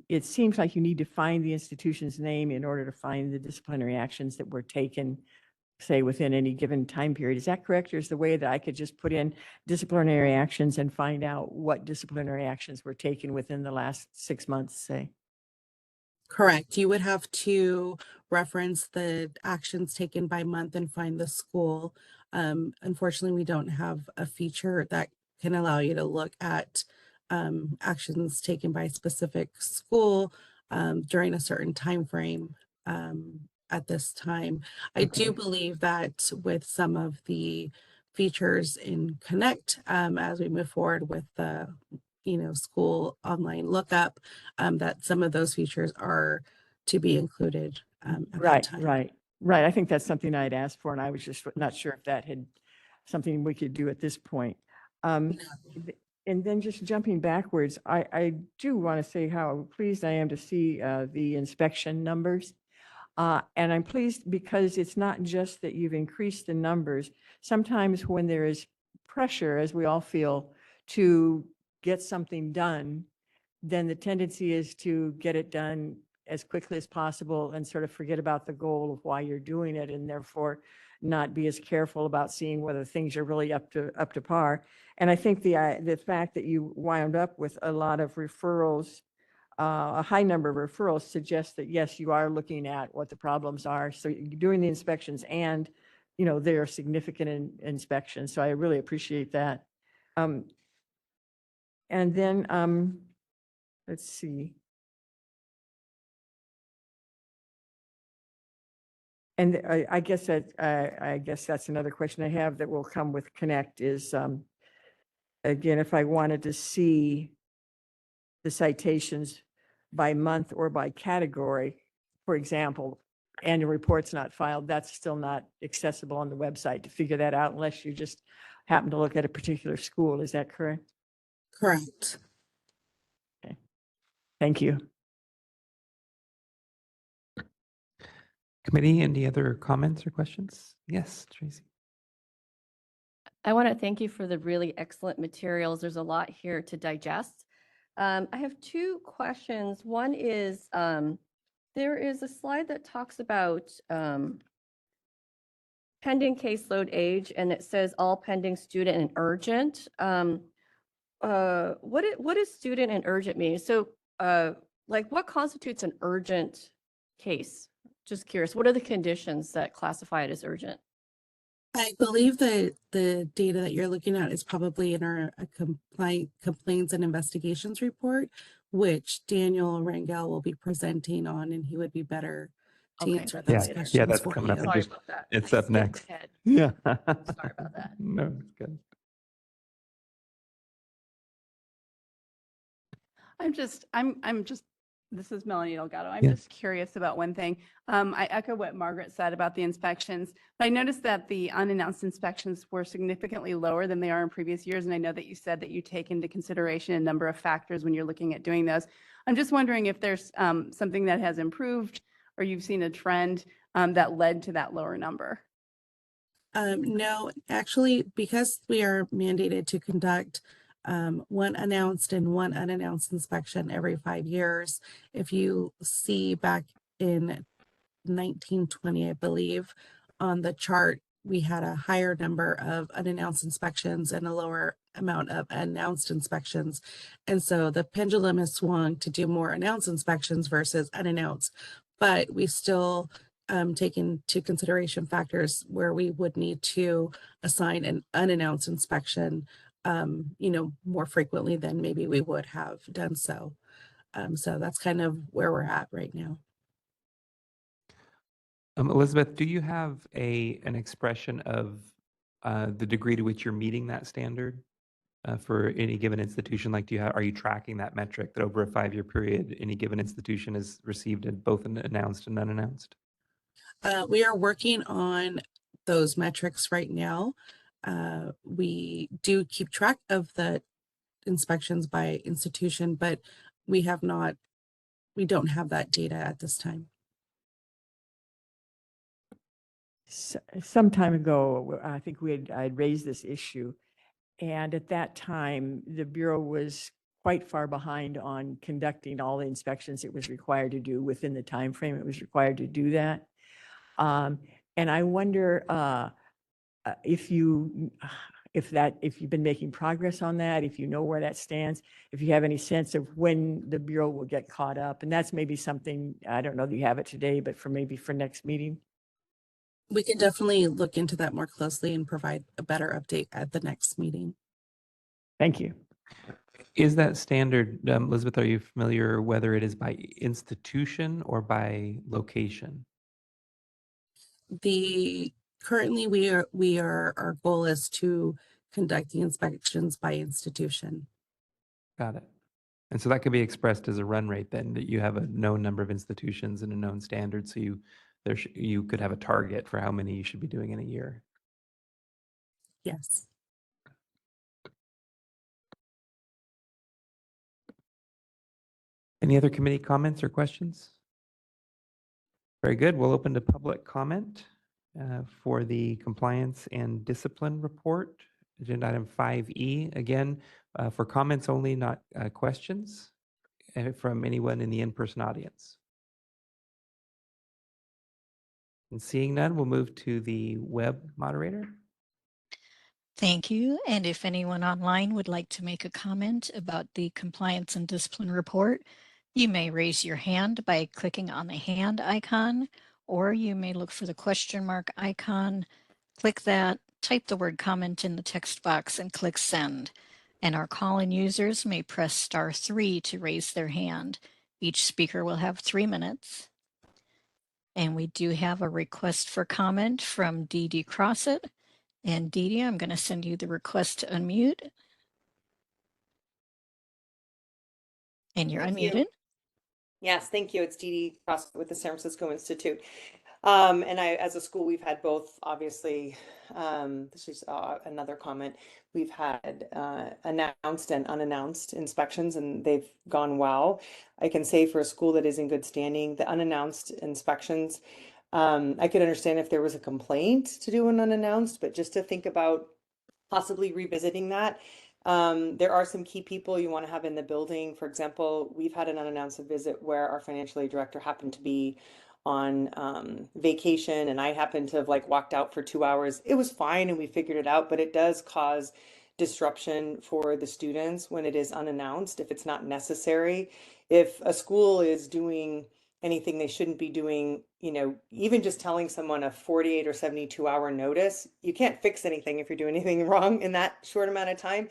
it seems like you need to find the institution's name in order to find the disciplinary actions that were taken, say, within any given time period. Is that correct? Or is the way that I could just put in disciplinary actions and find out what disciplinary actions were taken within the last 6 months, say? Correct. You would have to reference the actions taken by month and find the school. Unfortunately, we don't have a feature that can allow you to look at actions taken by a specific school during a certain time frame at this time. I do believe that with some of the features in Connect, as we move forward with the school online lookup, that some of those features are to be included at that Right, time. right. I think that's something I'd asked for, and I was just not sure if that had something we could do at this point. And then just jumping backwards, I do want to say how pleased I am to see the inspection numbers. And I'm pleased because it's not just that you've increased the numbers. Sometimes when there is pressure, as we all feel, to get something done, then the tendency is to get it done as quickly as possible and sort of forget about the goal of why you're doing it, and therefore not be as careful about seeing whether things are really up to par. And I think the fact that you wound up with a lot of referrals, a high number of referrals, suggests that yes, you are looking at what the problems are. So you're doing the inspections, and they are significant inspections. So I really appreciate that. And then let's see. And I guess that's another question I have that will come with Connect is, again, if I wanted to see the citations by month or by category, for example, annual report's not filed, that's still not accessible on the website to figure that out unless you just happen to look at a particular school. Is that correct? Correct. Okay. Thank you. Committee, any other comments or questions? Yes, Tracy. I want to thank you for the really excellent materials. There's a lot here to digest. I have two questions. One is, there is a slide that talks about pending caseload age, and it says all pending student and urgent. What is student and urgent mean? So like what constitutes an urgent case? Just curious, what are the conditions that classify it as urgent? I believe that the data that you're looking at is probably in our complaints and investigations report, which Daniel Rangel will be presenting on, and he would be better to Okay. answer those questions Yeah, that's for coming up. you. Sorry about that. It's I up skipped next. ahead. Yeah. Sorry about that. No, it's good. This is Melanie Delgado. I'm Yeah. just curious about one thing. I echo what Margaret said about the inspections. I noticed that the unannounced inspections were significantly lower than they are in previous years. And I know that you said that you take into consideration a number of factors when you're looking at doing those. I'm just wondering if there's something that has improved or you've seen a trend that led to that lower number. No, actually, because we are mandated to conduct one announced and one unannounced inspection every 5 years. If you see back in 1920, I believe, on the chart, we had a higher number of unannounced inspections and a lower amount of announced inspections. And so the pendulum has swung to do more announced inspections versus unannounced, but we still take into consideration factors where we would need to assign an unannounced inspection, more frequently than maybe we would have done so. So that's kind of where we're at right now. Elizabeth, do you have an expression of the degree to which you're meeting that standard for any given institution? Like, are you tracking that metric that over a 5-year period, any given institution has received both an announced and unannounced? We are working on those metrics right now. We do keep track of the inspections by institution, but we don't have that data at this time. Some time ago, I think I'd raised this issue. And at that time, the Bureau was quite far behind on conducting all the inspections it was required to do within the time frame it was required to do that. And I wonder if you've been making progress on that, if you know where that stands, if you have any sense of when the Bureau will get caught up. And that's maybe something, I don't know that you have it today, but maybe for next meeting. We can definitely look into that more closely and provide a better update at the next meeting. Thank you. Is that standard, Elizabeth, are you familiar whether it is by institution or by location? Currently our goal is to conduct the inspections by institution. Got it. And so that could be expressed as a run rate then, that you have a known number of institutions and a known standard. So you could have a target for how many you should be doing in a year. Yes. Any other committee comments or questions? Very good. We'll open to public comment for the compliance and discipline report, agenda item 5E. Again, for comments only, not questions from anyone in the in-person audience. And seeing none, we'll move to the web moderator. Thank you. And if anyone online would like to make a comment about the compliance and discipline report, you may raise your hand by clicking on the hand icon, or you may look for the question mark icon, click that, type the word comment in the text box and click send. And our call-in users may press *3 to raise their hand. Each speaker will have 3 minutes. And we do have a request for comment from Dee Dee Crossett. And Dee Dee, I'm going to send you the request to unmute. And you're Thank you. unmuted. Yes, thank you. It's Dee Dee Crossett with the San Francisco Institute. And as a school, we've had both, obviously, this is another comment. We've had announced and unannounced inspections, and they've gone well. I can say for a school that is in good standing, the unannounced inspections, I could understand if there was a complaint to do an unannounced, but just to think about possibly revisiting that. There are some key people you want to have in the building. For example, we've had an unannounced visit where our financial aid director happened to be on vacation, and I happened to have walked out for 2 hours. It was fine and we figured it out, but it does cause disruption for the students when it is unannounced, if it's not necessary. If a school is doing anything they shouldn't be doing, even just telling someone a 48 or 72-hour notice, you can't fix anything if you're doing anything wrong in that short amount of time.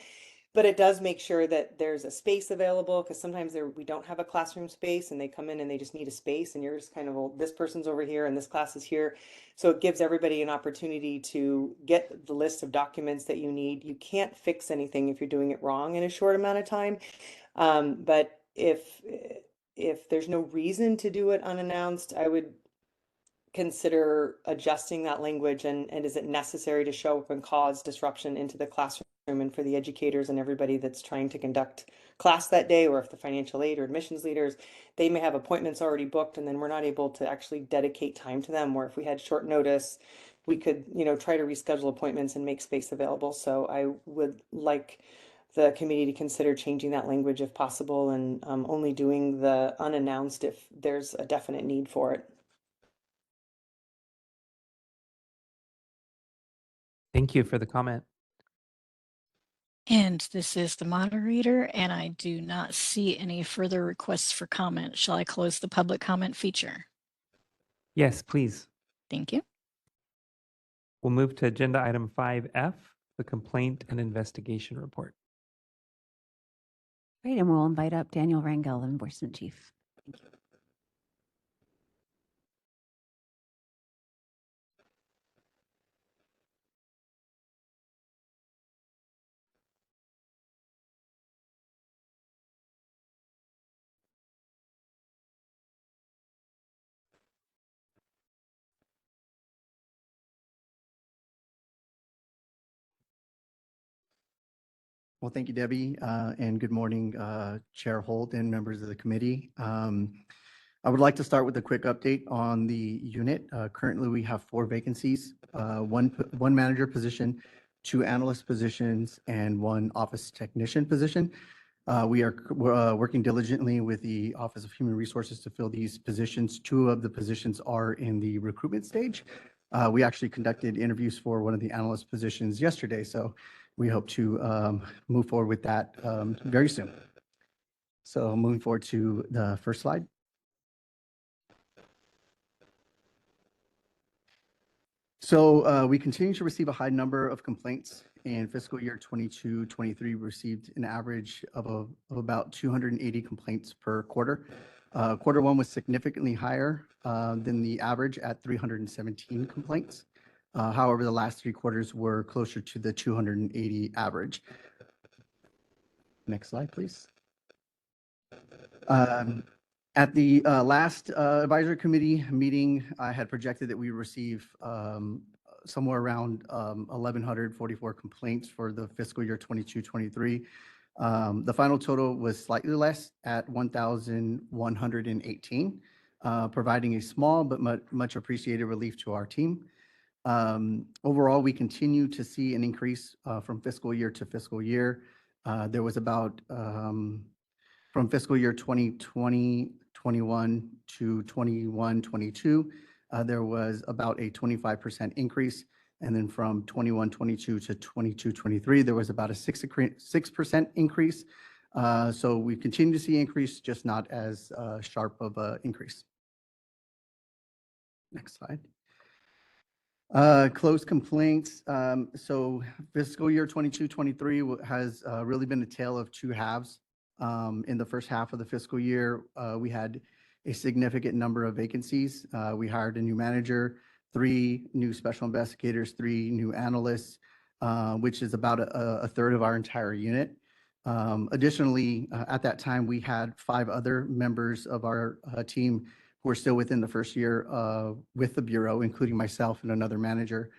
But it does make sure that there's a space available, because sometimes we don't have a classroom space and they come in and they just need a space, and you're just kind of, well, this person's over here and this class is here. So it gives everybody an opportunity to get the list of documents that you need. You can't fix anything if you're doing it wrong in a short amount of time. But if there's no reason to do it unannounced, I would consider adjusting that language, and is it necessary to show up and cause disruption into the classroom and for the educators and everybody that's trying to conduct class that day, or if the financial aid or admissions leaders, they may have appointments already booked and then we're not able to actually dedicate time to them, or if we had short notice, we could, try to reschedule appointments and make space available. So I would like the committee to consider changing that language if possible, and only doing the unannounced if there's a definite need for it. Thank you for the comment. And this is the moderator, and I do not see any further requests for comment. Shall I close the public comment feature? Yes, please. Thank you. We'll move to agenda item 5F, the complaint and investigation report. Great, and we'll invite up Daniel Rangel, the enforcement chief. Well, thank you, Debbie, and good morning, Chair Holt and members of the committee. I would like to start with a quick update on the unit. Currently, we have 4 vacancies, one manager position, 2 analyst positions, and 1 office technician position. We are working diligently with the Office of Human Resources to fill these positions. 2 of the positions are in the recruitment stage. We actually conducted interviews for one of the analyst positions yesterday, so we hope to move forward with that very soon. So moving forward to the first slide. So we continue to receive a high number of complaints. In fiscal year 22-23, we received an average of about 280 complaints per quarter. Quarter 1 was significantly higher than the average at 317 complaints. However, the last 3 quarters were closer to the 280 average. Next slide, please. At the last advisory committee meeting, I had projected that we receive somewhere around 1,144 complaints for the fiscal year 22-23. The final total was slightly less at 1,118, providing a small but much appreciated relief to our team. Overall, we continue to see an increase from fiscal year to fiscal year. There was about from fiscal year 2020-21 to 21-22, there was about a 25% increase. And then from 21-22 to 22-23, there was about a 6% increase. So we continue to see increase, just not as sharp of an increase. Next slide. Closed complaints. So fiscal year 22-23 has really been a tale of 2 halves. In the first half of the fiscal year, we had a significant number of vacancies. We hired a new manager, 3 new special investigators, 3 new analysts, which is about a third of our entire unit. Additionally, at that time, we had 5 other members of our team who are still within the first year with the Bureau, including myself and another manager.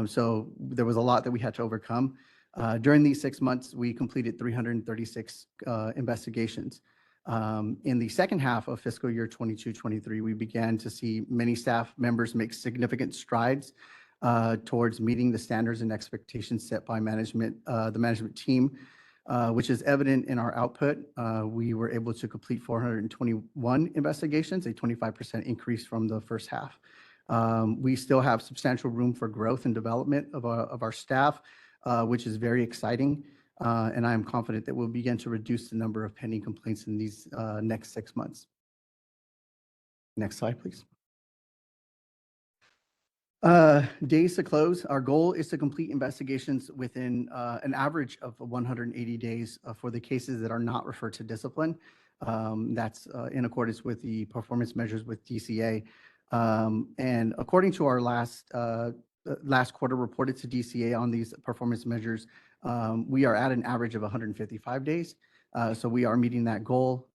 So there was a lot that we had to overcome. During these 6 months, we completed 336 investigations. In the second half of fiscal year 22-23, we began to see many staff members make significant strides towards meeting the standards and expectations set by management, the management team, which is evident in our output. We were able to complete 421 investigations, a 25% increase from the first half. We still have substantial room for growth and development of our staff, which is very exciting. And I am confident that we'll begin to reduce the number of pending complaints in these next 6 months. Next slide, please. Days to close. Our goal is to complete investigations within an average of 180 days for the cases that are not referred to discipline. That's in accordance with the performance measures with DCA. And according to our last quarter reported to DCA on these performance measures, we are at an average of 155 days. So we are meeting that goal.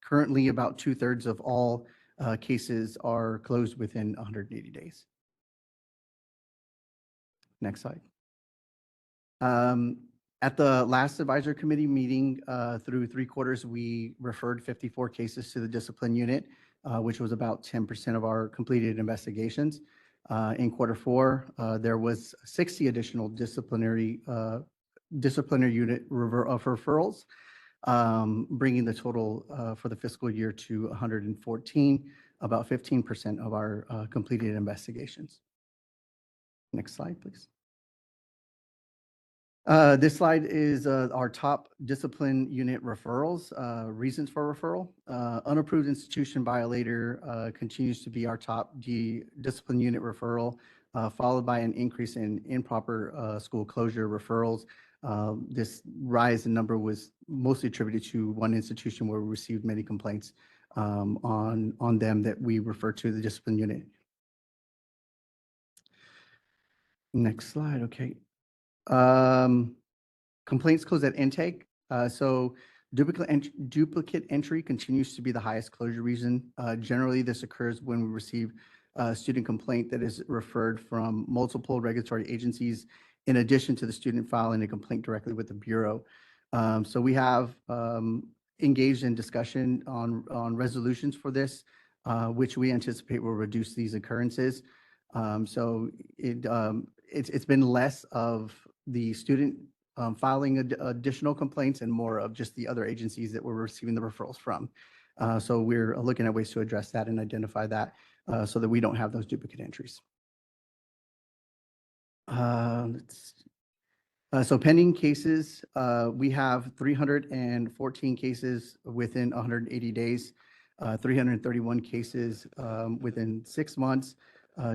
Currently, about 2/3 of all cases are closed within 180 days. Next slide. At the last advisory committee meeting, through 3 quarters, we referred 54 cases to the discipline unit, which was about 10% of our completed investigations. In quarter 4, there was 60 additional disciplinary unit referrals, bringing the total for the fiscal year to 114, about 15% of our completed investigations. Next slide, please. This slide is our top discipline unit referrals, reasons for referral. Unapproved institution violator continues to be our top discipline unit referral, followed by an increase in improper school closure referrals. This rise in number was mostly attributed to one institution where we received many complaints on them that we refer to the discipline unit. Next slide, okay. Complaints closed at intake. So duplicate entry continues to be the highest closure reason. Generally, this occurs when we receive student complaint that is referred from multiple regulatory agencies in addition to the student filing a complaint directly with the Bureau. So we have engaged in discussion on resolutions for this, which we anticipate will reduce these occurrences. So it's been less of the student filing additional complaints and more of just the other agencies that we're receiving the referrals from. So we're looking at ways to address that and identify that so that we don't have those duplicate entries. So pending cases, we have 314 cases within 180 days, 331 cases within 6 months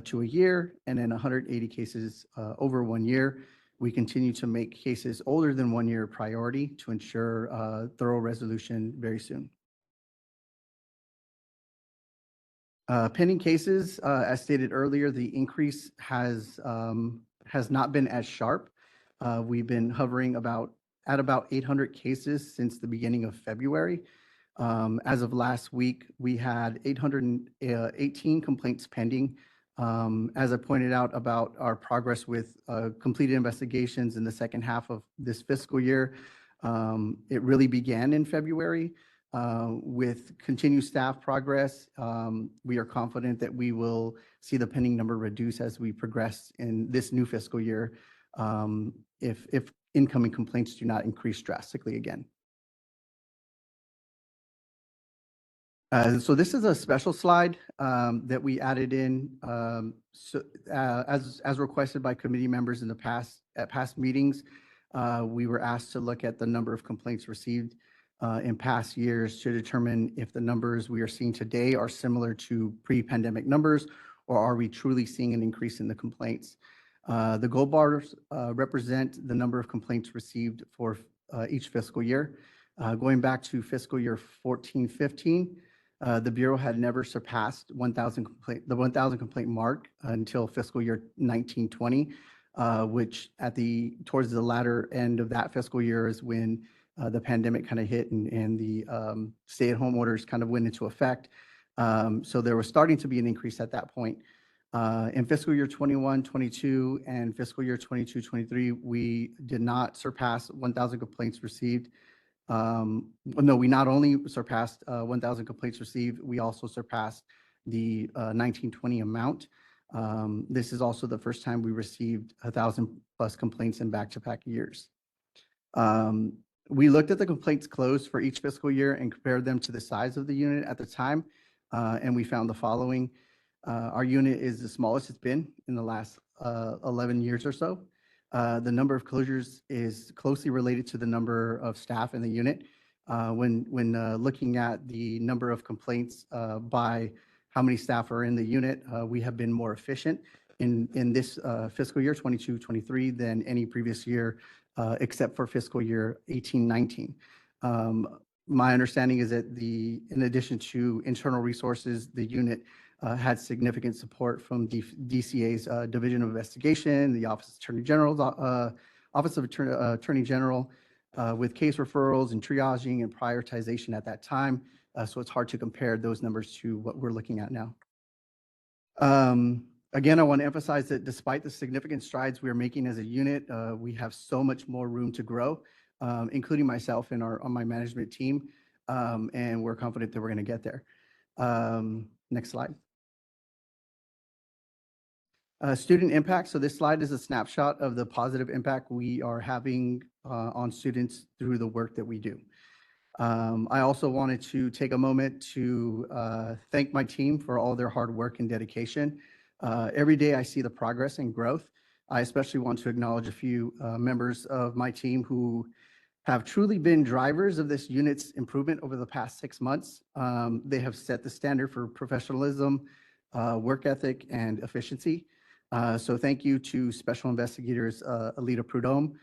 to a year, and then 180 cases over 1 year. We continue to make cases older than 1 year a priority to ensure thorough resolution very soon. Pending cases, as stated earlier, the increase has not been as sharp. We've been hovering at about 800 cases since the beginning of February. As of last week, we had 818 complaints pending. As I pointed out about our progress with completed investigations in the second half of this fiscal year, it really began in February. With continued staff progress, we are confident that we will see the pending number reduce as we progress in this new fiscal year if incoming complaints do not increase drastically again. So this is a special slide that we added in as requested by committee members in the past at past meetings. We were asked to look at the number of complaints received in past years to determine if the numbers we are seeing today are similar to pre-pandemic numbers, or are we truly seeing an increase in the complaints. The gold bars represent the number of complaints received for each fiscal year. Going back to fiscal year 14-15, the Bureau had never surpassed the 1,000 complaint mark until fiscal year 19-20, which towards the latter end of that fiscal year is when the pandemic kind of hit and the stay-at-home orders kind of went into effect. So there was starting to be an increase at that point. In fiscal year 21-22 and fiscal year 22-23, we did not surpass 1,000 complaints received. No, we not only surpassed 1,000 complaints received, we also surpassed the 19-20 amount. This is also the first time we received 1,000 plus complaints in back-to-back years. We looked at the complaints closed for each fiscal year and compared them to the size of the unit at the time, and we found the following. Our unit is the smallest it's been in the last 11 years or so. The number of closures is closely related to the number of staff in the unit. When looking at the number of complaints by how many staff are in the unit, we have been more efficient in this fiscal year 22-23 than any previous year except for fiscal year 18-19. My understanding is that in addition to internal resources, the unit had significant support from DCA's Division of Investigation, the Office of Attorney General's Office of Attorney General, with case referrals and triaging and prioritization at that time. So it's hard to compare those numbers to what we're looking at now. Again, I want to emphasize that despite the significant strides we are making as a unit, we have so much more room to grow, including myself and on my management team, and we're confident that we're going to get there. Next slide. Student impact. So this slide is a snapshot of the positive impact we are having on students through the work that we do. I also wanted to take a moment to thank my team for all their hard work and dedication. Every day I see the progress and growth. I especially want to acknowledge a few members of my team who have truly been drivers of this unit's improvement over the past 6 months. They have set the standard for professionalism, work ethic, and efficiency. So thank you to Special Investigators Alita Prudhomme,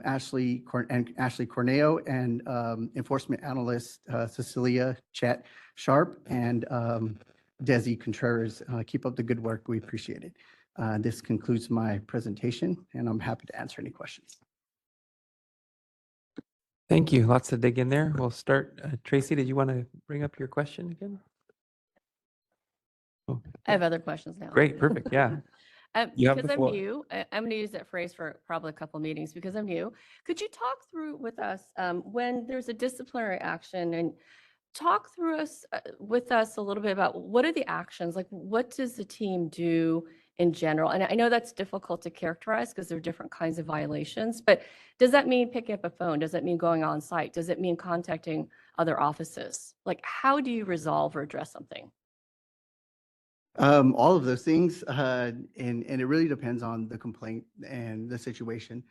Ashley Corneo, and Enforcement Analyst Cecilia Chet Sharp, and Desi Contreras. Keep up the good work. We appreciate it. This concludes my presentation, and I'm happy to answer any questions. Thank you. Lots to dig in there. We'll start. Tracy, did you want to bring up your question again? Oh, I have other questions now. great, perfect, yeah. You have Because the I'm floor. new, I'm going to use that phrase for probably a couple meetings because I'm new. Could you talk through with us when there's a disciplinary action and talk through with us a little bit about what are the actions? Like, what does the team do in general? And I know that's difficult to characterize because there are different kinds of violations, but does that mean picking up a phone? Does that mean going on site? Does it mean contacting other offices? Like, how do you resolve or address something? All of those things, and it really depends on the complaint and the situation.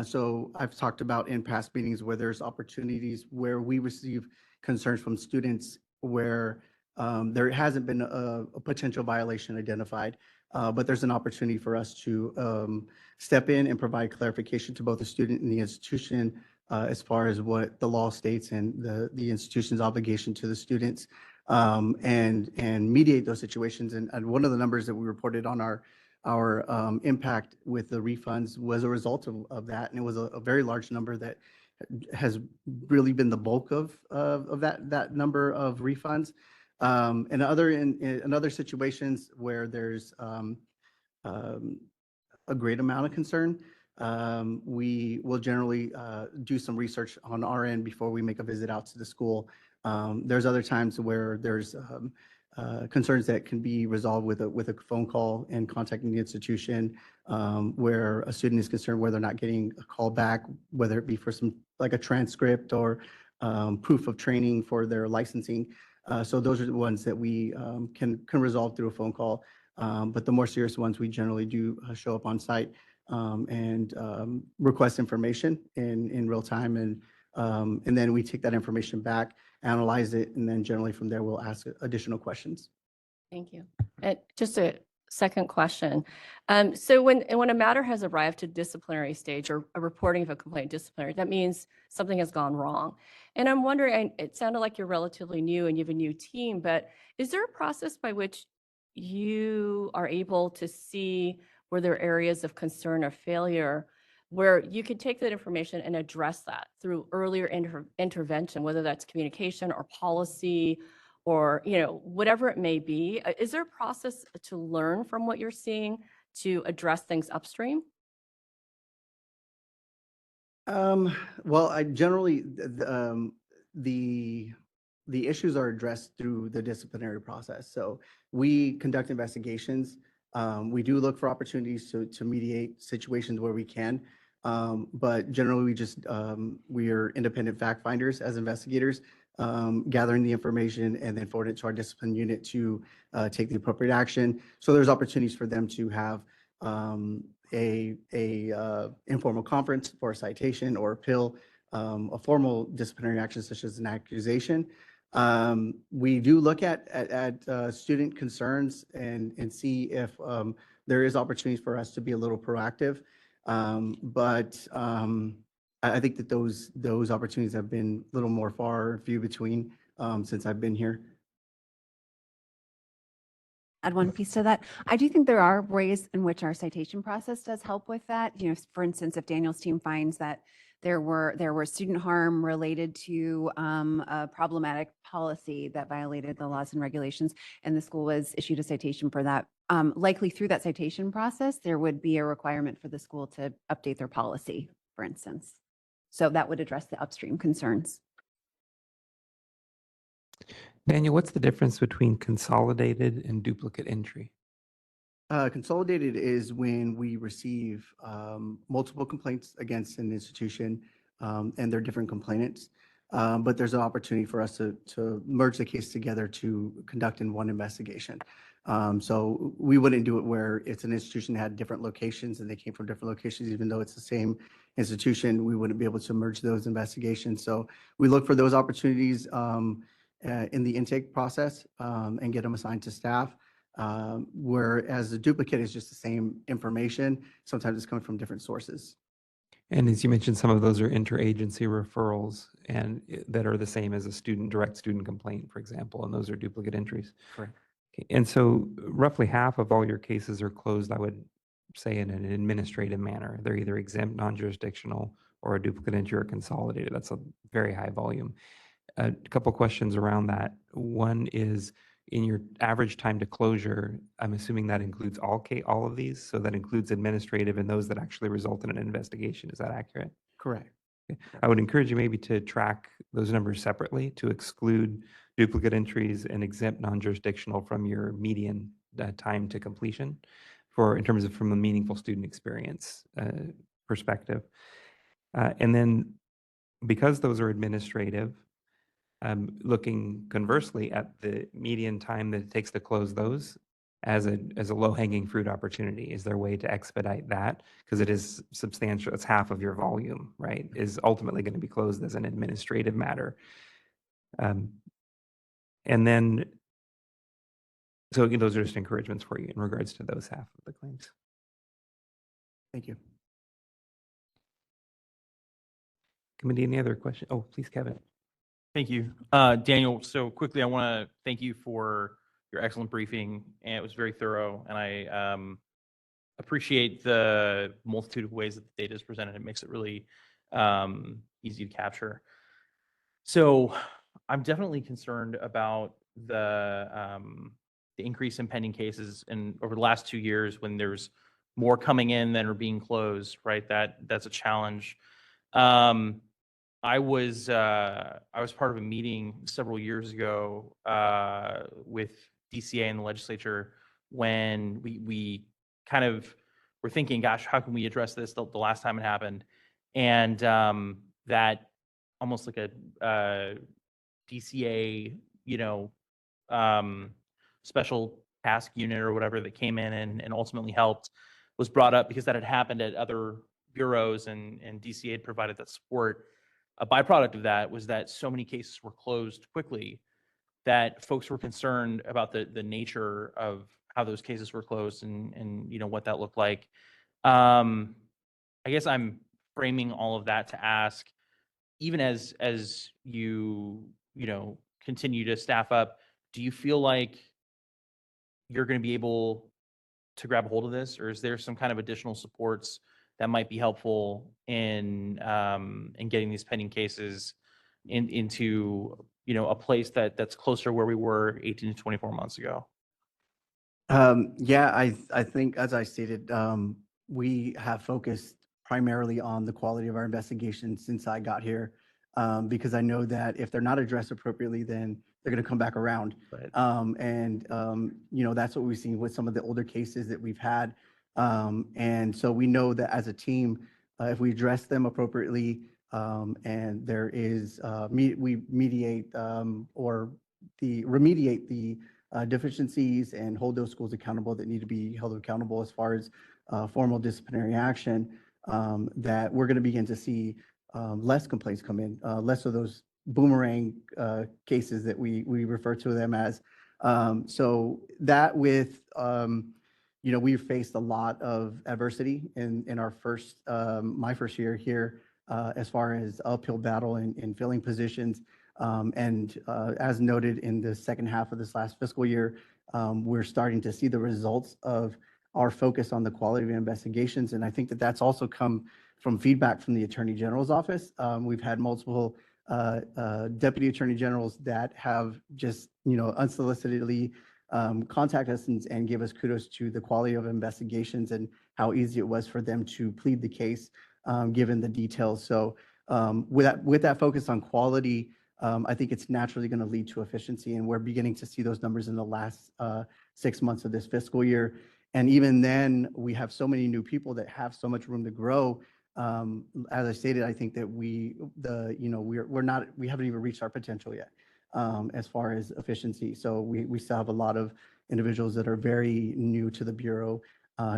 So I've talked about in past meetings where there's opportunities where we receive concerns from students where there hasn't been a potential violation identified, but there's an opportunity for us to step in and provide clarification to both the student and the institution as far as what the law states and the institution's obligation to the students. And mediate those situations. And one of the numbers that we reported on our impact with the refunds was a result of that. And it was a very large number that has really been the bulk of that number of refunds. And in other situations where there's a great amount of concern, we will generally do some research on our end before we make a visit out to the school. There's other times where there's concerns that can be resolved with a phone call and contacting the institution, where a student is concerned where they're not getting a call back, whether it be for some like a transcript or proof of training for their licensing. So those are the ones that we can resolve through a phone call. But the more serious ones, we generally do show up on site and request information in real time, and then we take that information back, analyze it, and then generally from there we'll ask additional questions. Thank you. And just a second question. So when a matter has arrived to disciplinary stage or a reporting of a complaint disciplinary, that means something has gone wrong. And I'm wondering, it sounded like you're relatively new and you have a new team, but is there a process by which you are able to see where there are areas of concern or failure where you can take that information and address that through earlier intervention, whether that's communication or policy or whatever it may be? Is there a process to learn from what you're seeing to address things upstream? Well, I generally the issues are addressed through the disciplinary process. So we conduct investigations. We do look for opportunities to mediate situations where we can. But generally, we are independent fact finders as investigators, gathering the information and then forward it to our discipline unit to take the appropriate action. So there's opportunities for them to have a informal conference for a citation or appeal, a formal disciplinary action such as an accusation. We do look at student concerns and see if there is opportunities for us to be a little proactive. But I think that those opportunities have been a little more far and few between since I've been here. Add one piece to that. I do think there are ways in which our citation process does help with that. For instance, if Daniel's team finds that there were student harm related to a problematic policy that violated the laws and regulations, and the school was issued a citation for that, likely through that citation process, there would be a requirement for the school to update their policy, for instance. So that would address the upstream concerns. Daniel, what's the difference between consolidated and duplicate entry? Consolidated is when we receive multiple complaints against an institution, and they're different complainants. But there's an opportunity for us to merge the case together to conduct in one investigation. So we wouldn't do it where it's an institution that had different locations and they came from different locations, even though it's the same institution, we wouldn't be able to merge those investigations. So we look for those opportunities in the intake process and get them assigned to staff. Whereas the duplicate is just the same information. Sometimes it's coming from different sources. And as you mentioned, some of those are interagency referrals and that are the same as a direct student complaint, for example, and those are duplicate entries. Correct. Okay. And so roughly half of all your cases are closed, I would say, in an administrative manner. They're either exempt, non-jurisdictional, or a duplicate entry or consolidated. That's a very high volume. A couple questions around that. One is, in your average time to closure, I'm assuming that includes all of these, so that includes administrative and those that actually result in an investigation. Is that accurate? Correct. I would encourage you maybe to track those numbers separately to exclude duplicate entries and exempt non-jurisdictional from your median time to completion in terms of from a meaningful student experience perspective. And then because those are administrative, looking conversely at the median time that it takes to close those as a low-hanging fruit opportunity. Is there a way to expedite that? Because it is substantial, it's half of your volume, right? Is ultimately going to be closed as an administrative matter. And then, so those are just encouragements for you in regards to those half of the claims. Thank you. Committee, any other questions? Oh, please, Kevin. Thank you. Daniel, so quickly, I want to thank you for your excellent briefing, and it was very thorough, and I appreciate the multitude of ways that the data is presented. It makes it really easy to capture. So I'm definitely concerned about the increase in pending cases and over the last 2 years when there's more coming in than are being closed, right? That's a challenge. I was part of a meeting several years ago with DCA and the legislature when we kind of were thinking, gosh, how can we address this the last time it happened? And that almost like a DCA, special task unit or whatever that came in and ultimately helped was brought up because that had happened at other bureaus and DCA had provided that support. A byproduct of that was that so many cases were closed quickly that folks were concerned about the nature of how those cases were closed and what that looked like. I guess I'm framing all of that to ask, even as you continue to staff up, do you feel like you're going to be able to grab a hold of this, or is there some kind of additional supports that might be helpful in getting these pending cases into a place that's closer where we were 18 to 24 months ago? Yeah, I think, as I stated, we have focused primarily on the quality of our investigations since I got here, because I know that if they're not addressed appropriately, then they're going to come back around. Right. That's what we've seen with some of the older cases that we've had. And so we know that as a team, if we address them appropriately, and there is, we mediate or remediate the deficiencies and hold those schools accountable that need to be held accountable as far as formal disciplinary action, that we're going to begin to see less complaints come in, less of those boomerang cases that we refer to them as. So that with, we've faced a lot of adversity in our my first year here, as far as uphill battle in filling positions. As noted in the second half of this last fiscal year, we're starting to see the results of our focus on the quality of investigations. And I think that that's also come from feedback from the Attorney General's office. We've had multiple deputy attorney generals that have just, unsolicitedly contact us and give us kudos to the quality of investigations and how easy it was for them to plead the case, given the details. So with that focus on quality, I think it's naturally going to lead to efficiency, and we're beginning to see those numbers in the last 6 months of this fiscal year. And even then, we have so many new people that have so much room to grow. As I stated, I think that we haven't even reached our potential yet, as far as efficiency. So we still have a lot of individuals that are very new to the Bureau,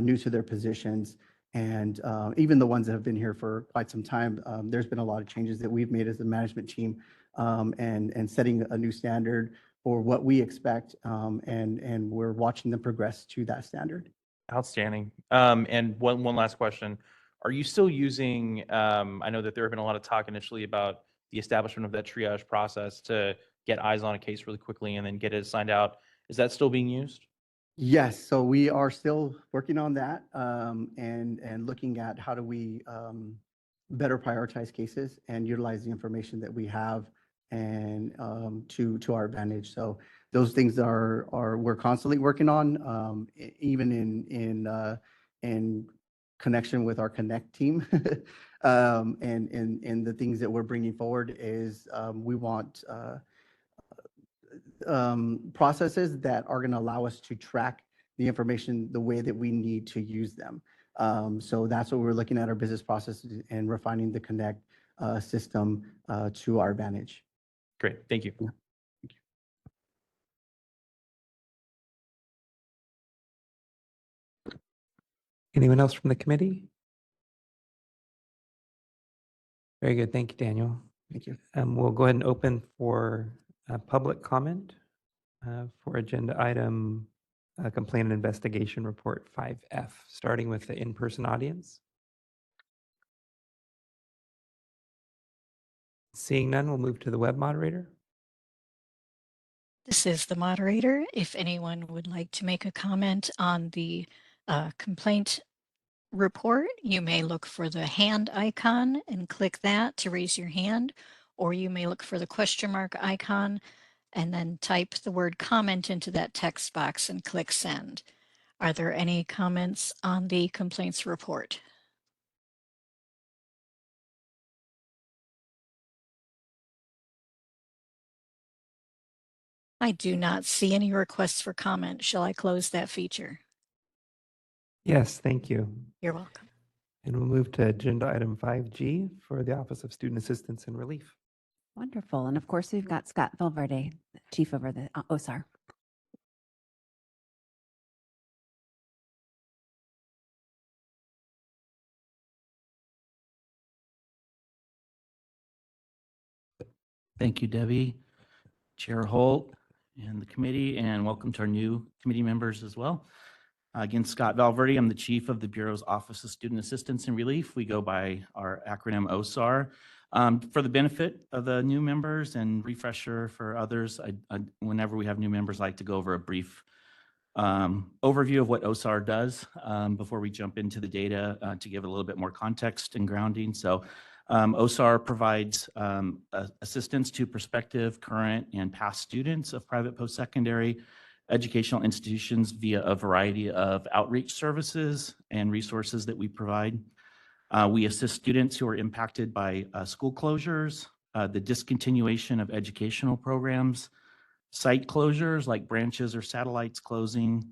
new to their positions. And even the ones that have been here for quite some time, there's been a lot of changes that we've made as a management team, and setting a new standard for what we expect, and we're watching them progress to that standard. Outstanding. And one last question. Are you still using, I know that there have been a lot of talk initially about the establishment of that triage process to get eyes on a case really quickly and then get it assigned out. Is that still being used? Yes, so we are still working on that, and looking at how do we better prioritize cases and utilize the information that we have and to our advantage. So those things we're constantly working on, even in connection with our Connect team. And the things that we're bringing forward is we want processes that are going to allow us to track the information the way that we need to use them. So that's what we're looking at, our business processes and refining the Connect system to our advantage. Great, thank you. Anyone else from the committee? Very good. Thank you, Daniel. Thank you. We'll go ahead and open for public comment for agenda item complaint and investigation report 5F, starting with the in-person audience. Seeing none, we'll move to the web moderator. This is the moderator. If anyone would like to make a comment on the complaint report, you may look for the hand icon and click that to raise your hand, or you may look for the question mark icon and then type the word comment into that text box and click send. Are there any comments on the complaints report? I do not see any requests for comment. Shall I close that feature? Yes, thank you. You're welcome. And we'll move to agenda item 5G for the Office of Student Assistance and Relief. Wonderful. And of course, we've got Scott Valverde, Chief over the OSAR. Thank you, Debbie, Chair Holt, and the committee, and welcome to our new committee members as well. Again, Scott Valverde, I'm the Chief of the Bureau's Office of Student Assistance and Relief. We go by our acronym OSAR. For the benefit of the new members and refresher for others, whenever we have new members, I like to go over a brief overview of what OSAR does before we jump into the data to give a little bit more context and grounding. So OSAR provides assistance to prospective, current, and past students of private post-secondary educational institutions via a variety of outreach services and resources that we provide. We assist students who are impacted by school closures, the discontinuation of educational programs, site closures like branches or satellites closing,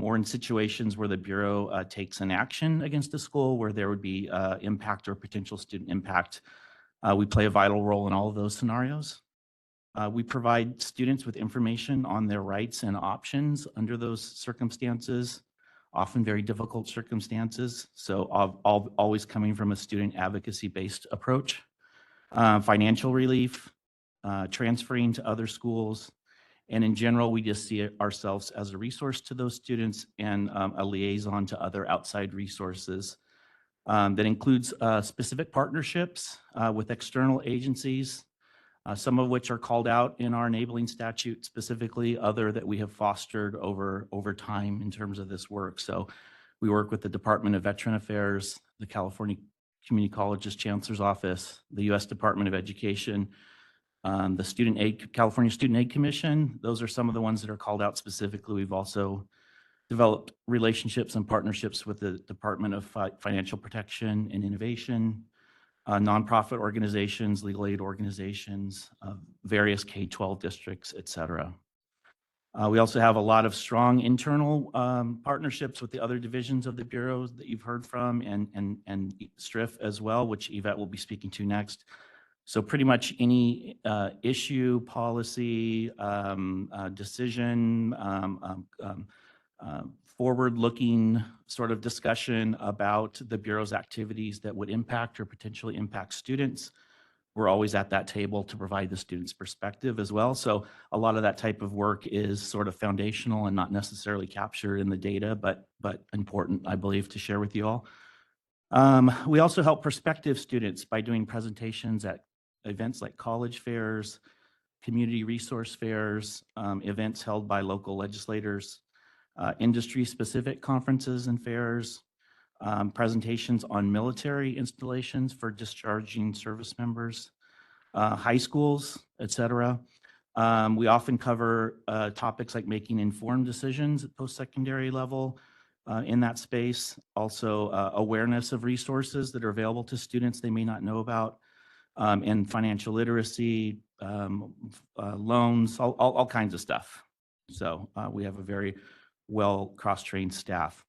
or in situations where the Bureau takes an action against a school where there would be impact or potential student impact. We play a vital role in all of those scenarios. We provide students with information on their rights and options under those circumstances, often very difficult circumstances. So always coming from a student advocacy-based approach. Financial relief, transferring to other schools, and in general, we just see ourselves as a resource to those students and a liaison to other outside resources. That includes specific partnerships with external agencies, some of which are called out in our enabling statute specifically, other that we have fostered over time in terms of this work. So we work with the Department of Veteran Affairs, the California Community Colleges Chancellor's Office, the U.S. Department of Education, the California Student Aid Commission. Those are some of the ones that are called out specifically. We've also developed relationships and partnerships with the Department of Financial Protection and Innovation, nonprofit organizations, legal aid organizations, various K-12 districts, et cetera. We also have a lot of strong internal partnerships with the other divisions of the Bureau that you've heard from and STRIF as well, which Yvette will be speaking to next. So pretty much any issue, policy, decision, forward-looking sort of discussion about the Bureau's activities that would impact or potentially impact students. We're always at that table to provide the student's perspective as well. So a lot of that type of work is sort of foundational and not necessarily captured in the data, but important, I believe, to share with you all. We also help prospective students by doing presentations at events like college fairs, community resource fairs, events held by local legislators, industry-specific conferences and fairs, presentations on military installations for discharging service members, high schools, et cetera. We often cover topics like making informed decisions at post-secondary level in that space. Also, awareness of resources that are available to students they may not know about, and financial literacy, loans, all kinds of stuff. So we have a very well cross-trained staff.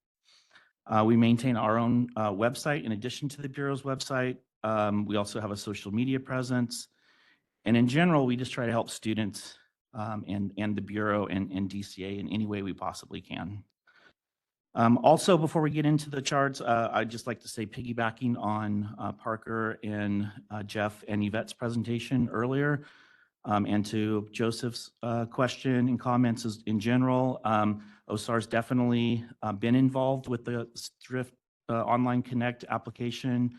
We maintain our own website in addition to the Bureau's website. We also have a social media presence. And in general, we just try to help students and the Bureau and DCA in any way we possibly can. Also, before we get into the charts, I'd just like to say, piggybacking on Parker and Jeff and Yvette's presentation earlier, and to Joseph's question and comments in general, OSAR's definitely been involved with the STRIF Online Connect application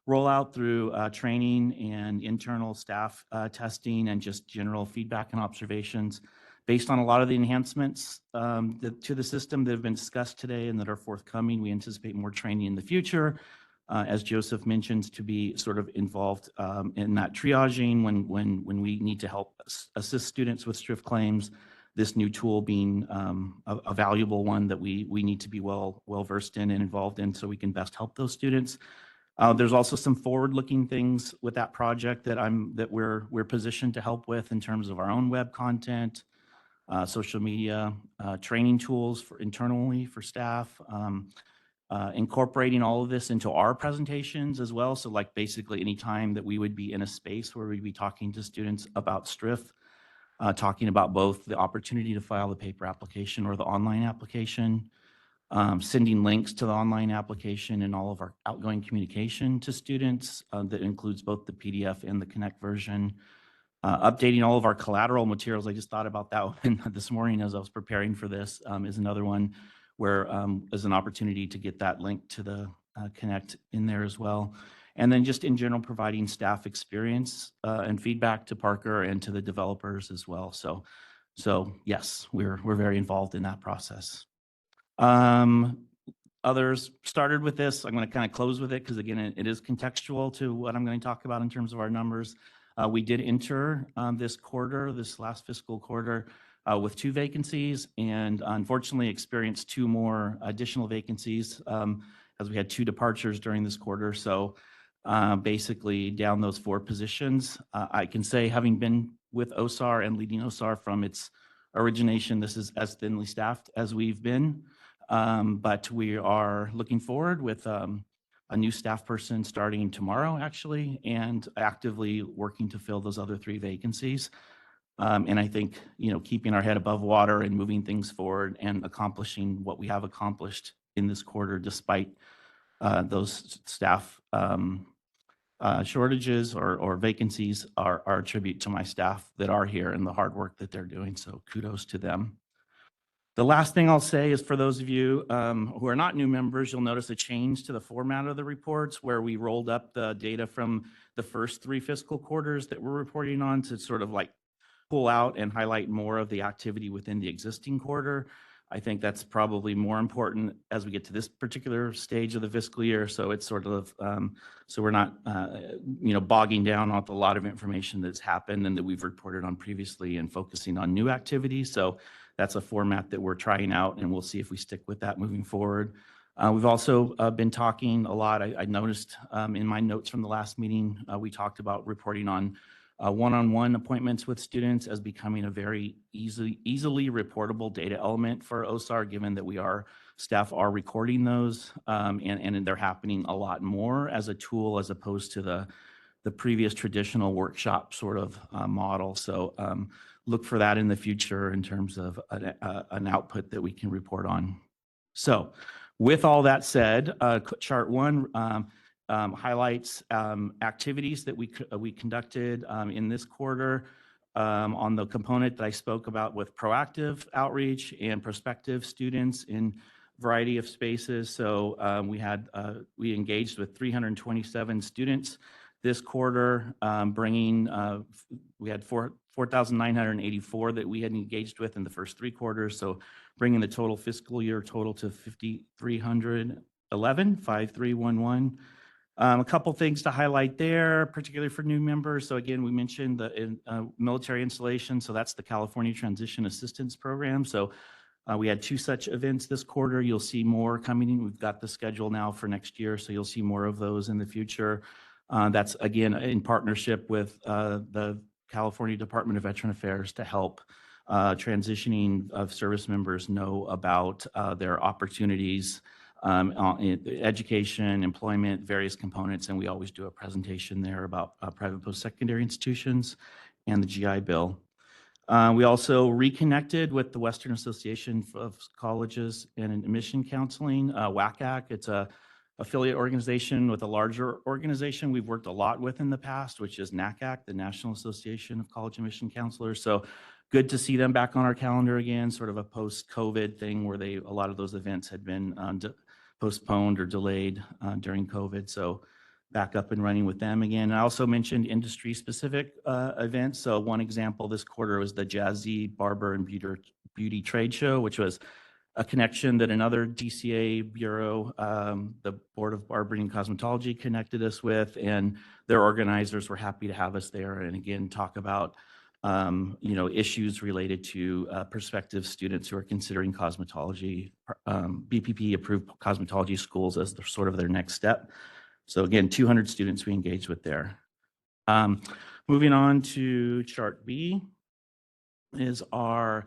rollout through training and internal staff testing and just general feedback and observations. Based on a lot of the enhancements to the system that have been discussed today and that are forthcoming, we anticipate more training in the future. As Joseph mentions, to be sort of involved in that triaging when we need to help assist students with STRIF claims, this new tool being a valuable one that we need to be well versed in and involved in so we can best help those students. There's also some forward-looking things with that project that we're positioned to help with in terms of our own web content, social media, training tools internally for staff, incorporating all of this into our presentations as well. So like basically any time that we would be in a space where we'd be talking to students about STRIF, talking about both the opportunity to file the paper application or the online application, sending links to the online application and all of our outgoing communication to students that includes both the PDF and the Connect version. Updating all of our collateral materials. I just thought about that one this morning as I was preparing for this, is another one where there's an opportunity to get that link to the Connect in there as well. And then just in general, providing staff experience and feedback to Parker and to the developers as well. So yes, we're very involved in that process. Others started with this. I'm going to kind of close with it because again, it is contextual to what I'm going to talk about in terms of our numbers. We did enter this last fiscal quarter, with 2 vacancies and unfortunately experienced 2 more additional vacancies as we had 2 departures during this quarter. So basically down those 4 positions. I can say, having been with OSAR and leading OSAR from its origination, this is as thinly staffed as we've been. But we are looking forward with a new staff person starting tomorrow, actually, and actively working to fill those other 3 vacancies. And I think, keeping our head above water and moving things forward and accomplishing what we have accomplished in this quarter, despite those staff shortages or vacancies, are a tribute to my staff that are here and the hard work that they're doing. So kudos to them. The last thing I'll say is for those of you who are not new members, you'll notice a change to the format of the reports where we rolled up the data from the first 3 fiscal quarters that we're reporting on to sort of like pull out and highlight more of the activity within the existing quarter. I think that's probably more important as we get to this particular stage of the fiscal year. So it's sort of, so we're not, bogging down with a lot of information that's happened and that we've reported on previously and focusing on new activities. So that's a format that we're trying out and we'll see if we stick with that moving forward. We've also been talking a lot. I noticed in my notes from the last meeting, we talked about reporting on one-on-one appointments with students as becoming a very easily reportable data element for OSAR, given that staff are recording those and they're happening a lot more as a tool as opposed to the previous traditional workshop sort of model. So look for that in the future in terms of an output that we can report on. So with all that said, chart 1 highlights activities that we conducted in this quarter on the component that I spoke about with proactive outreach and prospective students in a variety of spaces. So we engaged with 327 students this quarter, we had 4,984 that we had engaged with in the first 3 quarters. So bringing the total fiscal year total to 5,311. A couple things to highlight there, particularly for new members. So again, we mentioned the military installation. So that's the California Transition Assistance Program. So we had 2 such events this quarter. You'll see more coming in. We've got the schedule now for next year, so you'll see more of those in the future. That's again in partnership with the California Department of Veteran Affairs to help transitioning of service members know about their opportunities, education, employment, various components, and we always do a presentation there about private post-secondary institutions and the GI Bill. We also reconnected with the Western Association of Colleges and Admission Counseling, WACAC. It's a affiliate organization with a larger organization we've worked a lot with in the past, which is NACAC, the National Association of College Admission Counselors. So good to see them back on our calendar again, sort of a post-COVID thing where a lot of those events had been postponed or delayed during COVID. So back up and running with them again. I also mentioned industry-specific events. So one example this quarter was the Jazzy Barber and Beauty Trade Show, which was a connection that another DCA bureau, the Board of Barbering and Cosmetology, connected us with, and their organizers were happy to have us there and again talk about issues related to prospective students who are considering cosmetology, BPP-approved cosmetology schools as sort of their next step. So again, 200 students we engaged with there. Moving on to chart B is our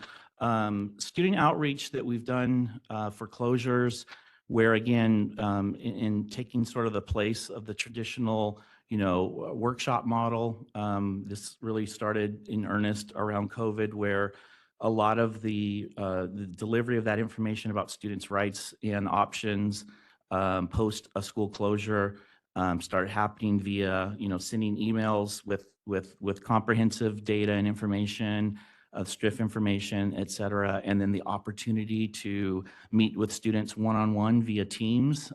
student outreach that we've done for closures, where again, in taking sort of the place of the traditional workshop model. This really started in earnest around COVID, where a lot of the delivery of that information about students' rights and options post a school closure started happening via sending emails with comprehensive data and information, STRIF information, et cetera, and then the opportunity to meet with students one-on-one via Teams.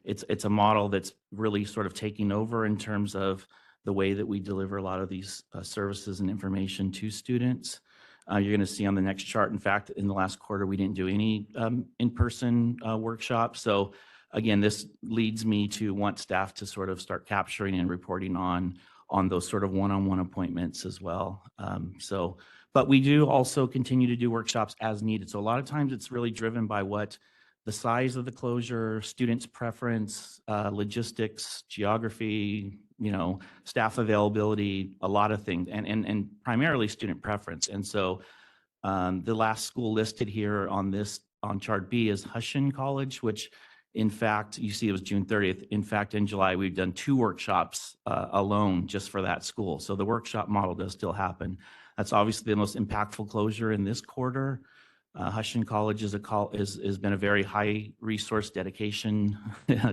It's a model that's really sort of taking over in terms of the way that we deliver a lot of these services and information to students. You're going to see on the next chart, in fact, in the last quarter, we didn't do any in-person workshops. So again, this leads me to want staff to sort of start capturing and reporting on those sort of one-on-one appointments as well. But we do also continue to do workshops as needed. So a lot of times it's really driven by what the size of the closure, students' preference, logistics, geography, staff availability, a lot of things, and primarily student preference. And so the last school listed here on chart B is Husson College, which in fact, you see it was June 30th. In fact, in July, we've done 2 workshops alone just for that school. So the workshop model does still happen. That's obviously the most impactful closure in this quarter. Husson College has been a very high resource dedication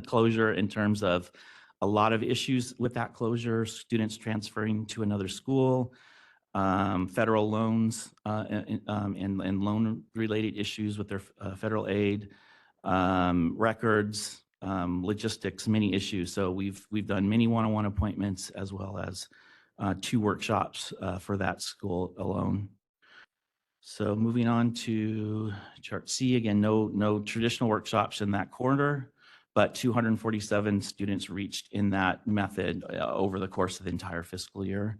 closure in terms of a lot of issues with that closure, students transferring to another school, federal loans and loan-related issues with their federal aid, records, logistics, many issues. So we've done many one-on-one appointments as well as 2 workshops for that school alone. So moving on to chart C, again, no traditional workshops in that quarter, but 247 students reached in that method over the course of the entire fiscal year.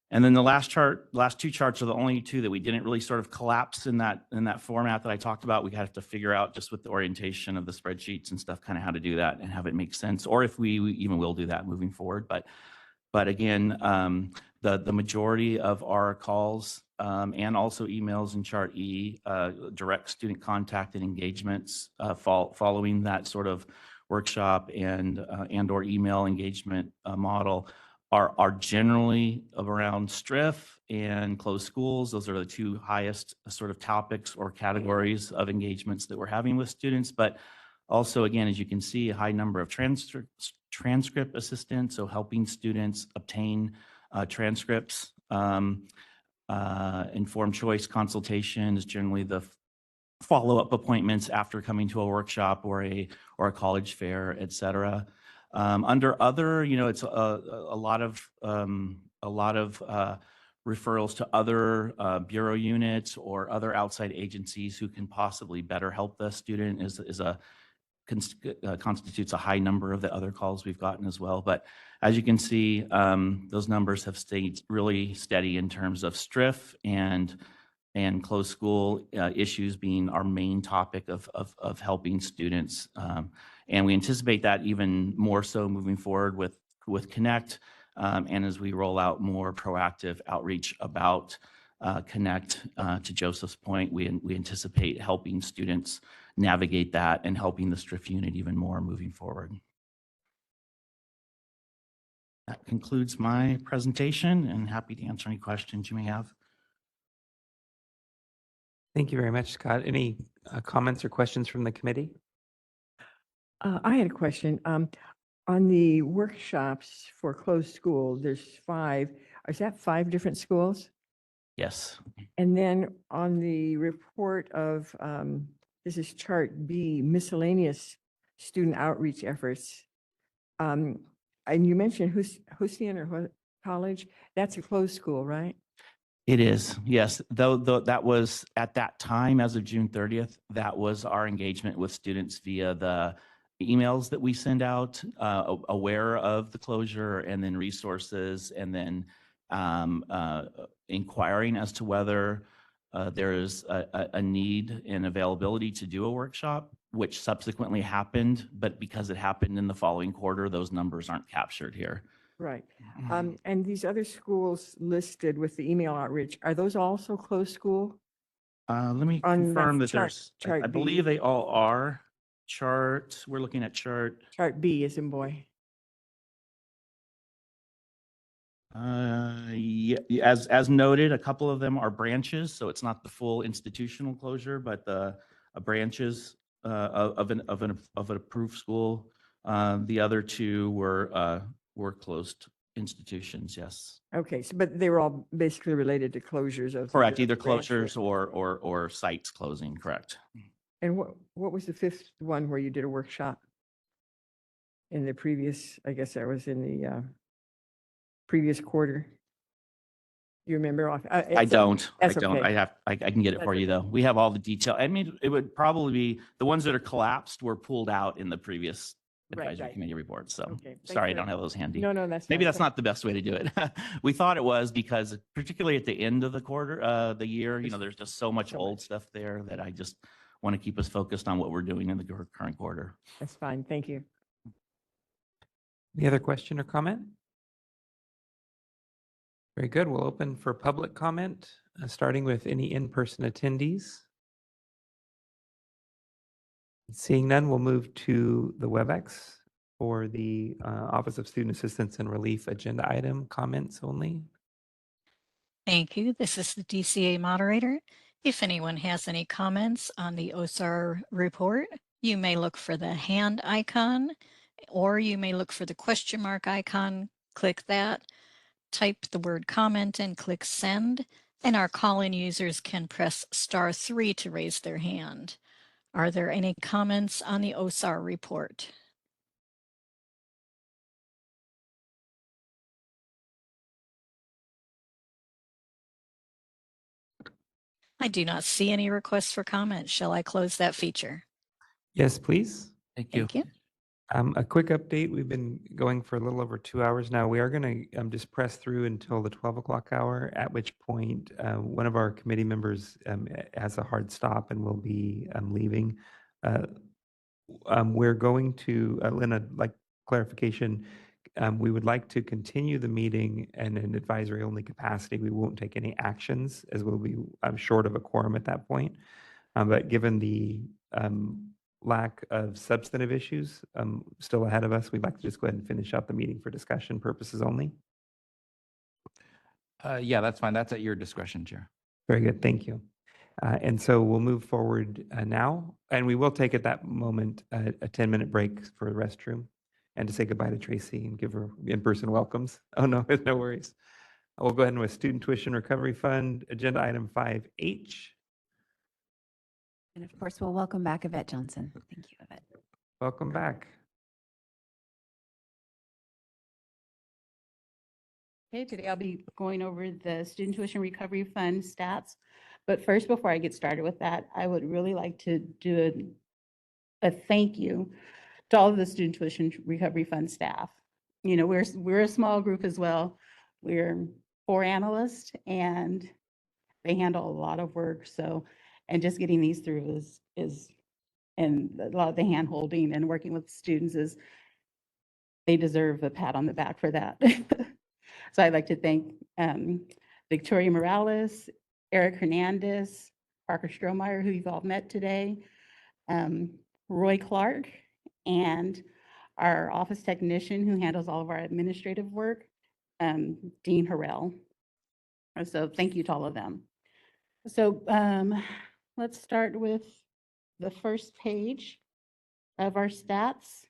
And then the last 2 charts are the only 2 that we didn't really sort of collapse in that format that I talked about. We have to figure out just with the orientation of the spreadsheets and stuff, kind of how to do that and have it make sense, or if we even will do that moving forward. But again, the majority of our calls and also emails in chart E, direct student contact and engagements following that sort of workshop and or email engagement model are generally around STRIF and closed schools. Those are the 2 highest sort of topics or categories of engagements that we're having with students. But also, again, as you can see, a high number of transcript assistance, so helping students obtain transcripts. Informed choice consultation is generally the follow-up appointments after coming to a workshop or a college fair, et cetera. Under other, it's a lot of referrals to other bureau units or other outside agencies who can possibly better help the student is constitutes a high number of the other calls we've gotten as well. But as you can see, those numbers have stayed really steady in terms of STRIF and closed school issues being our main topic of helping students. And we anticipate that even more so moving forward with Connect, and as we roll out more proactive outreach about Connect. To Joseph's point, we anticipate helping students navigate that and helping the STRIF unit even more moving forward. That concludes my presentation, and happy to answer any questions you may have. Thank you very much, Scott. Any comments or questions from the committee? I had a question. On the workshops for closed school, there's 5. Is that 5 different schools? Yes. And then on the report of, this is chart B, miscellaneous student outreach efforts. And you mentioned Hussein or College, that's a closed school, right? It is, yes. Though that was at that time, as of June 30th, that was our engagement with students via the emails that we send out, aware of the closure, and then resources, and then inquiring as to whether there is a need and availability to do a workshop, which subsequently happened. But because it happened in the following quarter, those numbers aren't captured here. Right. And these other schools listed with the email outreach, are those also closed school? Let me On confirm that chart- there's, chart I B. believe they all are. We're looking at chart. Chart B is in boy. Yeah, as noted, a couple of them are branches, so it's not the full institutional closure, but the branches of an approved school. The other 2 were closed institutions. Yes. Okay, so, but they were all basically related to closures of. Correct. the Either branch closures work. or sites closing. Correct. And what was the 5th one where you did a workshop? In the previous, I guess that was in the previous quarter. You remember off? I don't. That's I don't. okay. I can get it That's for you though. We have all the detail. I mean, it would probably be the ones that are collapsed were pulled out in the previous advisory committee report. So Okay, thanks sorry, I very- don't have those handy. No, that's Maybe fine. that's not the best way to do it. We thought it was because particularly at the end of the quarter, the year, there's just so much old stuff there that I just want to keep us focused on what we're doing in the current quarter. That's fine. Thank you. Any other question or comment? Very good. We'll open for public comment, starting with any in-person attendees. Seeing none, we'll move to the WebEx for the Office of Student Assistance and Relief agenda item comments only. Thank you. This is the DCA moderator. If anyone has any comments on the OSAR report, you may look for the hand icon, or you may look for the question mark icon, click that, type the word comment and click send, and our call-in users can press *3 to raise their hand. Are there any comments on the OSAR report? I do not see any requests for comment. Shall I close that feature? Yes, please. Thank you. Thank you. A quick update. We've been going for a little over 2 hours now. We are going to just press through until the 12 o'clock hour, at which point one of our committee members has a hard stop and will be leaving. We're going to, Lynn, I'd like clarification. We would like to continue the meeting in an advisory only capacity. We won't take any actions as we'll be short of a quorum at that point. But given the lack of substantive issues still ahead of us, we'd like to just go ahead and finish out the meeting for discussion purposes only. Yeah, that's fine. That's at your discretion, Chair. Very good. Thank you. And so we'll move forward now, and we will take at that moment a 10-minute break for the restroom and to say goodbye to Tracy and give her in-person welcomes. Oh, no, no worries. We'll go ahead with Student Tuition Recovery Fund, agenda item 5H. And of course, we'll welcome back Yvette Johnson. Thank you, Yvette. Welcome back. Okay, today I'll be going over the Student Tuition Recovery Fund stats. But first, before I get started with that, I would really like to do a thank you to all of the student tuition recovery fund staff. You know, we're a small group as well. We're 4 analysts and they handle a lot of work. So, and just getting these through is and a lot of the hand holding and working with students is, they deserve a pat on the back for that. So I'd like to thank Victoria Morales, Eric Hernandez, Parker Strohmeyer, who you've all met today, Roy Clark, and our office technician who handles all of our administrative work, Dean Harrell. So thank you to all of them. So let's start with the first page of our stats.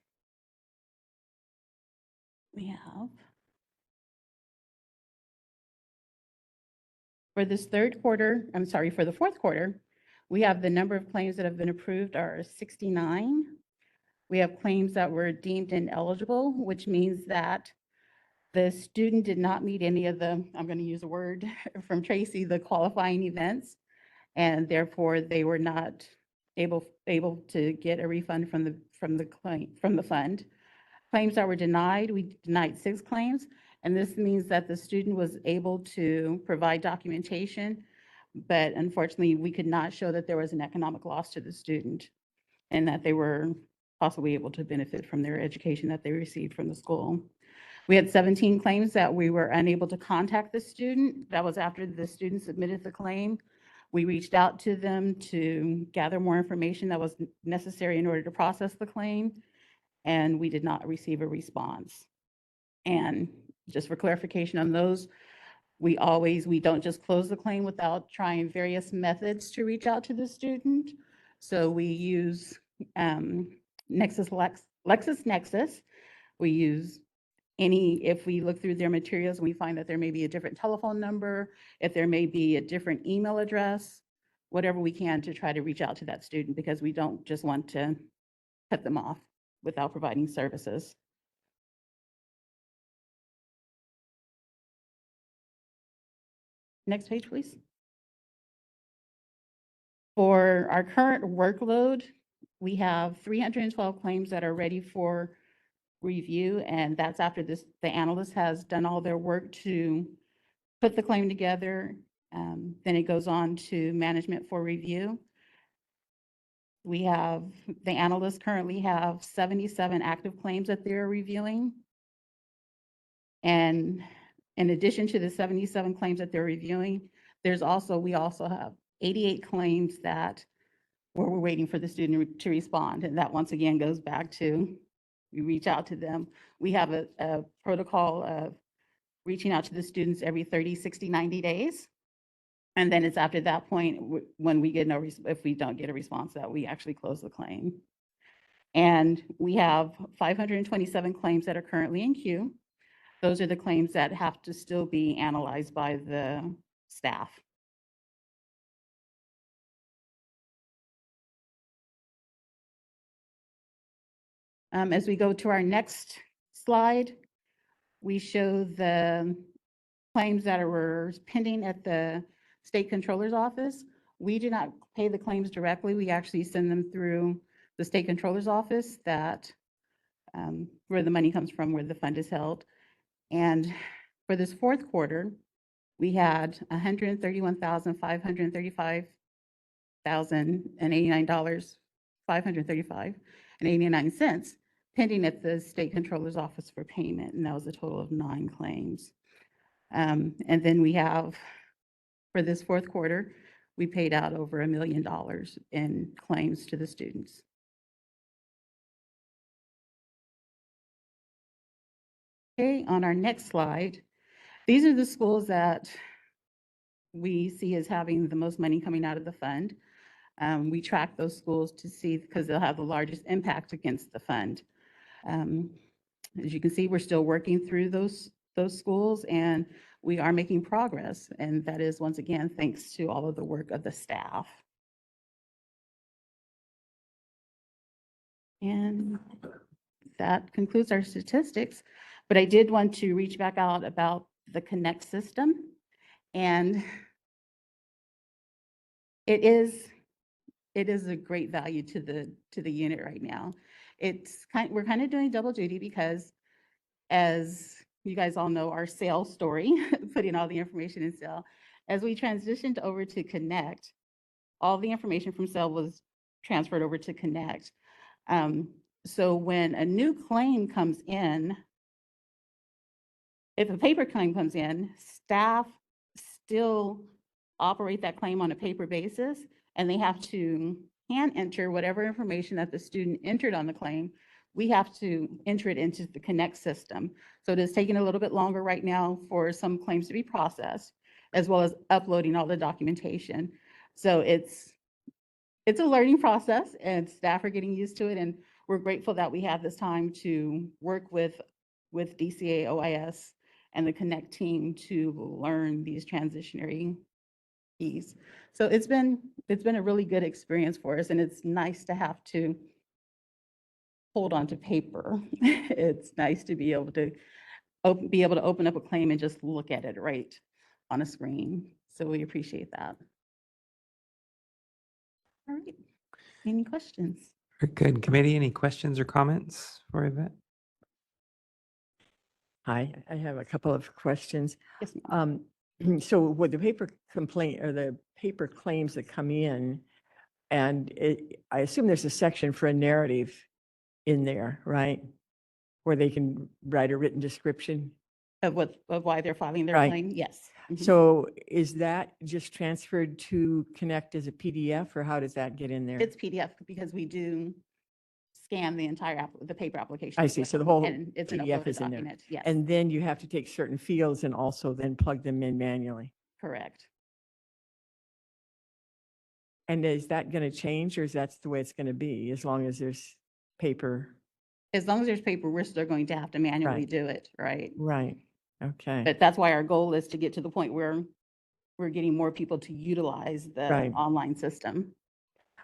We have, for this third quarter, I'm sorry, for the fourth quarter, we have the number of claims that have been approved are 69. We have claims that were deemed ineligible, which means that the student did not meet any of the, I'm going to use a word from Tracy, the qualifying events, and therefore they were not able to get a refund from the fund. Claims that were denied, we denied 6 claims, and this means that the student was able to provide documentation, but unfortunately we could not show that there was an economic loss to the student and that they were possibly able to benefit from their education that they received from the school. We had 17 claims that we were unable to contact the student. That was after the student submitted the claim. We reached out to them to gather more information that was necessary in order to process the claim, and we did not receive a response. And just for clarification on those, we don't just close the claim without trying various methods to reach out to the student. So we use LexisNexis. We use if we look through their materials, we find that there may be a different telephone number, if there may be a different email address, whatever we can to try to reach out to that student, because we don't just want to cut them off without providing services. Next page, please. For our current workload, we have 312 claims that are ready for review, and that's after the analyst has done all their work to put the claim together. Then it goes on to management for review. The analysts currently have 77 active claims that they're reviewing. And in addition to the 77 claims that they're reviewing, we also have 88 claims that we're waiting for the student to respond. And that once again goes back to, we reach out to them. We have a protocol of reaching out to the students every 30, 60, 90 days. And then it's after that point, when we get if we don't get a response, that we actually close the claim. And we have 527 claims that are currently in queue. Those are the claims that have to still be analyzed by the staff. As we go to our next slide, we show the claims that were pending at the state controller's office. We do not pay the claims directly. We actually send them through the state controller's office where the money comes from, where the fund is held. And for this fourth quarter, we had $131,535,089, $535.89 pending at the state controller's office for payment, and that was a total of 9 claims. And then we have, for this fourth quarter, we paid out over $1 million in claims to the students. Okay, on our next slide, these are the schools that we see as having the most money coming out of the fund. We track those schools to see, because they'll have the largest impact against the fund. As you can see, we're still working through those schools, and we are making progress. And that is, once again, thanks to all of the work of the staff. And that concludes our statistics. But I did want to reach back out about the Connect system. And it is it is a great value to the unit right now. We're kind of doing double duty because, as you guys all know, our sales story, putting all the information in sale. As we transitioned over to Connect, all the information from sale was transferred over to Connect. So when a new claim comes in, if a paper claim comes in, staff still operate that claim on a paper basis, and they have to hand enter whatever information that the student entered on the claim. We have to enter it into the Connect system. So it is taking a little bit longer right now for some claims to be processed, as well as uploading all the documentation. So it's a learning process, and staff are getting used to it, and we're grateful that we have this time to work with DCA OIS and the Connect team to learn these transitionary keys. So it's been a really good experience for us, and it's nice to have to hold on to paper. It's nice to be able to open up a claim and just look at it right on a screen. So we appreciate that. All right. Any questions? Very good. Committee, any questions or comments for Yvette? Hi, I have a couple of questions. Yes, ma'am. So with the paper complaint or the paper claims that come in, and I assume there's a section for a narrative in there, right? Where they can write a written description. Of why they're filing their Right. claim? Yes. Mhm. So is that just transferred to Connect as a PDF, or how does that get in there? It's PDF because we do scan the entire the paper application. I with see. So the them, whole and it's an PDF uploaded is in there. document. Yes, And then you have to take certain fields and also then plug them in manually. correct. And is that going to change, or is that the way it's going to be as long as there's paper? As long as there's paper, we're still going to have to manually Right. do it, right? Right. Okay. But that's why our goal is to get to the point where we're getting more people to utilize the Right. online system.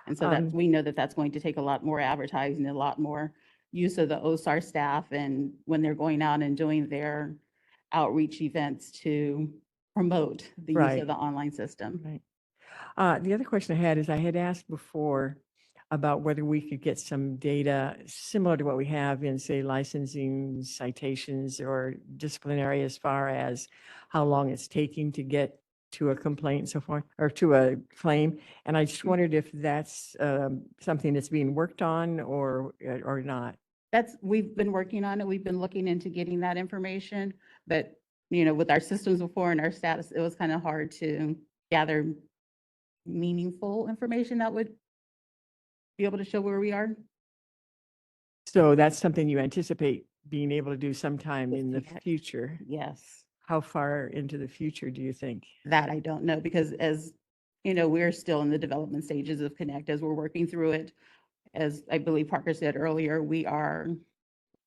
And so that we know that that's going to take a lot more advertising, a lot more use of the OSAR staff, and when they're going out and doing their outreach events to promote the use Right. of the online system. Right. The other question I had is I had asked before about whether we could get some data similar to what we have in, say, licensing citations or disciplinary, as far as how long it's taking to get to a complaint and so forth, or to a claim. And I just wondered if that's something that's being worked on or not. We've been working on it. We've been looking into getting that information, but with our systems before and our status, it was kind of hard to gather meaningful information that would be able to show where we are. So that's something you anticipate being able to do sometime in the future. Yes. How far into the future do you think? That I don't know, because as you know, we're still in the development stages of Connect as we're working through it. As I believe Parker said earlier, we are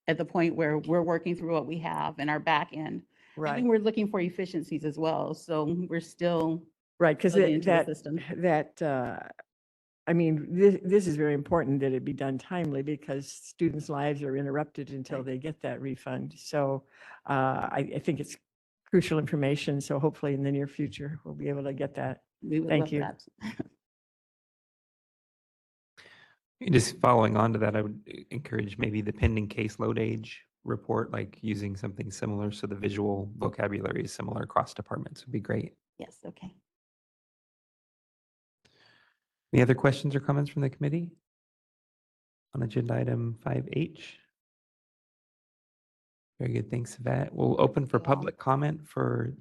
at the point where we're working through what we have in our back end. Right. And we're looking for efficiencies as well. So we're still Right, because building into the system. I mean, this is very important that it be done timely, because students' lives are interrupted until they get that refund. So I think it's crucial information. So hopefully in the near future, we'll be able to get that. We would Thank love you. that. Just following on to that, I would encourage maybe the pending caseload age report, like using something similar so the visual vocabulary is similar across departments would be great. Yes, okay. Any other questions or comments from the committee on agenda item 5H? Very good. Thanks, Yvette. We'll open for public comment for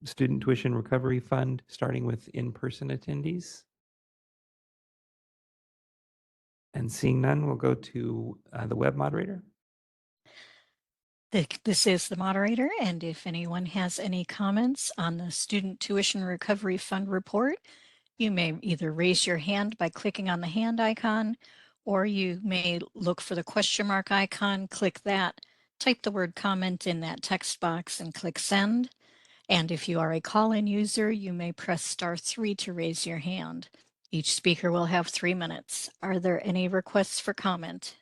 Student Tuition Recovery Fund, starting with in-person attendees. And seeing none, we'll go to the web moderator. This is the moderator, and if anyone has any comments on the Student Tuition Recovery Fund report, you may either raise your hand by clicking on the hand icon, or you may look for the question mark icon, click that, type the word comment in that text box and click send. And if you are a call-in user, you may press *3 to raise your hand. Each speaker will have 3 minutes. Are there any requests for comment?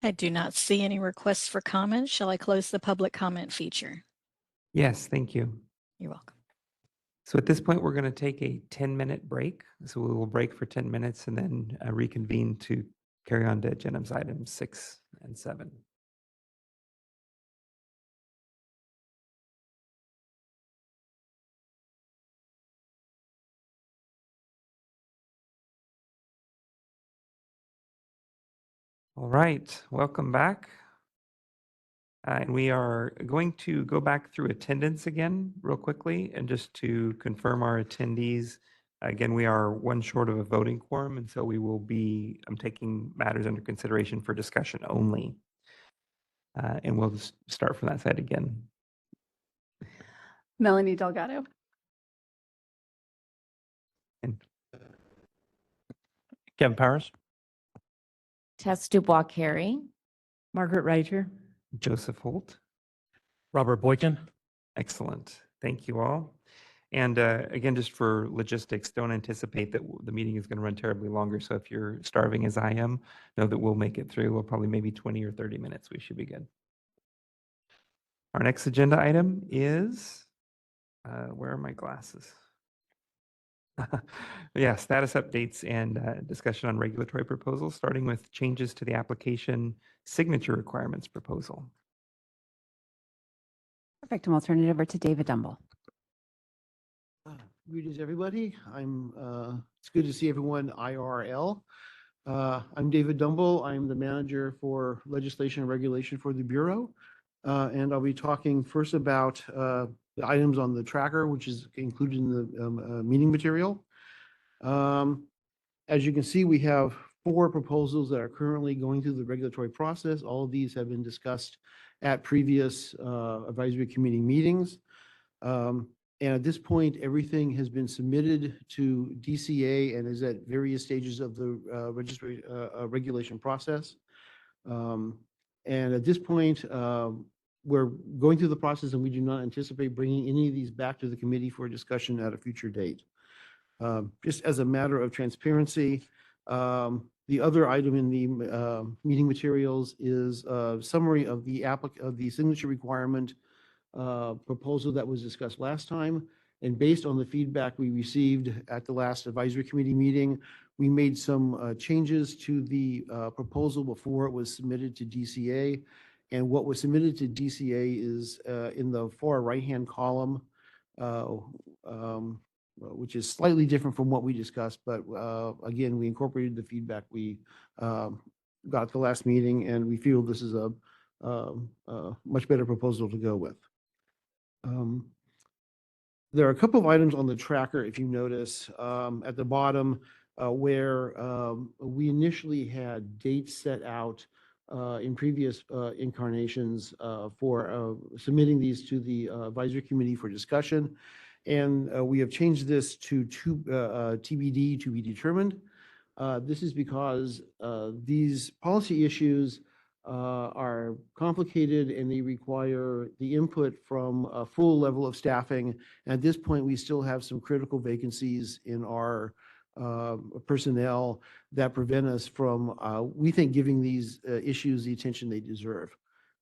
I do not see any requests for comment. Shall I close the public comment feature? Yes, thank you. You're welcome. So at this point, we're going to take a 10-minute break. So we will break for 10 minutes and then reconvene to carry on to agenda items 6 and 7. All right, welcome back. And we are going to go back through attendance again real quickly and just to confirm our attendees. Again, we are one short of a voting quorum, and so we will be taking matters under consideration for discussion only. And we'll just start from that side again. Melanie Delgado. And Kevin Powers. Tess Dubois Carey. Margaret Reiter. Joseph Holt. Robert Boykin. Excellent. Thank you all. And again, just for logistics, don't anticipate that the meeting is going to run terribly longer. So if you're starving as I am, know that we'll make it through. We'll probably maybe 20 or 30 minutes. We should be good. Our next agenda item is, where are my glasses? Yeah, status updates and discussion on regulatory proposals, starting with changes to the application signature requirements proposal. Perfect. And we'll turn it over to David Dumble. Greetings, everybody. It's good to see everyone IRL. I'm David Dumble. I'm the manager for legislation and regulation for the Bureau. And I'll be talking first about the items on the tracker, which is included in the meeting material. As you can see, we have 4 proposals that are currently going through the regulatory process. All of these have been discussed at previous advisory committee meetings. And at this point, everything has been submitted to DCA and is at various stages of the registry regulation process. And at this point, we're going through the process and we do not anticipate bringing any of these back to the committee for discussion at a future date. Just as a matter of transparency, the other item in the meeting materials is a summary of the signature requirement proposal that was discussed last time. And based on the feedback we received at the last advisory committee meeting, we made some changes to the proposal before it was submitted to DCA. And what was submitted to DCA is in the far right-hand column, which is slightly different from what we discussed. But again, we incorporated the feedback we got at the last meeting, and we feel this is a much better proposal to go with. There are a couple of items on the tracker, if you notice, at the bottom, where we initially had dates set out in previous incarnations for submitting these to the advisory committee for discussion. And we have changed this to TBD, to be determined. This is because these policy issues are complicated and they require the input from a full level of staffing. At this point, we still have some critical vacancies in our personnel that prevent us from, we think, giving these issues the attention they deserve.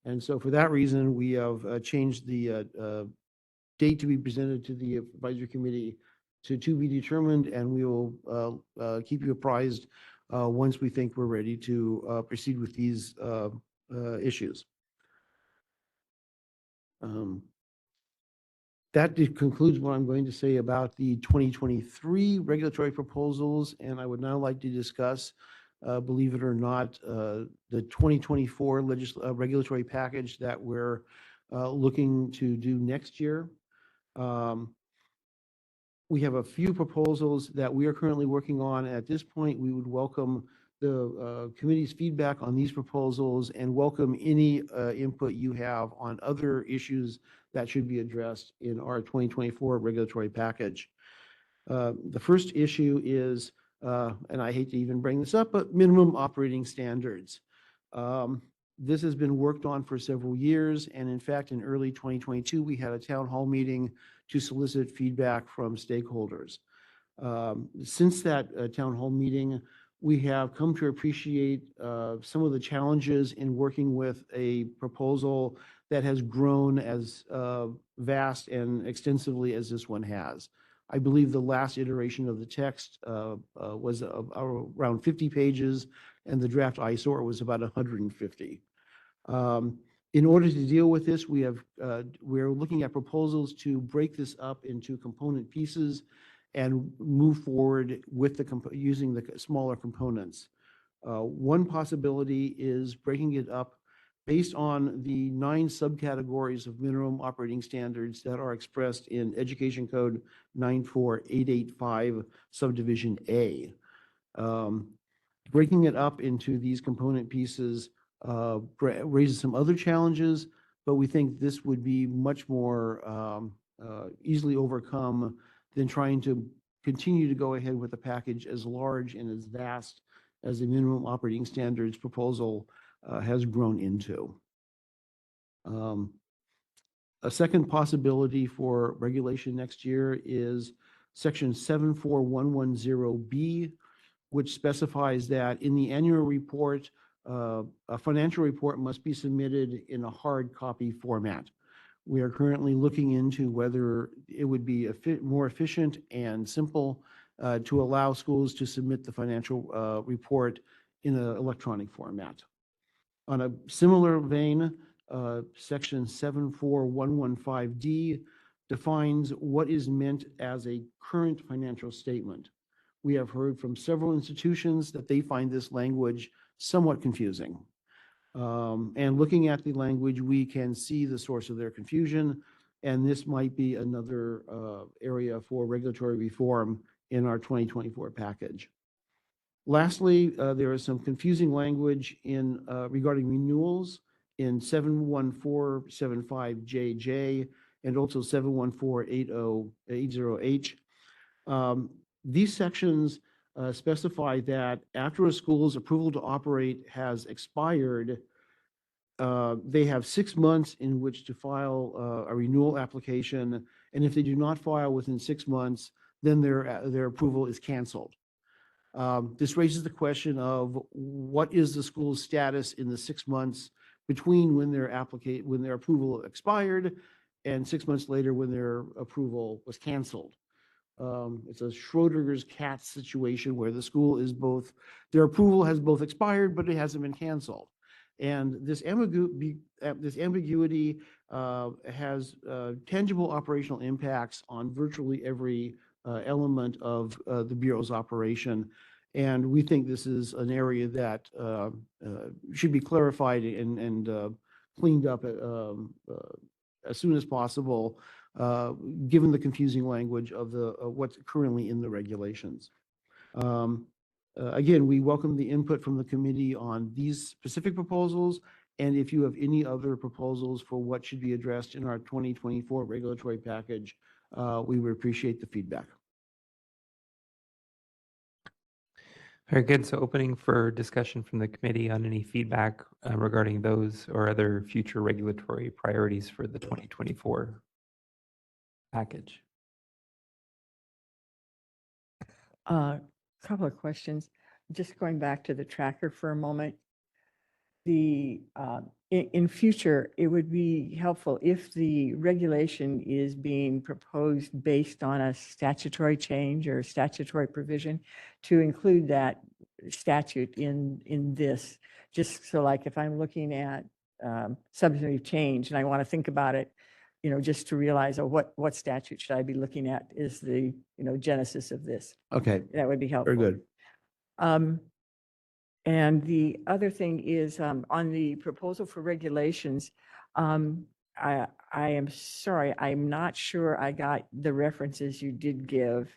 And so for that reason, we have changed the date to be presented to the advisory committee to be determined, and we will keep you apprised once we think we're ready to proceed with these issues. That concludes what I'm going to say about the 2023 regulatory proposals, and I would now like to discuss, believe it or not, the 2024 regulatory package that we're looking to do next year. We have a few proposals that we are currently working on. At this point, we would welcome the committee's feedback on these proposals and welcome any input you have on other issues that should be addressed in our 2024 regulatory package. The first issue is, and I hate to even bring this up, but minimum operating standards. This has been worked on for several years, and in fact, in early 2022, we had a town hall meeting to solicit feedback from stakeholders. Since that town hall meeting, we have come to appreciate some of the challenges in working with a proposal that has grown as vast and extensively as this one has. I believe the last iteration of the text was around 50 pages, and the draft eyesore was about 150. In order to deal with this, we're looking at proposals to break this up into component pieces and move forward with using the smaller components. One possibility is breaking it up based on the 9 subcategories of minimum operating standards that are expressed in Education Code 94885 subdivision A. Breaking it up into these component pieces raises some other challenges, but we think this would be much more easily overcome than trying to continue to go ahead with a package as large and as vast as the minimum operating standards proposal has grown into. A second possibility for regulation next year is section 74110B, which specifies that in the annual report, a financial report must be submitted in a hard copy format. We are currently looking into whether it would be more efficient and simple to allow schools to submit the financial report in an electronic format. On a similar vein, section 74115D defines what is meant as a current financial statement. We have heard from several institutions that they find this language somewhat confusing. And looking at the language, we can see the source of their confusion, and this might be another area for regulatory reform in our 2024 package. Lastly, there is some confusing language regarding renewals in 71475JJ and also 71480H. These sections specify that after a school's approval to operate has expired, they have 6 months in which to file a renewal application, and if they do not file within 6 months, then their approval is canceled. This raises the question of what is the school's status in the 6 months between when their approval expired and 6 months later when their approval was canceled. It's a Schrodinger's cat situation where the school is their approval has both expired, but it hasn't been canceled. And this ambiguity has tangible operational impacts on virtually every element of the Bureau's operation. And we think this is an area that should be clarified and cleaned up as soon as possible, given the confusing language of what's currently in the regulations. Again, we welcome the input from the committee on these specific proposals, and if you have any other proposals for what should be addressed in our 2024 regulatory package, we would appreciate the feedback. Very good. So opening for discussion from the committee on any feedback regarding those or other future regulatory priorities for the 2024 package. Couple of questions. Just going back to the tracker for a moment. In future, it would be helpful if the regulation is being proposed based on a statutory change or statutory provision to include that statute in this. Just so like if I'm looking at substantive change and I want to think about it, just to realize, what statute should I be looking at is the, genesis of this. Okay. That would be helpful. Very good. And the other thing is on the proposal for regulations, I am sorry, I'm not sure I got the references you did give.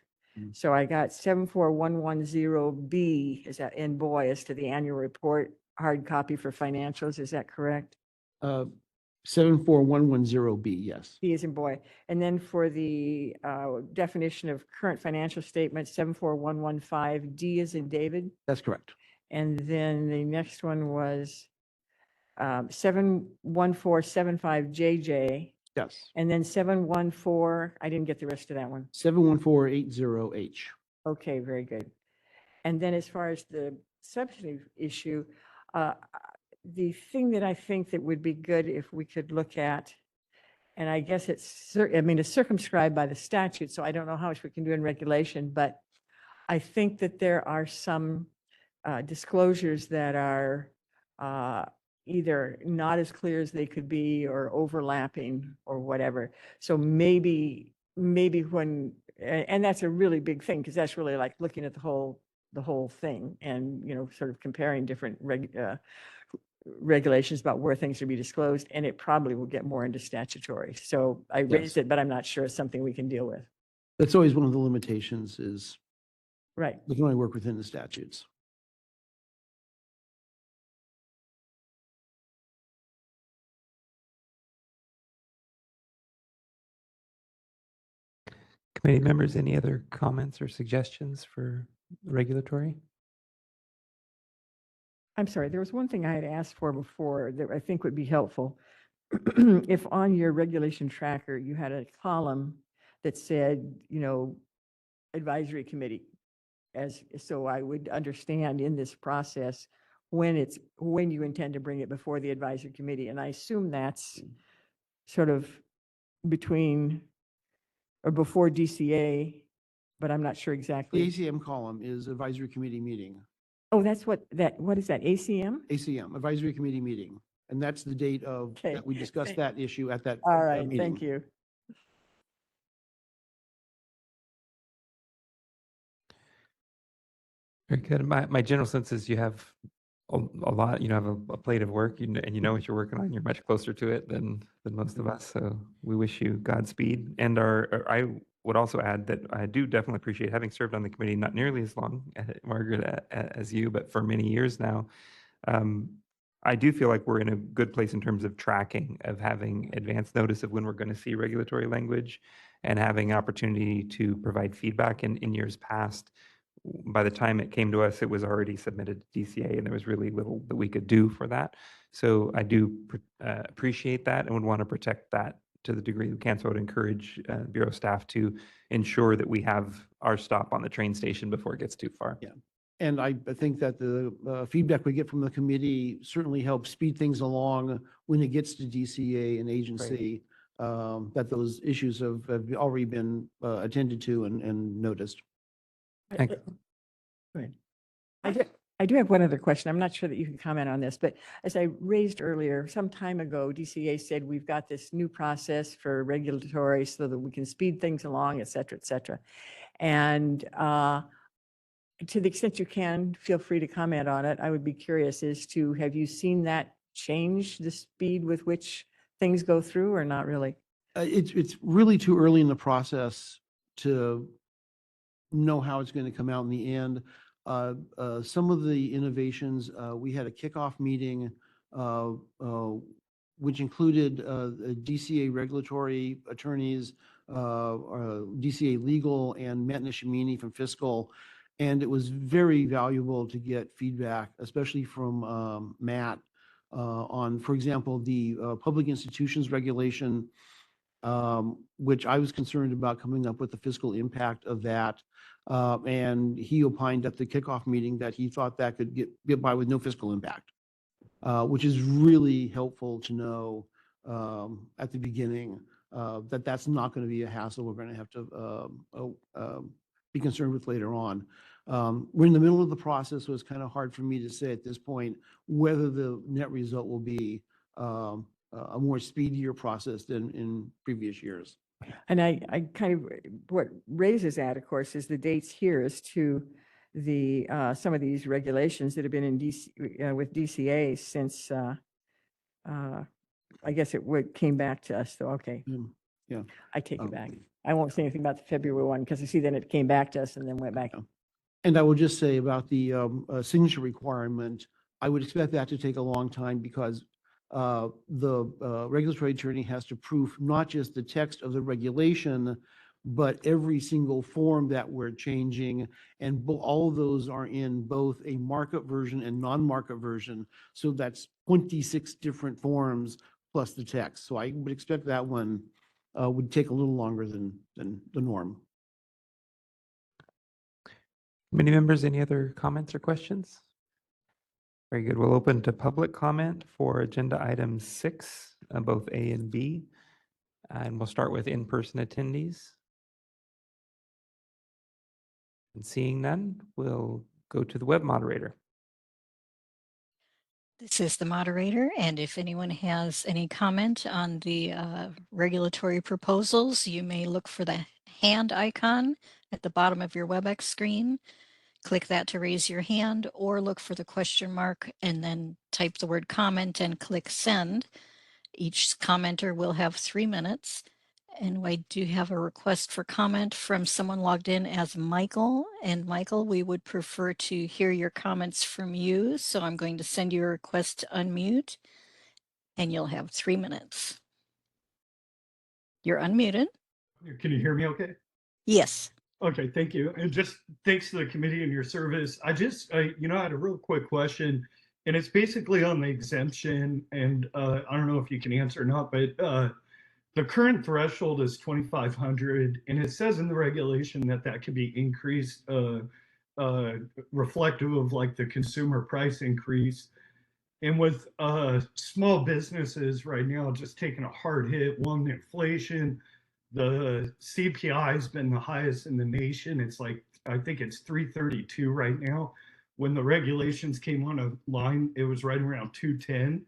So I got 74110B, is that, and boy, as to the annual report, hard copy for financials, is that correct? 74110B, yes. B as in boy. And then for the definition of current financial statement, 74115, D as in David. That's correct. And then the next one was 71475JJ. Yes. And then 714, I didn't get the rest of that one. 71480H. Okay, very good. And then as far as the substantive issue, the thing that I think that would be good if we could look at, and I guess I mean, it's circumscribed by the statute, so I don't know how much we can do in regulation, but I think that there are some disclosures that are either not as clear as they could be or overlapping or whatever. So maybe when, and that's a really big thing, because that's really like looking at the whole thing and, sort of comparing different regulations about where things should be disclosed, and it probably will get more into statutory. So I raised it, but I'm not sure it's something we can deal with. That's always one of the limitations is Right. we can only work within the statutes. Committee members, any other comments or suggestions for regulatory? I'm sorry, there was one thing I had asked for before that I think would be helpful. If on your regulation tracker, you had a column that said, advisory committee, so I would understand in this process when you intend to bring it before the advisory committee. And I assume that's sort of between or before DCA, but I'm not sure The exactly. ACM column is advisory committee meeting. Oh, that's what is that, ACM? ACM, advisory committee meeting. And that's the date of, Okay. that we discussed that issue at that All right, meeting. thank you. Very good. My general sense is you have a lot, have a plate of work, and you know what you're working on. You're much closer to it than most of us. So we wish you Godspeed. And I would also add that I do definitely appreciate having served on the committee, not nearly as long, Margaret, as you, but for many years now. I do feel like we're in a good place in terms of tracking, of having advance notice of when we're going to see regulatory language and having opportunity to provide feedback in years past. By the time it came to us, it was already submitted to DCA, and there was really little that we could do for that. So I do appreciate that and would want to protect that to the degree we can. So I would encourage Bureau staff to ensure that we have our stop on the train station before it gets too far. Yeah. And I think that the feedback we get from the committee certainly helps speed things along when it gets to DCA and agency, that those issues have already been attended to and noticed. Thank Good. I do have one other question. I'm not sure that you can comment on this, but as I raised earlier, some time ago, DCA said we've got this new process for regulatory so that we can speed things along, et cetera, et cetera. And to the extent you can, feel free to comment on it. I would be curious as to, have you seen that change the speed with which things go through, or not really? It's really too early in the process to know how it's going to come out in the end. Some of the innovations, we had a kickoff meeting, which included DCA regulatory attorneys, DCA legal, and Matt Nishimini from fiscal. And it was very valuable to get feedback, especially from Matt, on, for example, the public institutions regulation, which I was concerned about coming up with the fiscal impact of that. And he opined at the kickoff meeting that he thought that could get by with no fiscal impact, which is really helpful to know at the beginning, that that's not going to be a hassle we're going to have to be concerned with later on. We're in the middle of the process, so it's kind of hard for me to say at this point whether the net result will be a more speedier process than in previous years. And I kind of, what raises that, of course, is the dates here as to the, some of these regulations that have been in DC, with DCA since, I guess came back to us, so, okay. Yeah. I take it back. I won't say anything about the February one, because I see then it came back to us and then went back. And I will just say about the signature requirement, I would expect that to take a long time because the regulatory attorney has to prove not just the text of the regulation, but every single form that we're changing. And all of those are in both a markup version and non-markup version. So that's 26 different forms plus the text. So I would expect that one would take a little longer than the norm. Committee members, any other comments or questions? Very good. We'll open to public comment for agenda items 6, both A and B. And we'll start with in-person attendees. And seeing none, we'll go to the web moderator. This is the moderator, and if anyone has any comment on the regulatory proposals, you may look for the hand icon at the bottom of your WebEx screen. Click that to raise your hand, or look for the question mark and then type the word comment and click send. Each commenter will have 3 minutes. And I do have a request for comment from someone logged in as Michael. And Michael, we would prefer to hear your comments from you. So I'm going to send you a request to unmute, and you'll have 3 minutes. You're unmuted. Can you hear me okay? Yes. Okay, thank you. And just thanks to the committee and your service. I had a real quick question, and it's basically on the exemption. And I don't know if you can answer or not, but the current threshold is 2,500, and it says in the regulation that that can be increased, reflective of like the consumer price increase. And with small businesses right now just taking a hard hit, one, inflation, the CPI has been the highest in the nation. It's like, I think it's 332 right now. When the regulations came online, it was right around 210.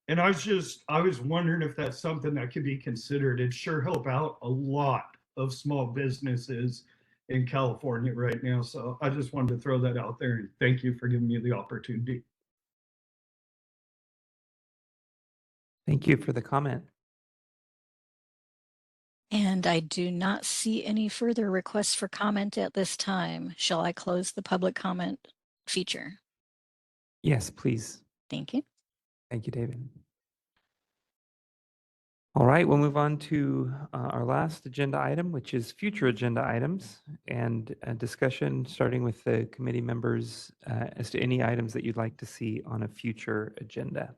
And I was wondering if that's something that could be considered. It'd sure help out a lot of small businesses in California right now. So I just wanted to throw that out there, and thank you for giving me the opportunity. Thank you for the comment. And I do not see any further requests for comment at this time. Shall I close the public comment feature? Yes, please. Thank you. Thank you, David. All right, we'll move on to our last agenda item, which is future agenda items, and a discussion starting with the committee members as to any items that you'd like to see on a future agenda.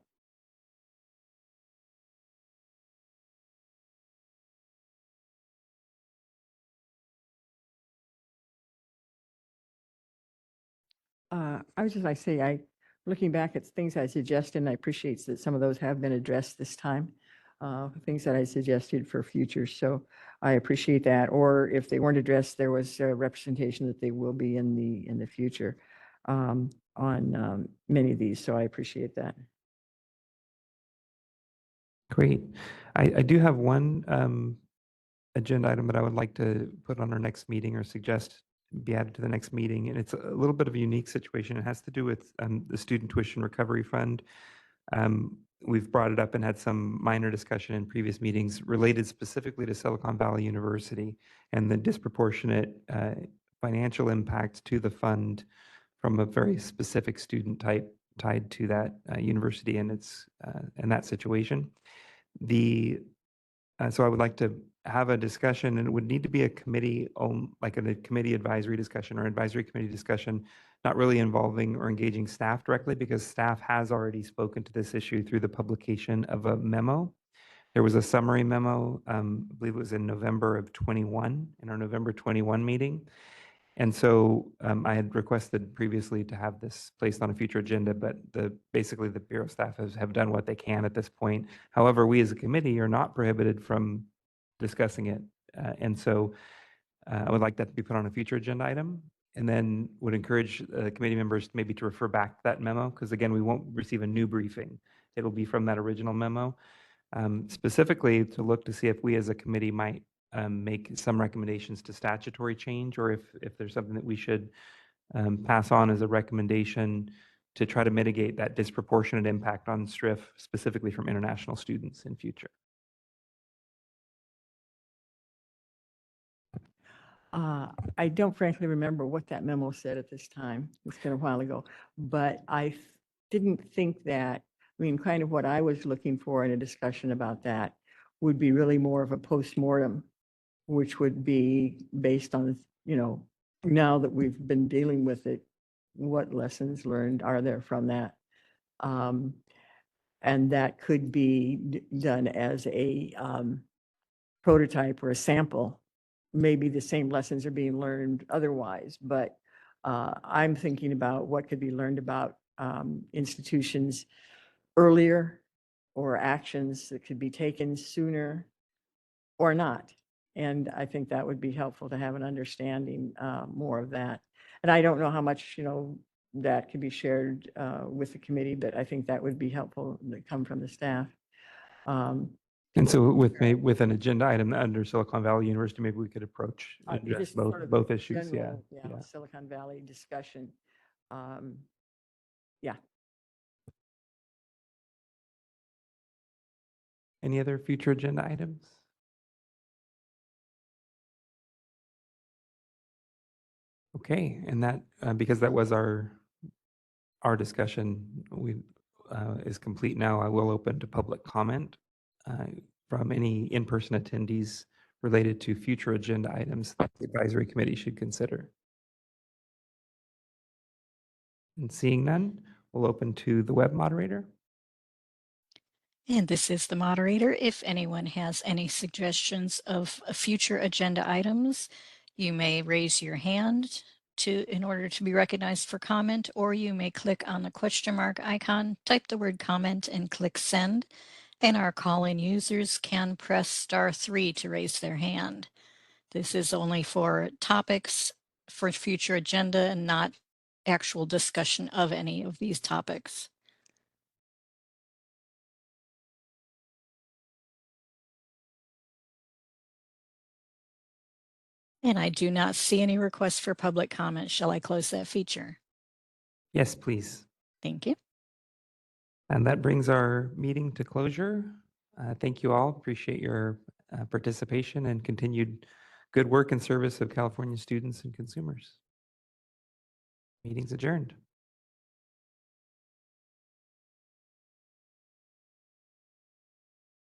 I was just like say, looking back at things I suggested, and I appreciate that some of those have been addressed this time. Things that I suggested for future, so I appreciate that. Or if they weren't addressed, there was a representation that they will be in the future on many of these. So I appreciate that. Great. I do have one agenda item that I would like to put on our next meeting or suggest be added to the next meeting. And it's a little bit of a unique situation. It has to do with the Student Tuition Recovery Fund. We've brought it up and had some minor discussion in previous meetings related specifically to Silicon Valley University and the disproportionate financial impact to the fund from a very specific student type tied to that university and its and that situation. So I would like to have a discussion, and it would need to be a committee, like a committee advisory discussion or advisory committee discussion, not really involving or engaging staff directly, because staff has already spoken to this issue through the publication of a memo. There was a summary memo, I believe it was in November of 21, in our November 21 meeting. And so I had requested previously to have this placed on a future agenda, but basically the Bureau staff have done what they can at this point. However, we as a committee are not prohibited from discussing it. And so I would like that to be put on a future agenda item, and then would encourage committee members maybe to refer back to that memo, because again, we won't receive a new briefing. It'll be from that original memo. Specifically to look to see if we as a committee might make some recommendations to statutory change, or if there's something that we should pass on as a recommendation to try to mitigate that disproportionate impact on STRIF, specifically from international students in future. I don't frankly remember what that memo said at this time. It's been a while ago, but I didn't think that, I mean, kind of what I was looking for in a discussion about that would be really more of a postmortem, which would be based on, now that we've been dealing with it, what lessons learned are there from that? And that could be done as a prototype or a sample. Maybe the same lessons are being learned otherwise, but I'm thinking about what could be learned about institutions earlier, or actions that could be taken sooner or not. And I think that would be helpful to have an understanding more of that. And I don't know how much, that could be shared with the committee, but I think that would be helpful to come from the staff. And so with an agenda item under Silicon Valley University, maybe we could approach and address Just sort of both issues. Yeah. general, Yeah. Silicon Valley discussion. Yeah. Any other future agenda items? Okay, and that because that was our discussion, is complete now. I will open to public comment from any in-person attendees related to future agenda items that the advisory committee should consider. And seeing none, we'll open to the web moderator. And this is the moderator. If anyone has any suggestions of future agenda items, you may raise your hand in order to be recognized for comment, or you may click on the question mark icon, type the word comment and click send. And our call-in users can press *3 to raise their hand. This is only for topics for future agenda and not actual discussion of any of these topics. And I do not see any requests for public comment. Shall I close that feature? Yes, please. Thank you. And that brings our meeting to closure. Thank you all. Appreciate your participation and continued good work and service of California students and consumers. Meeting's adjourned.